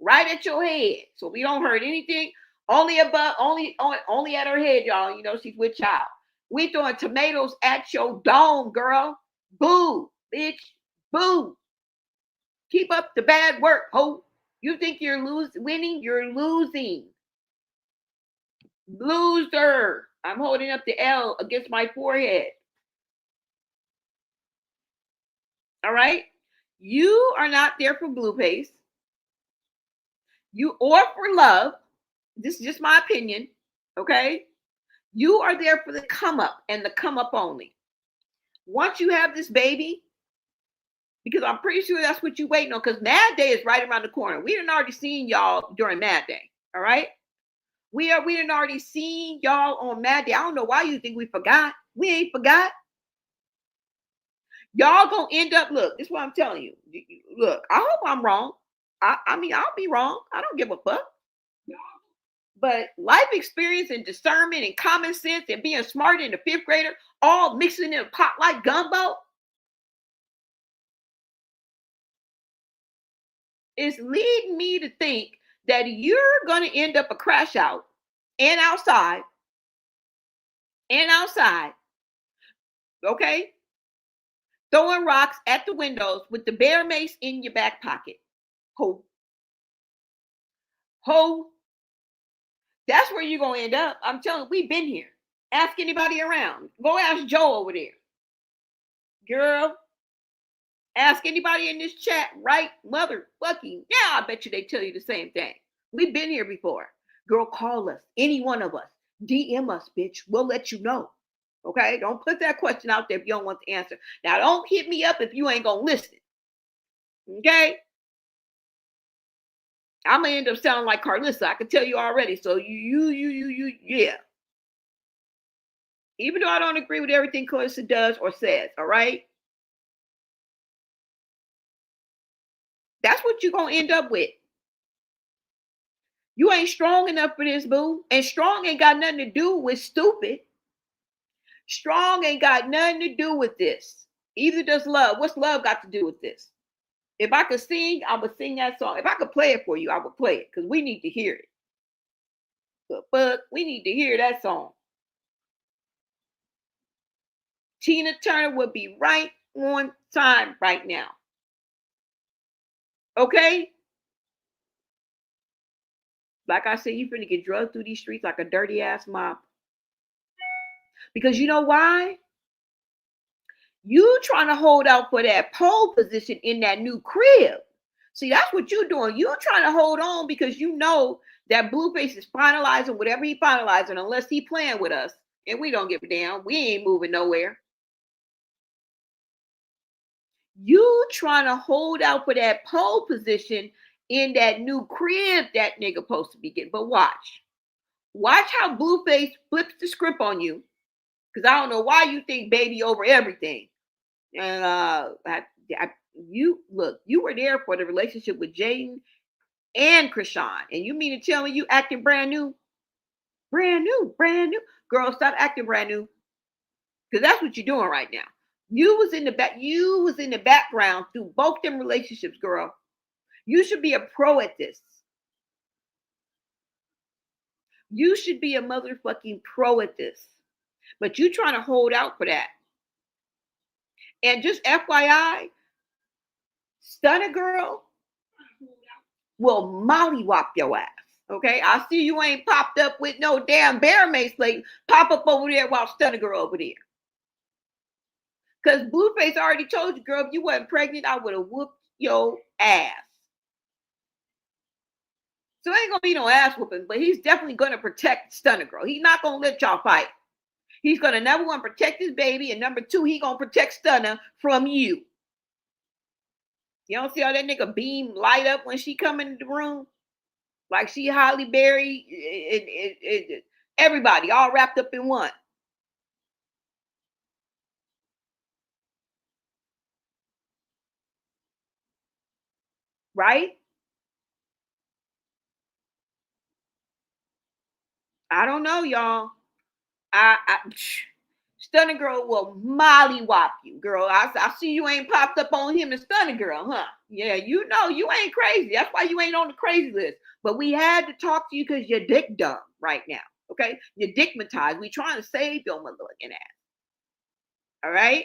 right at your head. So we don't hurt anything. Only at her head, y'all. You know, she's with child. We throwing tomatoes at your dome, girl. Boo, bitch. Boo. Keep up the bad work, ho. You think you're winning? You're losing. Loser. I'm holding up the L against my forehead. All right? You are not there for Blueface. You or for love. This is just my opinion. Okay? You are there for the come up and the come up only. Once you have this baby, because I'm pretty sure that's what you're waiting on, because Mad Day is right around the corner. We done already seen y'all during Mad Day. All right? We done already seen y'all on Mad Day. I don't know why you think we forgot. We ain't forgot. Y'all gonna end up, look, this is what I'm telling you. Look, I hope I'm wrong. I mean, I'll be wrong. I don't give a fuck. But life experience and discernment and common sense and being smart in the fifth grader, all mixing in a pot like gumbo, is leading me to think that you're going to end up a crash out and outside, okay? Throwing rocks at the windows with the bear mace in your back pocket. Ho. That's where you're going to end up. I'm telling you, we've been here. Ask anybody around. Go ask Joe over there. Girl, ask anybody in this chat, right? Motherfucking, yeah, I bet you they tell you the same thing. We've been here before. Girl, call us. Any one of us. DM us, bitch. We'll let you know. Okay? Don't put that question out there if you don't want the answer. Now, don't hit me up if you ain't going to listen. Okay? I'm going to end up sounding like Carlissa. I can tell you already. So yeah. Even though I don't agree with everything Carlissa does or says, all right? That's what you're going to end up with. You ain't strong enough for this, boo. And strong ain't got nothing to do with stupid. Strong ain't got nothing to do with this. Either does love. What's love got to do with this? If I could sing, I would sing that song. If I could play it for you, I would play it because we need to hear it. But we need to hear that song. Tina Turner would be right on time right now. Okay? Like I said, you finna get drugged through these streets like a dirty ass mop. Because you know why? You trying to hold out for that pole position in that new crib. See, that's what you're doing. You're trying to hold on because you know that Blueface is finalizing whatever he finalizing unless he playing with us. And we don't give a damn. We ain't moving nowhere. You trying to hold out for that pole position in that new crib that nigga supposed to be getting. But watch. Watch how Blueface flips the script on you. Because I don't know why you think baby over everything. And you were there for the relationship with Jaden and Chrisean, and you mean to tell me you acting brand new? Brand new. Girl, stop acting brand new. Because that's what you're doing right now. You was in the background through both them relationships, girl. You should be a pro at this. You should be a motherfucking pro at this. But you trying to hold out for that. And just FYI, Stunner Girl will mollywop your ass. Okay? I see you ain't popped up with no damn bear mace lady. Pop up over there while Stunner Girl over there. Because Blueface already told you, girl, if you wasn't pregnant, I would have whooped your ass. So ain't gonna be no ass whooping, but he's definitely gonna protect Stunner Girl. He's not gonna let y'all fight. He's gonna number one protect his baby, and number two, he gonna protect Stunner from you. You don't see how that nigga beam light up when she come into the room? Like she Holly Berry, everybody all wrapped up in one. Right? I don't know, y'all. Stunner Girl will mollywop you, girl. I see you ain't popped up on him and Stunner Girl, huh? Yeah, you know you ain't crazy. That's why you ain't on the crazy list. But we had to talk to you because you're dick dumb right now, okay? You're dickmatized. We trying to save your motherfucking ass. All right?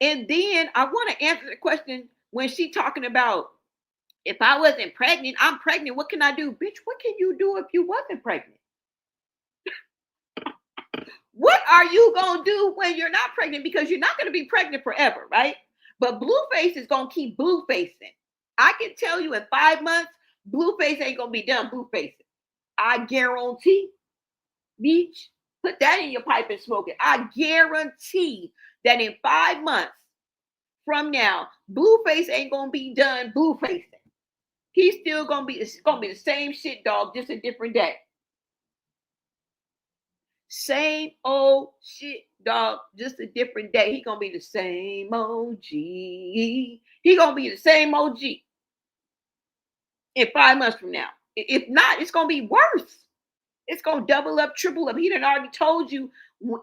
And then I want to answer the question when she talking about if I wasn't pregnant, I'm pregnant. What can I do? Bitch, what can you do if you wasn't pregnant? What are you going to do when you're not pregnant? Because you're not going to be pregnant forever, right? But Blueface is going to keep bluefacing. I can tell you in 5 months, Blueface ain't going to be done bluefacing. I guarantee. Beach, put that in your pipe and smoke it. I guarantee that in 5 months from now, Blueface ain't going to be done bluefacing. He's still going to be, it's going to be the same shit, dog, just a different day. Same old shit, dog, just a different day. He gonna be the same OG. He gonna be the same OG in 5 months from now. If not, it's gonna be worse. It's gonna double up, triple up. He done already told you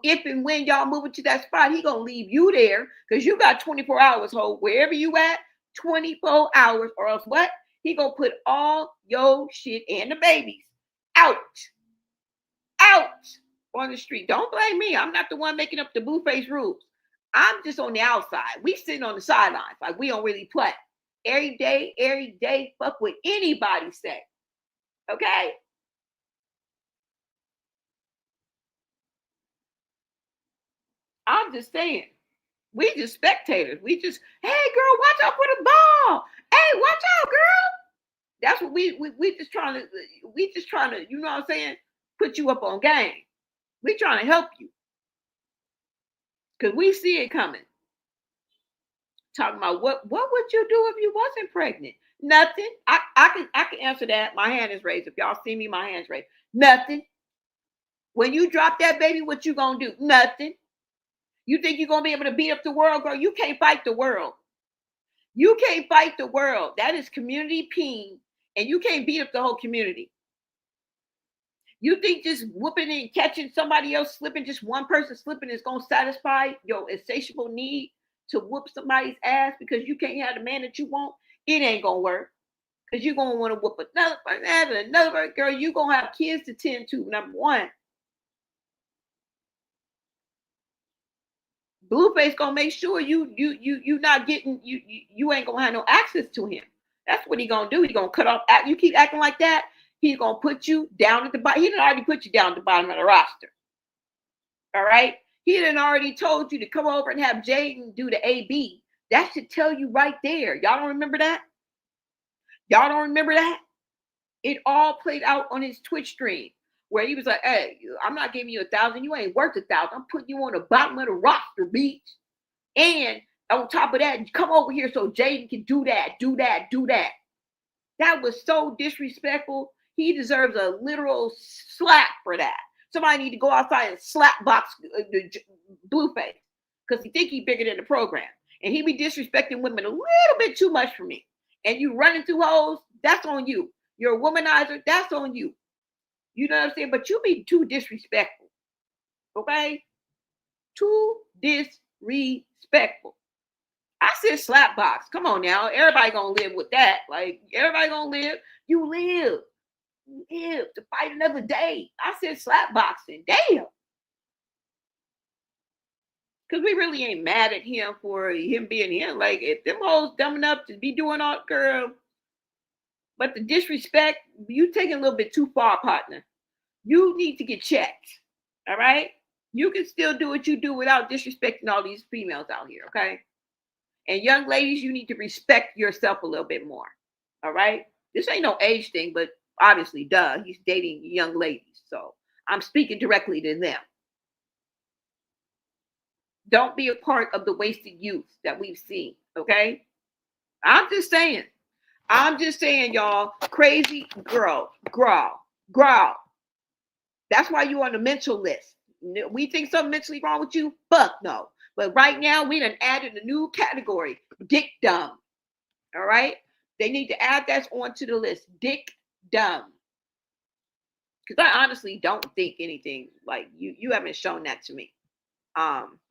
if and when y'all moving to that spot, he gonna leave you there because you got 24 hours, ho. Wherever you at, 24 hours, or else what? He gonna put all your shit and the babies out on the street. Don't blame me. I'm not the one making up the Blueface rules. I'm just on the outside. We sitting on the sidelines like we don't really play. Every day, fuck what anybody say. Okay? I'm just saying. We just spectators. We just, hey girl, watch out for the ball. Hey, watch out, girl. That's what we just trying to, you know what I'm saying? Put you up on game. We trying to help you. Because we see it coming. Talking about what would you do if you wasn't pregnant? Nothing. I can answer that. My hand is raised. If y'all see me, my hand's raised. Nothing. When you drop that baby, what you gonna do? Nothing. You think you're gonna be able to beat up the world, girl? You can't fight the world. You can't fight the world. That is community peen, and you can't beat up the whole community. You think just whooping and catching somebody else slipping, just one person slipping, is going to satisfy your insatiable need to whoop somebody's ass because you can't have the man that you want? It ain't going to work because you're going to want to whoop another person, another girl. You're going to have kids to tend to, number one. Blueface going to make sure you not getting, you ain't going to have no access to him. That's what he going to do. He going to cut off. You keep acting like that, he's going to put you down at the bottom. He done already put you down at the bottom of the roster. All right? He done already told you to come over and have Jaden do the AB. That should tell you right there. Y'all don't remember that? Y'all don't remember that? It all played out on his Twitch stream where he was like, hey, I'm not giving you 1,000. You ain't worth 1,000. I'm putting you on the bottom of the roster, bitch. And on top of that, come over here so Jaden can do that. That was so disrespectful. He deserves a literal slap for that. Somebody need to go outside and slap box Blueface because he think he bigger than the program. And he be disrespecting women a little bit too much for me. And you running through hoes, that's on you. You're a womanizer, that's on you. You know what I'm saying? But you be too disrespectful. Okay? Too disrespectful. I said slap box. Come on now. Everybody gonna live with that. Like, everybody gonna live. You live. You live to fight another day. I said slap boxing. Damn. Because we really ain't mad at him for him being him. Like, if them hoes dumb enough to be doing all, girl. But the disrespect, you taking a little bit too far, partner. You need to get checked. All right? You can still do what you do without disrespecting all these females out here, okay? And young ladies, you need to respect yourself a little bit more. All right? This ain't no age thing, but obviously, duh, he's dating young ladies. So I'm speaking directly to them. Don't be a part of the wasted youth that we've seen, okay? I'm just saying, y'all, crazy girl, growl. That's why you're on the mental list. We think something mentally wrong with you? Fuck no. But right now, we done added a new category, dick dumb. All right? They need to add that onto the list, dick dumb. Because I honestly don't think anything, like, you haven't shown that to me.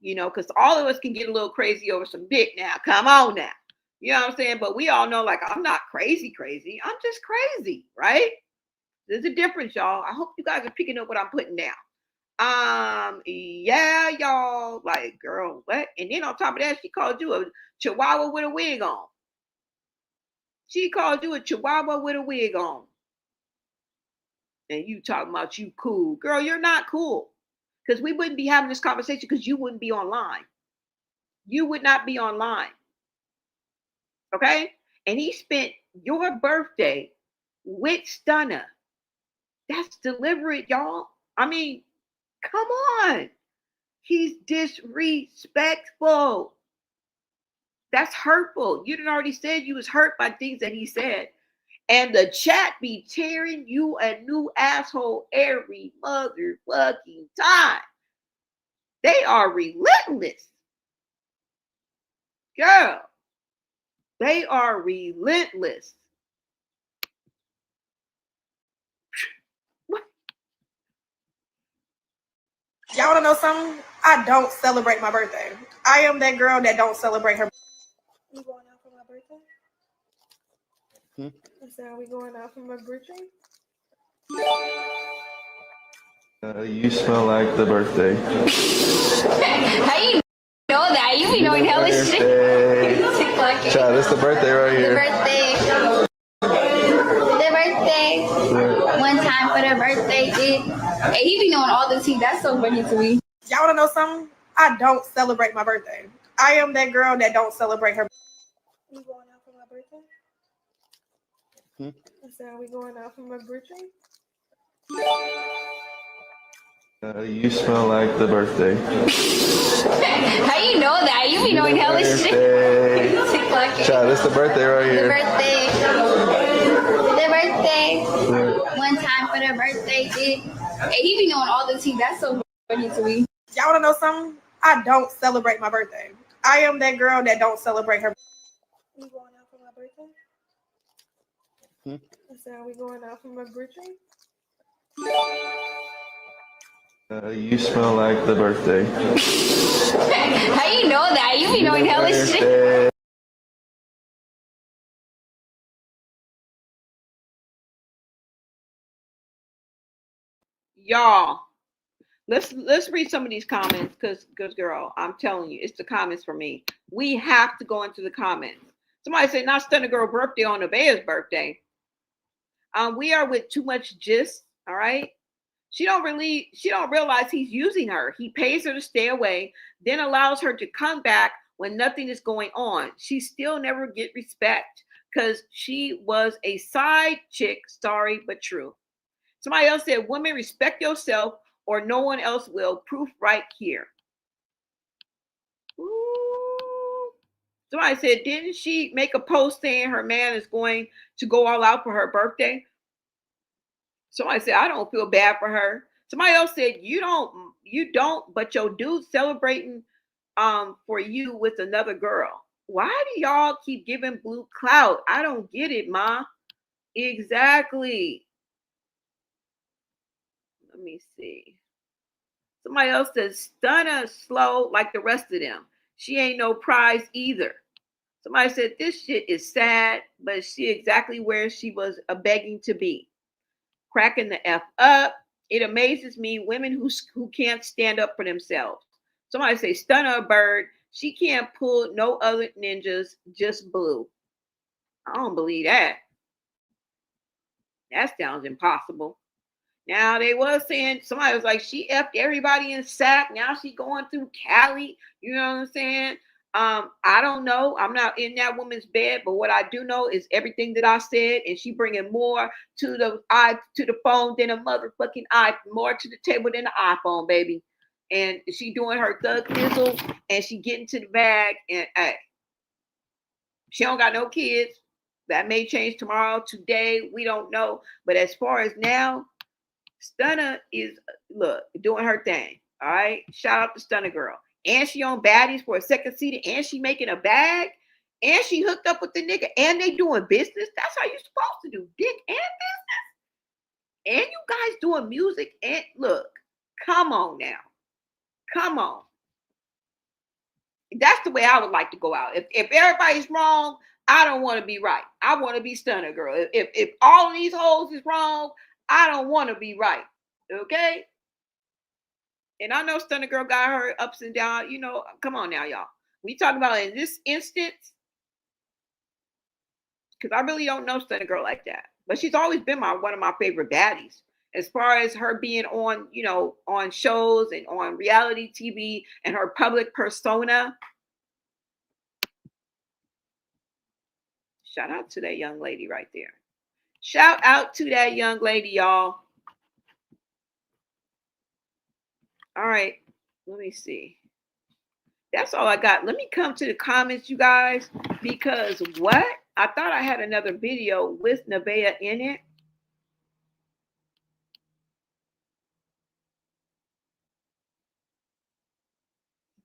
You know, because all of us can get a little crazy over some dick now. Come on now. You know what I'm saying? But we all know, like, I'm not crazy. I'm just crazy, right? There's a difference, y'all. I hope you guys are picking up what I'm putting down. Yeah, y'all. Like, girl, what? And then on top of that, she called you a chihuahua with a wig on. She called you a chihuahua with a wig on. And you talking about you cool. Girl, you're not cool. Because we wouldn't be having this conversation because you wouldn't be online. You would not be online. Okay? And he spent your birthday with Stunner. That's deliberate, y'all. I mean, come on. He's disrespectful. That's hurtful. You done already said you was hurt by things that he said. And the chat be tearing you a new asshole every motherfucking time. They are relentless. Girl, they are relentless. Y'all want to know something? I don't celebrate my birthday. I am that girl that don't celebrate her. You going out for my birthday? I said, are we going out for my birthday? You smell like the birthday. How you know that? You be knowing hella shit. Child, it's the birthday right here. The birthday. One time for the birthday. Hey, he be knowing all the tea. That's so funny to me. Y'all want to know something? I don't celebrate my birthday. I am that girl that don't celebrate her. You going out for my birthday? I said, are we going out for my birthday? You smell like the birthday. How you know that? You be knowing hella shit. Child, it's the birthday right here. The birthday. One time for the birthday. Hey, he be knowing all the tea. That's so funny to me. Y'all want to know something? I don't celebrate my birthday. I am that girl that don't celebrate her. You going out for my birthday? I said, are we going out for my birthday? You smell like the birthday. How you know that? You be knowing hella shit. Y'all, let's read some of these comments because girl, I'm telling you, it's the comments for me. We have to go into the comments. Somebody said, not Stunner Girl birthday on Nevaeh's birthday. We are with too much gist, all right? She don't realize he's using her. He pays her to stay away, then allows her to come back when nothing is going on. She still never get respect because she was a side chick. Sorry, but true. Somebody else said, women, respect yourself or no one else will. Proof right here. Ooh. Somebody said, didn't she make a post saying her man is going to go all out for her birthday? Somebody said, I don't feel bad for her. Somebody else said you don't, but your dude celebrating for you with another girl. Why do y'all keep giving Blue clout? I don't get it, ma. Exactly. Let me see. Somebody else says Stunner slow like the rest of them. She ain't no prize either. Somebody said this shit is sad, but she exactly where she was begging to be. Cracking the F up. It amazes me women who can't stand up for themselves. Somebody say Stunner a bird. She can't pull no other ninjas, just Blue. I don't believe that. That sounds impossible. Now they was saying somebody was like she effed everybody in Sac. Now she going through Cali. You know what I'm saying? I don't know. I'm not in that woman's bed, but what I do know is everything that I said, and she bringing more to the phone than a motherfucking more to the table than the iPhone, baby. And she doing her thug thistle, and she getting to the bag, and she don't got no kids. That may change tomorrow, today, we don't know. But as far as now, Stunner is doing her thing. All right. Shout out to Stunner Girl. And she on Baddies for a second season, and she making a bag, and she hooked up with the nigga, and they doing business. That's how you supposed to do, dick and business. And you guys doing music, and look, come on now. Come on. That's the way I would like to go out. If everybody's wrong, I don't want to be right. I want to be Stunner Girl. If all of these hoes is wrong, I don't want to be right. Okay? And I know Stunner Girl got her ups and downs. You know, come on now, y'all. We talking about in this instance, because I really don't know Stunner Girl like that. But she's always been one of my favorite baddies. As far as her being on, on shows and on reality TV and her public persona. Shout out to that young lady right there. Shout out to that young lady, y'all. All right, let me see. That's all I got. Let me come to the comments, you guys, because what? I thought I had another video with Nevaeh in it.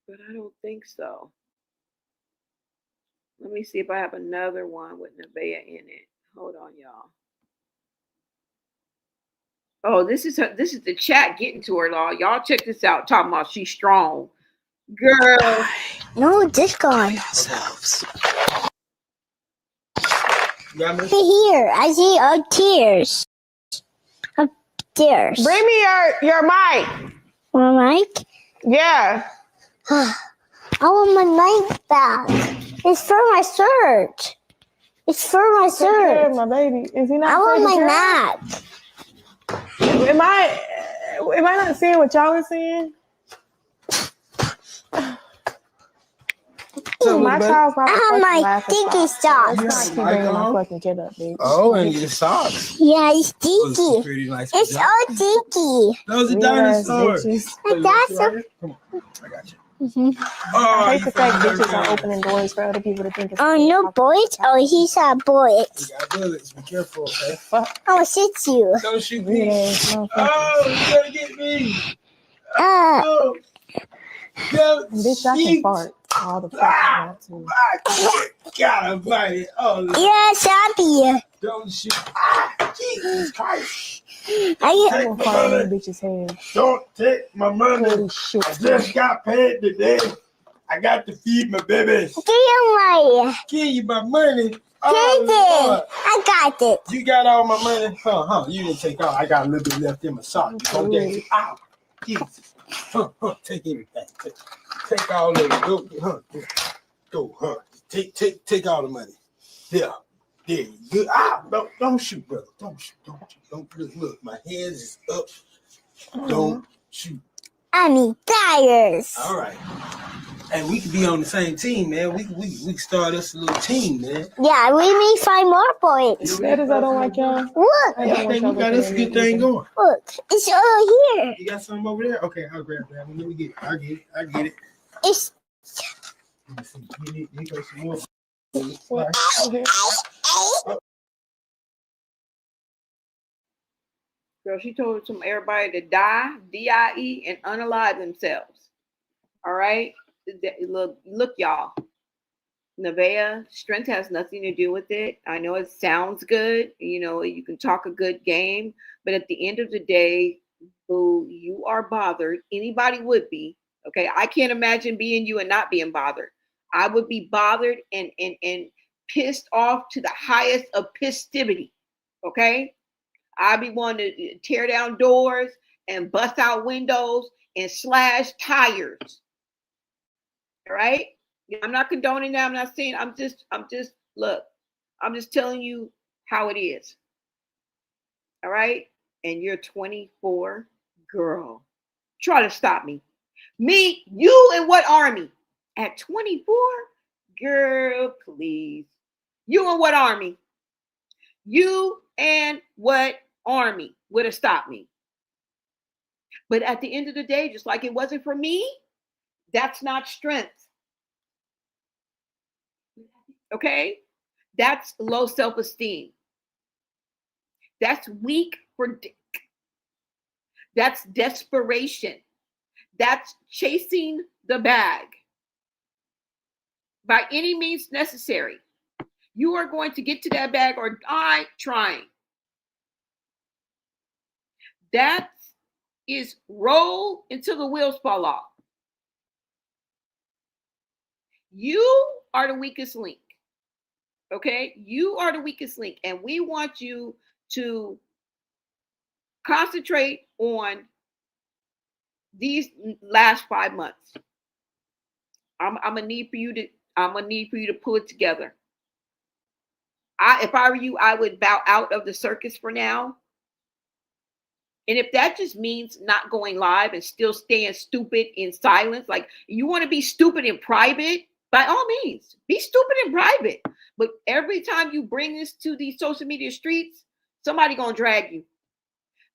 But I don't think so. Let me see if I have another one with Nevaeh in it. Hold on, y'all. Oh, this is the chat getting to her, y'all. Check this out. Talking about she's strong. Girl. No, this guy. Here, I see tears. Tears. Bring me your mic. My mic? Yeah. I want my mic back. It's for my shirt. It's for my Take care shirt. of my baby. Is he not? I want taking my care Mac. Am I not seeing what y'all are seeing? So my child's not I have my stinky socks. Let's not keep bringing my fucking kid up, bitch. Oh, and your socks. Yeah, it's Those are stinky. pretty nice. It's all stinky. Those are Weird dinosaurs. ass A dinosaur. Come on, I got you. I hate the fact bitches are opening doors for other people to think it's no bullets? Oh, he saw bullets. We got bullets. Be careful, okay? Fuck. I will shoot you. Don't shoot me. Oh, you gotta get me. Bitch, I can fart all the fuck I want to. Gotta bite it. Oh, yes, happy. Don't shoot. Jesus Christ. I will fart in bitch's head. Don't take my money. Holy shit. I just got paid today. I got to feed my babies. Give you Give you my money. Lord. I got it. You got all my money? You didn't take all. I got a little bit left in my sock. Don't get it. Ow. Jesus. Take everything. Take all of it. Go. Take all the money. There you go. Don't shoot, brother. Don't shoot. Look. My hands is up. Don't shoot. I need tires. All right. And we could be on the same team, man. We can start us a little team, man. Yeah, we need 5 more points. That is, I don't like y'all. Look. I think we got us a good thing going. Look, it's all here. You got something over there? Okay, I'll grab that. Let me get it. I get it. It's. Let me see. You got some more. Girl, she told everybody to die, D-I-E, and unalive themselves. All right? Look, y'all. Nevaeh, strength has nothing to do with it. I know it sounds good. You know, you can talk a good game. But at the end of the day, boo, you are bothered. Anybody would be. Okay? I can't imagine being you and not being bothered. I would be bothered and pissed off to the highest of pistivity. Okay? I'd be wanting to tear down doors and bust out windows and slash tires. All right? I'm not condoning that. I'm not saying, I'm just, look, I'm just telling you how it is. All right? And you're 24, girl. Try to stop me. Me, you, and what army? At 24? Girl, please. You and what army? You and what army would have stopped me? But at the end of the day, just like it wasn't for me, that's not strength. Okay? That's low self-esteem. That's weak for dick. That's desperation. That's chasing the bag. By any means necessary. You are going to get to that bag or die trying. That is roll until the wheels fall off. You are the weakest link. Okay? You are the weakest link. And we want you to concentrate on these last 5 months. I'm gonna need for you to pull it together. If I were you, I would bow out of the circus for now. And if that just means not going live and still staying stupid in silence, like you want to be stupid in private, by all means, be stupid in private. But every time you bring this to these social media streets, somebody gonna drag you.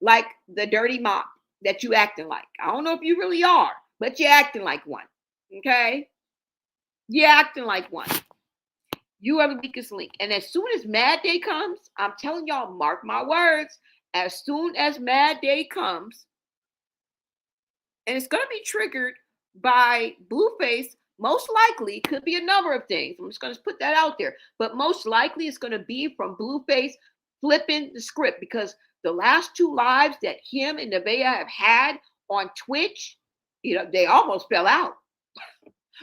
Like the dirty mop that you acting like. I don't know if you really are, but you're acting like one. Okay? You're acting like one. You are the weakest link. And as soon as Mad Day comes, I'm telling y'all, mark my words, as soon as Mad Day comes, and it's going to be triggered by Blueface, most likely, could be a number of things. I'm just going to put that out there. But most likely it's going to be from Blueface flipping the script, because the last 2 lives that him and Nevaeh have had on Twitch, you know, they almost fell out.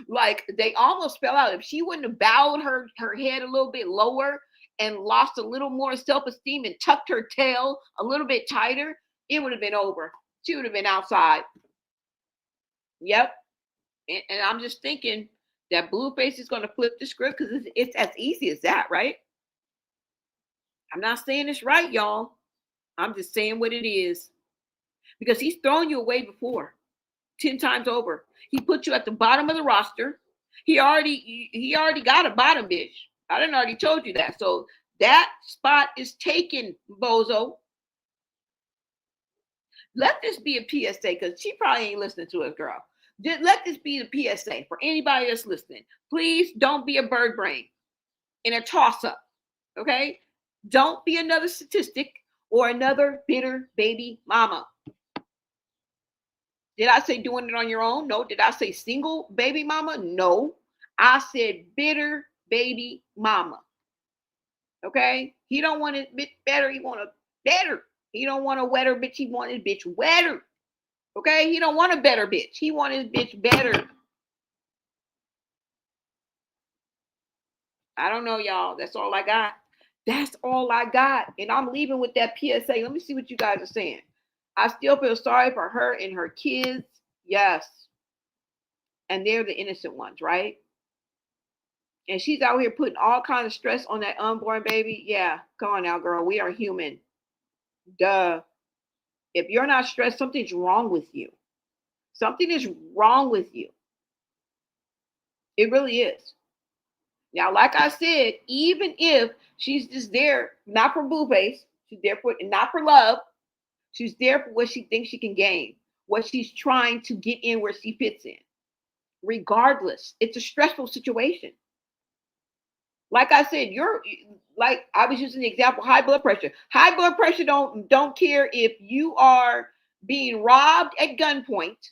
Like they almost fell out. If she wouldn't have bowed her head a little bit lower and lost a little more self-esteem and tucked her tail a little bit tighter, it would have been over. She would have been outside. Yep. And I'm just thinking that Blueface is going to flip the script, because it's as easy as that, right? I'm not saying it's right, y'all. I'm just saying what it is. Because he's thrown you away before. 10 times over. He put you at the bottom of the roster. He already got a bottom bitch. I done already told you that. So that spot is taken, bozo. Let this be a PSA, because she probably ain't listening to us, girl. Let this be the PSA for anybody that's listening. Please don't be a bird brain in a toss-up. Okay? Don't be another statistic or another bitter baby mama. Did I say doing it on your own? No. Did I say single baby mama? No. I said bitter baby mama. Okay? He don't want it bit better. He want a better. He don't want a wetter bitch. He want his bitch wetter. Okay? He don't want a better bitch. He want his bitch better. I don't know, y'all. That's all I got. That's all I got. And I'm leaving with that PSA. Let me see what you guys are saying. I still feel sorry for her and her kids. Yes. And they're the innocent ones, right? And she's out here putting all kinds of stress on that unborn baby. Yeah. Come on now, girl. We are human. Duh. If you're not stressed, something's wrong with you. Something is wrong with you. It really is. Now, like I said, even if she's just there, not for Blueface, she's there for not for love. She's there for what she thinks she can gain, what she's trying to get in where she fits in. Regardless, it's a stressful situation. Like I said, you're like I was using the example, high blood pressure. High blood pressure don't care if you are being robbed at gunpoint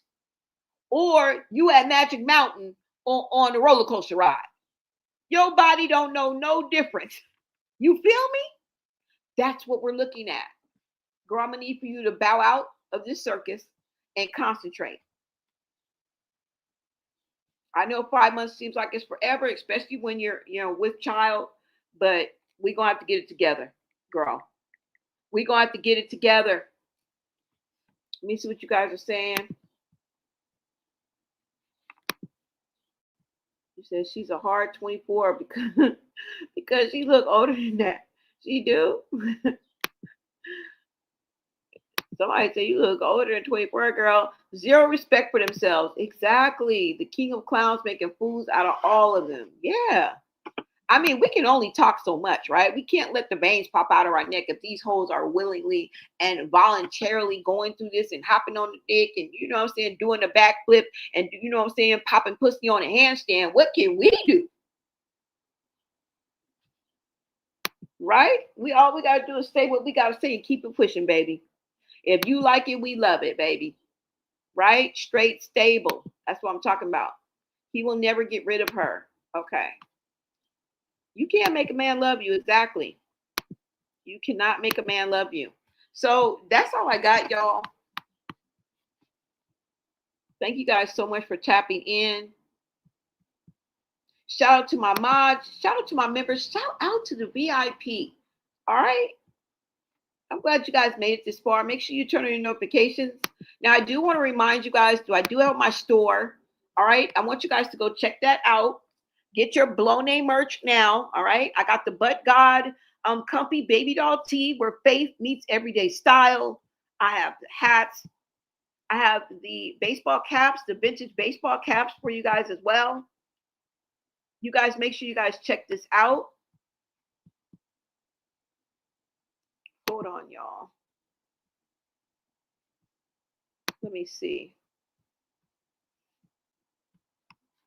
or you at Magic Mountain on a roller coaster ride. Your body don't know no difference. You feel me? That's what we're looking at. Girl, I'm gonna need for you to bow out of this circus and concentrate. I know 5 months seems like it's forever, especially when you're, with child, but we're gonna have to get it together, girl. We're gonna have to get it together. Let me see what you guys are saying. You said she's a hard 24 because she look older than that. She do. Somebody say you look older than 24, girl. Zero respect for themselves. Exactly. The king of clowns making fools out of all of them. Yeah. I mean, we can only talk so much, right? We can't let the veins pop out of our neck if these hoes are willingly and voluntarily going through this and hopping on the dick and, doing a backflip and, popping pussy on a handstand. What can we do? Right? All we got to do is say what we got to say and keep it pushing, baby. If you like it, we love it, baby. Right? Straight, stable. That's what I'm talking about. He will never get rid of her. Okay. You can't make a man love you. Exactly. You cannot make a man love you. So that's all I got, y'all. Thank you guys so much for tapping in. Shout out to my mods. Shout out to my members. Shout out to the VIP. All right. I'm glad you guys made it this far. Make sure you turn on your notifications. Now, I do want to remind you guys, I do have my store. All right. I want you guys to go check that out. Get your Blow Name merch now. All right. I got the But God comfy baby doll tee where faith meets everyday style. I have the hats. I have the baseball caps, the vintage baseball caps for you guys as well. You guys make sure you guys check this out. Hold on, y'all. Let me see.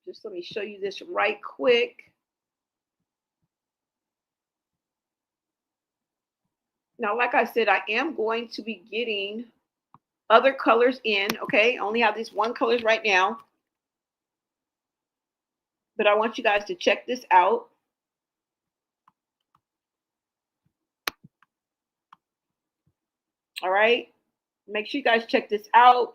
Just let me show you this right quick. Now, like I said, I am going to be getting other colors in, okay? I only have these one colors right now. But I want you guys to check this out. All right? Make sure you guys check this out.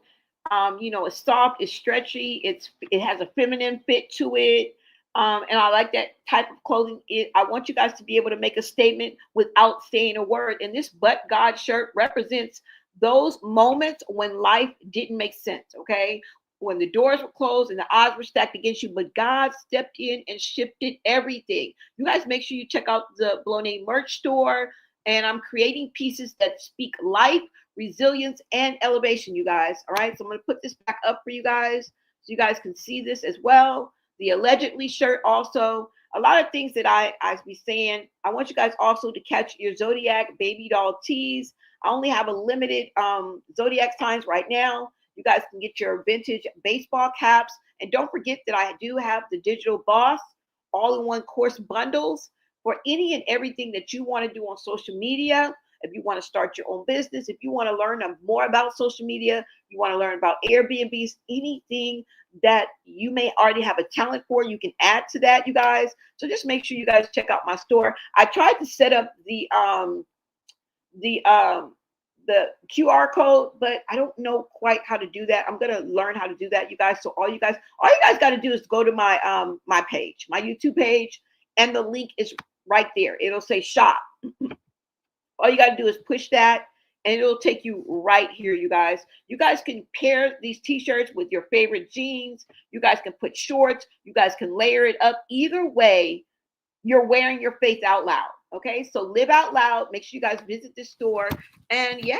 It's soft, it's stretchy, it has a feminine fit to it. And I like that type of clothing. I want you guys to be able to make a statement without saying a word. And this But God shirt represents those moments when life didn't make sense, okay? When the doors were closed and the odds were stacked against you, but God stepped in and shifted everything. You guys make sure you check out the Blow Name merch store. And I'm creating pieces that speak life, resilience, and elevation, you guys. All right, so I'm going to put this back up for you guys so you guys can see this as well. The allegedly shirt also. A lot of things that I be saying. I want you guys also to catch your Zodiac baby doll tees. I only have a limited Zodiac signs right now. You guys can get your vintage baseball caps. And don't forget that I do have the Digital Boss all-in-one course bundles for any and everything that you want to do on social media. If you want to start your own business, if you want to learn more about social media, you want to learn about Airbnbs, anything that you may already have a talent for, you can add to that, you guys. So just make sure you guys check out my store. I tried to set up the QR code, but I don't know quite how to do that. I'm gonna learn how to do that, you guys. So all you guys got to do is go to my my page, my YouTube page, and the link is right there. It'll say shop. All you got to do is push that and it'll take you right here, you guys. You guys can pair these t-shirts with your favorite jeans. You guys can put shorts. You guys can layer it up. Either way, you're wearing your faith out loud. Okay, so live out loud. Make sure you guys visit the store. And yeah,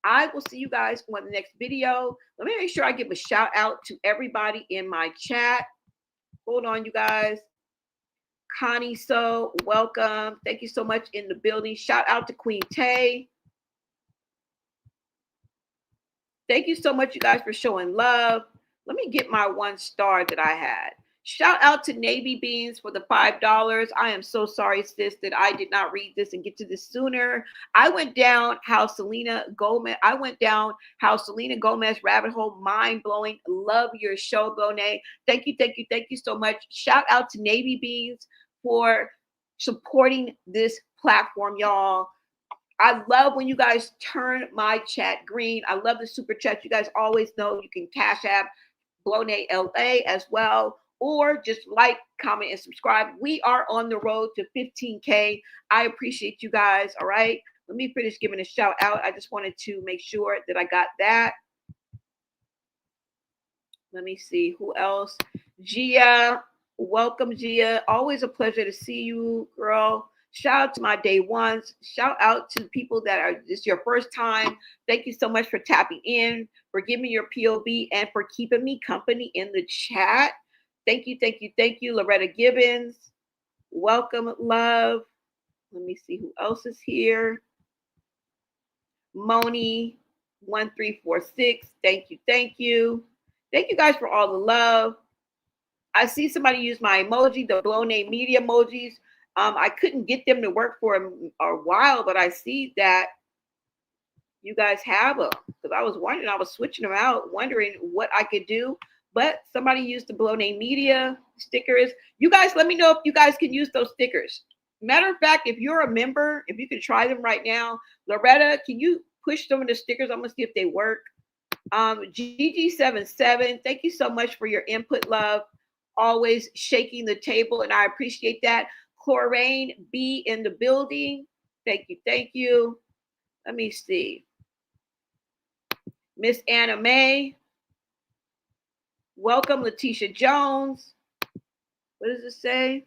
I will see you guys on the next video. Let me make sure I give a shout out to everybody in my chat. Hold on, you guys. Connie, so welcome. Thank you so much in the building. Shout out to Queen Tay. Thank you so much, you guys, for showing love. Let me get my 1 star that I had. Shout out to Navy Beans for the $5. I am so sorry, sis, that I did not read this and get to this sooner. I went down how Selena Gomez rabbit hole, mind blowing. Love your show, Bonet. Thank you so much. Shout out to Navy Beans for supporting this platform, y'all. I love when you guys turn my chat green. I love the super chat. You guys always know you can Cash App Bonet LA as well, or just like, comment, and subscribe. We are on the road to 15K. I appreciate you guys. All right. Let me finish giving a shout out. I just wanted to make sure that I got that. Let me see who else. Gia, welcome, Gia. Always a pleasure to see you, girl. Shout out to my day ones. Shout out to people that are this your first time. Thank you so much for tapping in, for giving me your POV, and for keeping me company in the chat. Thank you. Loretta Gibbons, welcome, love. Let me see who else is here. Moni 1346. Thank you. Thank you guys for all the love. I see somebody use my emoji, the Bonet Media emojis. I couldn't get them to work for a while, but I see that you guys have them, because I was wondering, I was switching them out, wondering what I could do. But somebody used the Bonet Media stickers. You guys, let me know if you guys can use those stickers. Matter of fact, if you're a member, if you can try them right now, Loretta, can you push some of the stickers? I'm gonna see if they work. GG77, thank you so much for your input, love. Always shaking the table, and I appreciate that. Chlorine B in the building. Thank you. Let me see. Miss Anna Mae. Welcome, Letitia Jones. What does it say?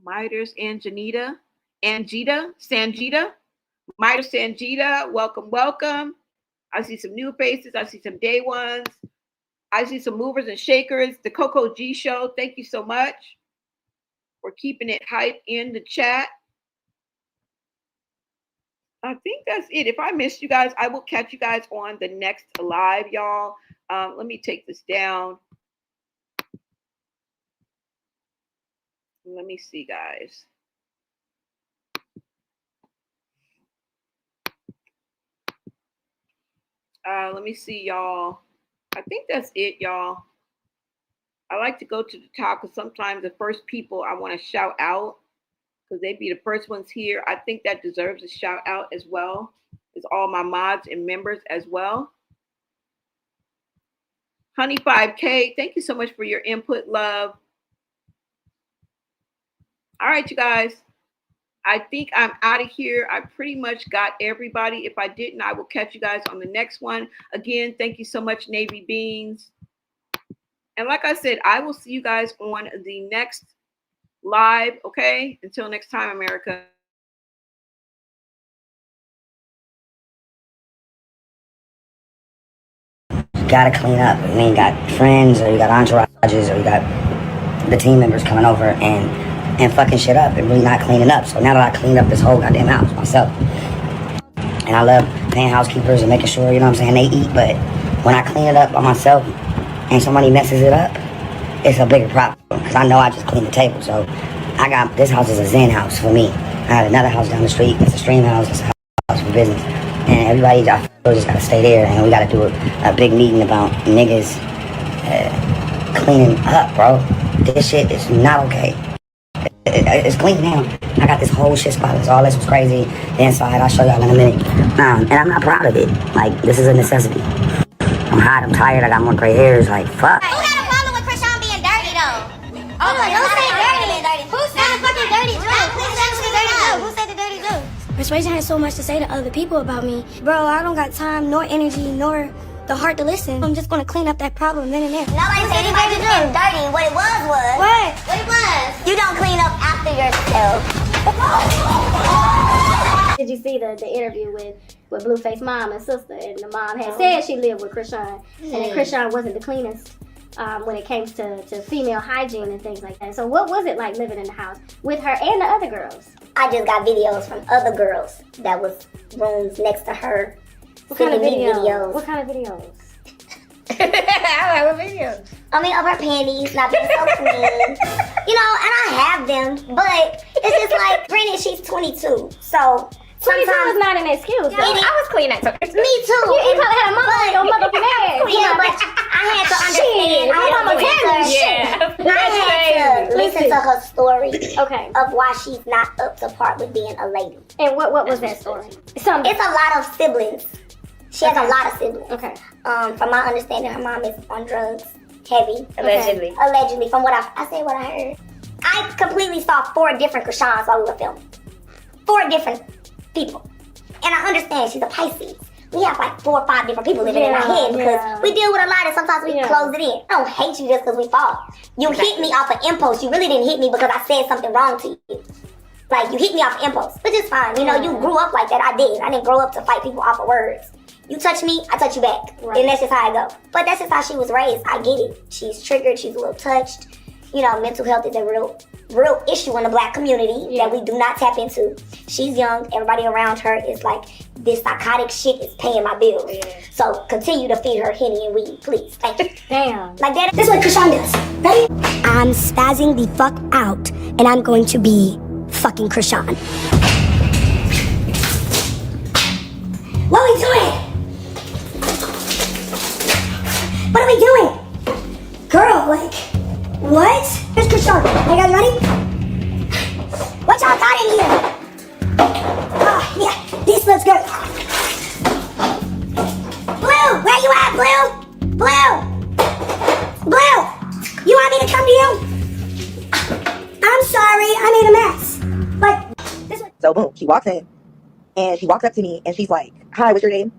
Midas Sanjita. Midas Sanjita. Welcome. I see some new faces. I see some day ones. I see some movers and shakers. The Coco G Show. Thank you so much for keeping it hype in the chat. I think that's it. If I missed you guys, I will catch you guys on the next live, y'all. Let me take this down. Let me see, guys. Let me see, y'all. I think that's it, y'all. I like to go to the top because sometimes the first people I want to shout out, because they'd be the first ones here. I think that deserves a shout out as well. It's all my mods and members as well. Honey 5K, thank you so much for your input, love. All right, you guys. I think I'm out of here. I pretty much got everybody. If I didn't, I will catch you guys on the next one. Again, thank you so much, Navy Beans. And like I said, I will see you guys on the next live, okay? Until next time, America. You gotta clean up. I mean, you got friends, or you got entourages, or you got the team members coming over and fucking shit up and really not cleaning up. So now that I cleaned up this whole goddamn house myself, and I love paying housekeepers and making sure, you know what I'm saying, they eat, but when I clean it up by myself and somebody messes it up, it's a bigger problem, because I know I just cleaned the table. So I got, this house is a zen house for me. I had another house down the street, it's a stream house, it's a house for business, and everybody just gotta stay there, and we gotta do a big meeting about niggas cleaning up, bro. This shit is not okay. It's clean now. I got this whole shit spotless. All this was crazy. The inside, I'll show y'all in a minute. And I'm not proud of it. Like, this is a necessity. I'm hot, I'm tired, I got more gray hairs, like, fuck. Who had a problem with Chrisean being dirty, though? Oh, who said dirty? Who said the fucking dirty joke? Who said the dirty joke? Persuasion has so much to say to other people about me. Bro, I don't got time, nor energy, nor the heart to listen. I'm just gonna clean up that problem then and there. Nobody said anybody being dirty. What it was. What? What it was. You don't clean up after yourself. Did you see the interview with Blueface mom and sister? And the mom had said she lived with Chrisean. And then Chrisean wasn't the cleanest when it came to female hygiene and things like that. So what was it like living in the house with her and the other girls? I just got videos from other girls that was rooms next to her. What kind of videos? What kind of videos? What video? I mean, of her panties not being so clean. You know, and I have them, but it's just like, granted, she's 22, so 22 is not an excuse. Though. I was clean at 22. Me too. You probably had a mama on your motherfucking ass. Yeah, but I had to understand. My mama tell me. I had to listen to her story. Okay. Of why she's not up to par with being a lady. And what was that story? It's a lot of siblings. She has a lot of siblings. Okay. From my understanding, her mom is on drugs, heavy. Allegedly. Okay. Allegedly, from what I said, what I heard. I completely saw 4 different Chrisean'S while we were filming. 4 different people. And I understand she's a Pisces. We have like 4 or 5 different people living in our head because we deal with a lot and sometimes we close it in. I don't hate you just because we fall. You hit me off of impulse. You really didn't hit me because I said something wrong to you. Like, you hit me off of impulse, which is fine. You know, you grew up like that. I did. I didn't grow up to fight people off of words. You touch me, I touch you back. Right. And that's just how I go. But that's just how she was raised. I get it. She's triggered. She's a little touched. You know, mental health is a real issue in the Black community that we do not tap into. She's young. Everybody around her is like, this psychotic shit is paying my bills. So continue to feed her Henny and weed, please. Thank you. Damn. Like that. This is what Chrisean does. Ready? I'm spazzing the fuck out, and I'm going to be fucking Chrisean. What are we doing? What are we doing? Girl, like, what? Here's Chrisean. Are you guys ready? What y'all got in here? Oh, yeah, this looks good. Blue, where you at, Blue? Blue! Blue! You want me to come to you? I'm sorry, I made a mess. Like, this one. So boom, she walks in, and she walks up to me, and she's like, "Hi, what's your name?"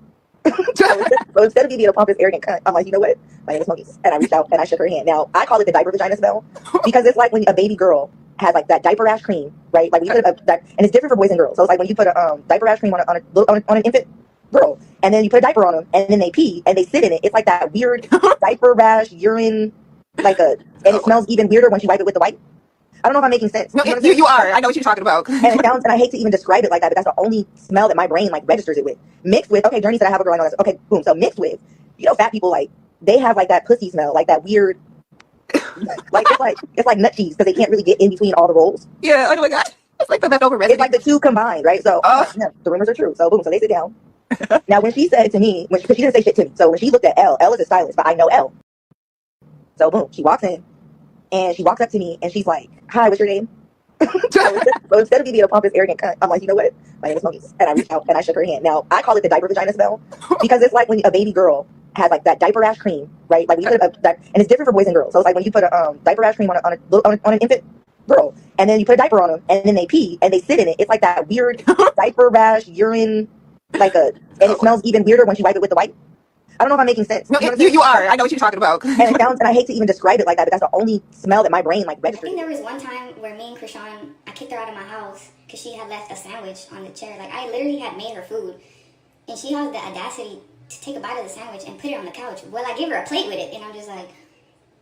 So instead of me being a pompous, arrogant cunt, I'm like, you know what? My name is Toni. And I reached out and I shook her hand. Now, I call it the diaper vagina smell because it's like when a baby girl has like that diaper rash cream, right? Like when you put and it's different for boys and girls. So it's like when you put a diaper rash cream on an infant girl, and then you put a diaper on them, and then they pee and they sit in it. It's like that weird diaper rash urine, and it smells even weirder once you wipe it with the wipe. I don't know if I'm making sense. No, you are. I know what you're talking about. And it sounds, and I hate to even describe it like that, but that's the only smell that my brain like registers it with. Mixed with, okay, Journey said I have a girl, I know that. Okay, boom. So mixed with, you know, fat people, like, they have like that pussy smell, like that weird, it's like nut cheese because they can't really get in between all the rolls. Yeah, oh my God. It's like the leftover residue. It's like the two combined, right? So, yeah, the rumors are true. So boom, so they sit down. Now, when she said to me, because she didn't say shit to me, so when she looked at L is a stylist, but I know L. So boom, she walks in, and she walks up to me, and she's like, "Hi, what's your name?" So instead of me being a pompous, arrogant cunt, I'm like, you know what? My name is Toni. And I reached out and I shook her hand. Now, I call it the diaper vagina smell because it's like when a baby girl has like that diaper rash cream, right? Like when you put and it's different for boys and girls. So it's like when you put a diaper rash cream on an infant girl, and then you put a diaper on them, and then they pee and they sit in it. It's like that weird diaper rash urine, and it smells even weirder once you wipe it with the wipe. I don't know if I'm making sense. No, you are. I know what you're talking about. And it sounds, and I hate to even describe it like that, but that's the only smell that my brain like registers. I think there was one time where me and Chrisean, I kicked her out of my house because she had left a sandwich on the chair. Like, I literally had made her food, and she had the audacity to take a bite of the sandwich and put it on the couch. Well, I gave her a plate with it, and I'm just like,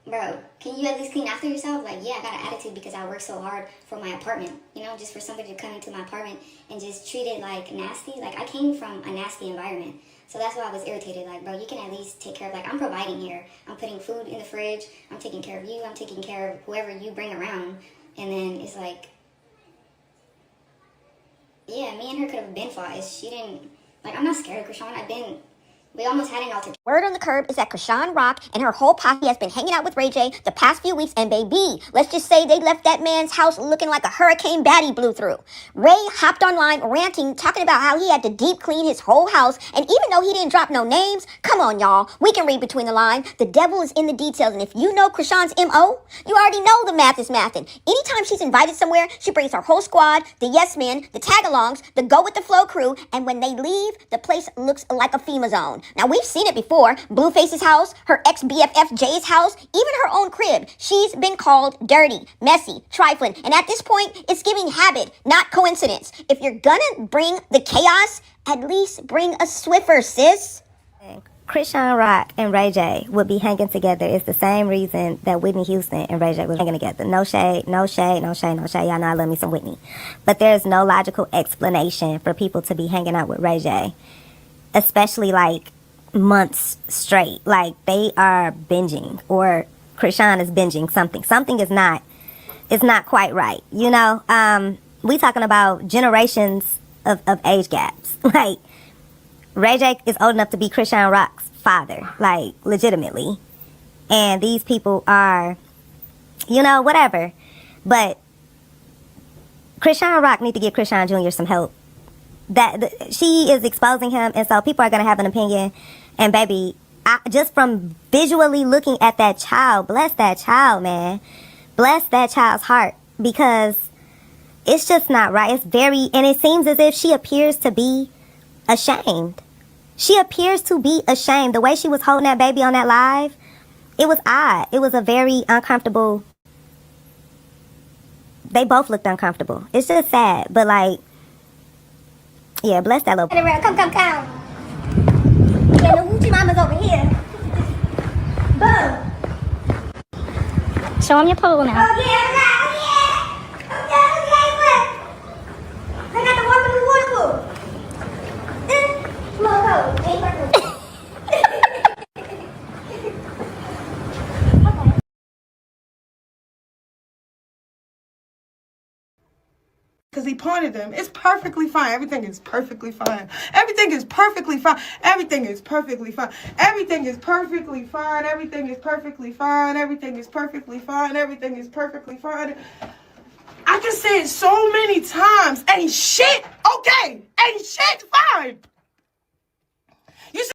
bro, can you at least clean after yourself? Like, yeah, I got an attitude because I work so hard for my apartment. You know, just for somebody to come into my apartment and just treat it like nasty. Like, I came from a nasty environment. So that's why I was irritated. Like, bro, you can at least take care of, like, I'm providing here. I'm putting food in the fridge. I'm taking care of you. I'm taking care of whoever you bring around. And then it's like, yeah, me and her could have been fought. She didn't, like, I'm not scared of Chrisean. We almost had an altercation. Word on the curb is that Chrisean Rock and her whole posse has been hanging out with Ray J the past few weeks, and baby, let's just say they left that man's house looking like a hurricane baddie blew through. Ray hopped online ranting, talking about how he had to deep clean his whole house, and even though he didn't drop no names, come on y'all, we can read between the lines. The devil is in the details, and if you know Chrisean's M.O., you already know the math is mathing. Anytime she's invited somewhere, she brings her whole squad, the yes men, the tag-alongs, the go with the flow crew, and when they leave, the place looks like a FEMA zone. Now, we've seen it before. Blueface's house, her ex-BFF Jay's house, even her own crib. She's been called dirty, messy, trifling, and at this point, it's giving habit, not coincidence. If you're gonna bring the chaos, at least bring a Swiffer, sis. Chrisean Rock and Ray J would be hanging together. It's the same reason that Whitney Houston and Ray J was hanging together. No shade, no shade, no shade, no shade. Y'all know I love me some Whitney. But there's no logical explanation for people to be hanging out with Ray J. Especially, like, months straight. Like, they are binging, or Chrisean is binging something. Something is not, it's not quite right. You know, we talking about generations of age gaps. Like, Ray J is old enough to be Chrisean Rock's father, like, legitimately. And these people are, you know, whatever. But Chrisean Rock need to give Chrisean Jr. some help. She is exposing him, and so people are going to have an opinion. And baby, just from visually looking at that child, bless that child, man. Bless that child's heart, because it's just not right. It's very, and it seems as if she appears to be ashamed. She appears to be ashamed. The way she was holding that baby on that live, it was odd. It was a very uncomfortable. They both looked uncomfortable. It's just sad, but like, yeah, bless that little. Come. Yeah, the Gucci mama's over here. Boom. Show him your pole now. Okay, look. I got the water pool. Come on, go. Ain't working. Because he pointed them. It's perfectly fine. Everything is perfectly fine. Everything is perfectly fine. Everything is perfectly fine. Everything is perfectly fine. Everything is perfectly fine. Everything is perfectly fine. Everything is perfectly fine. I can say it so many times. Ain't shit okay. Ain't shit fine. You see?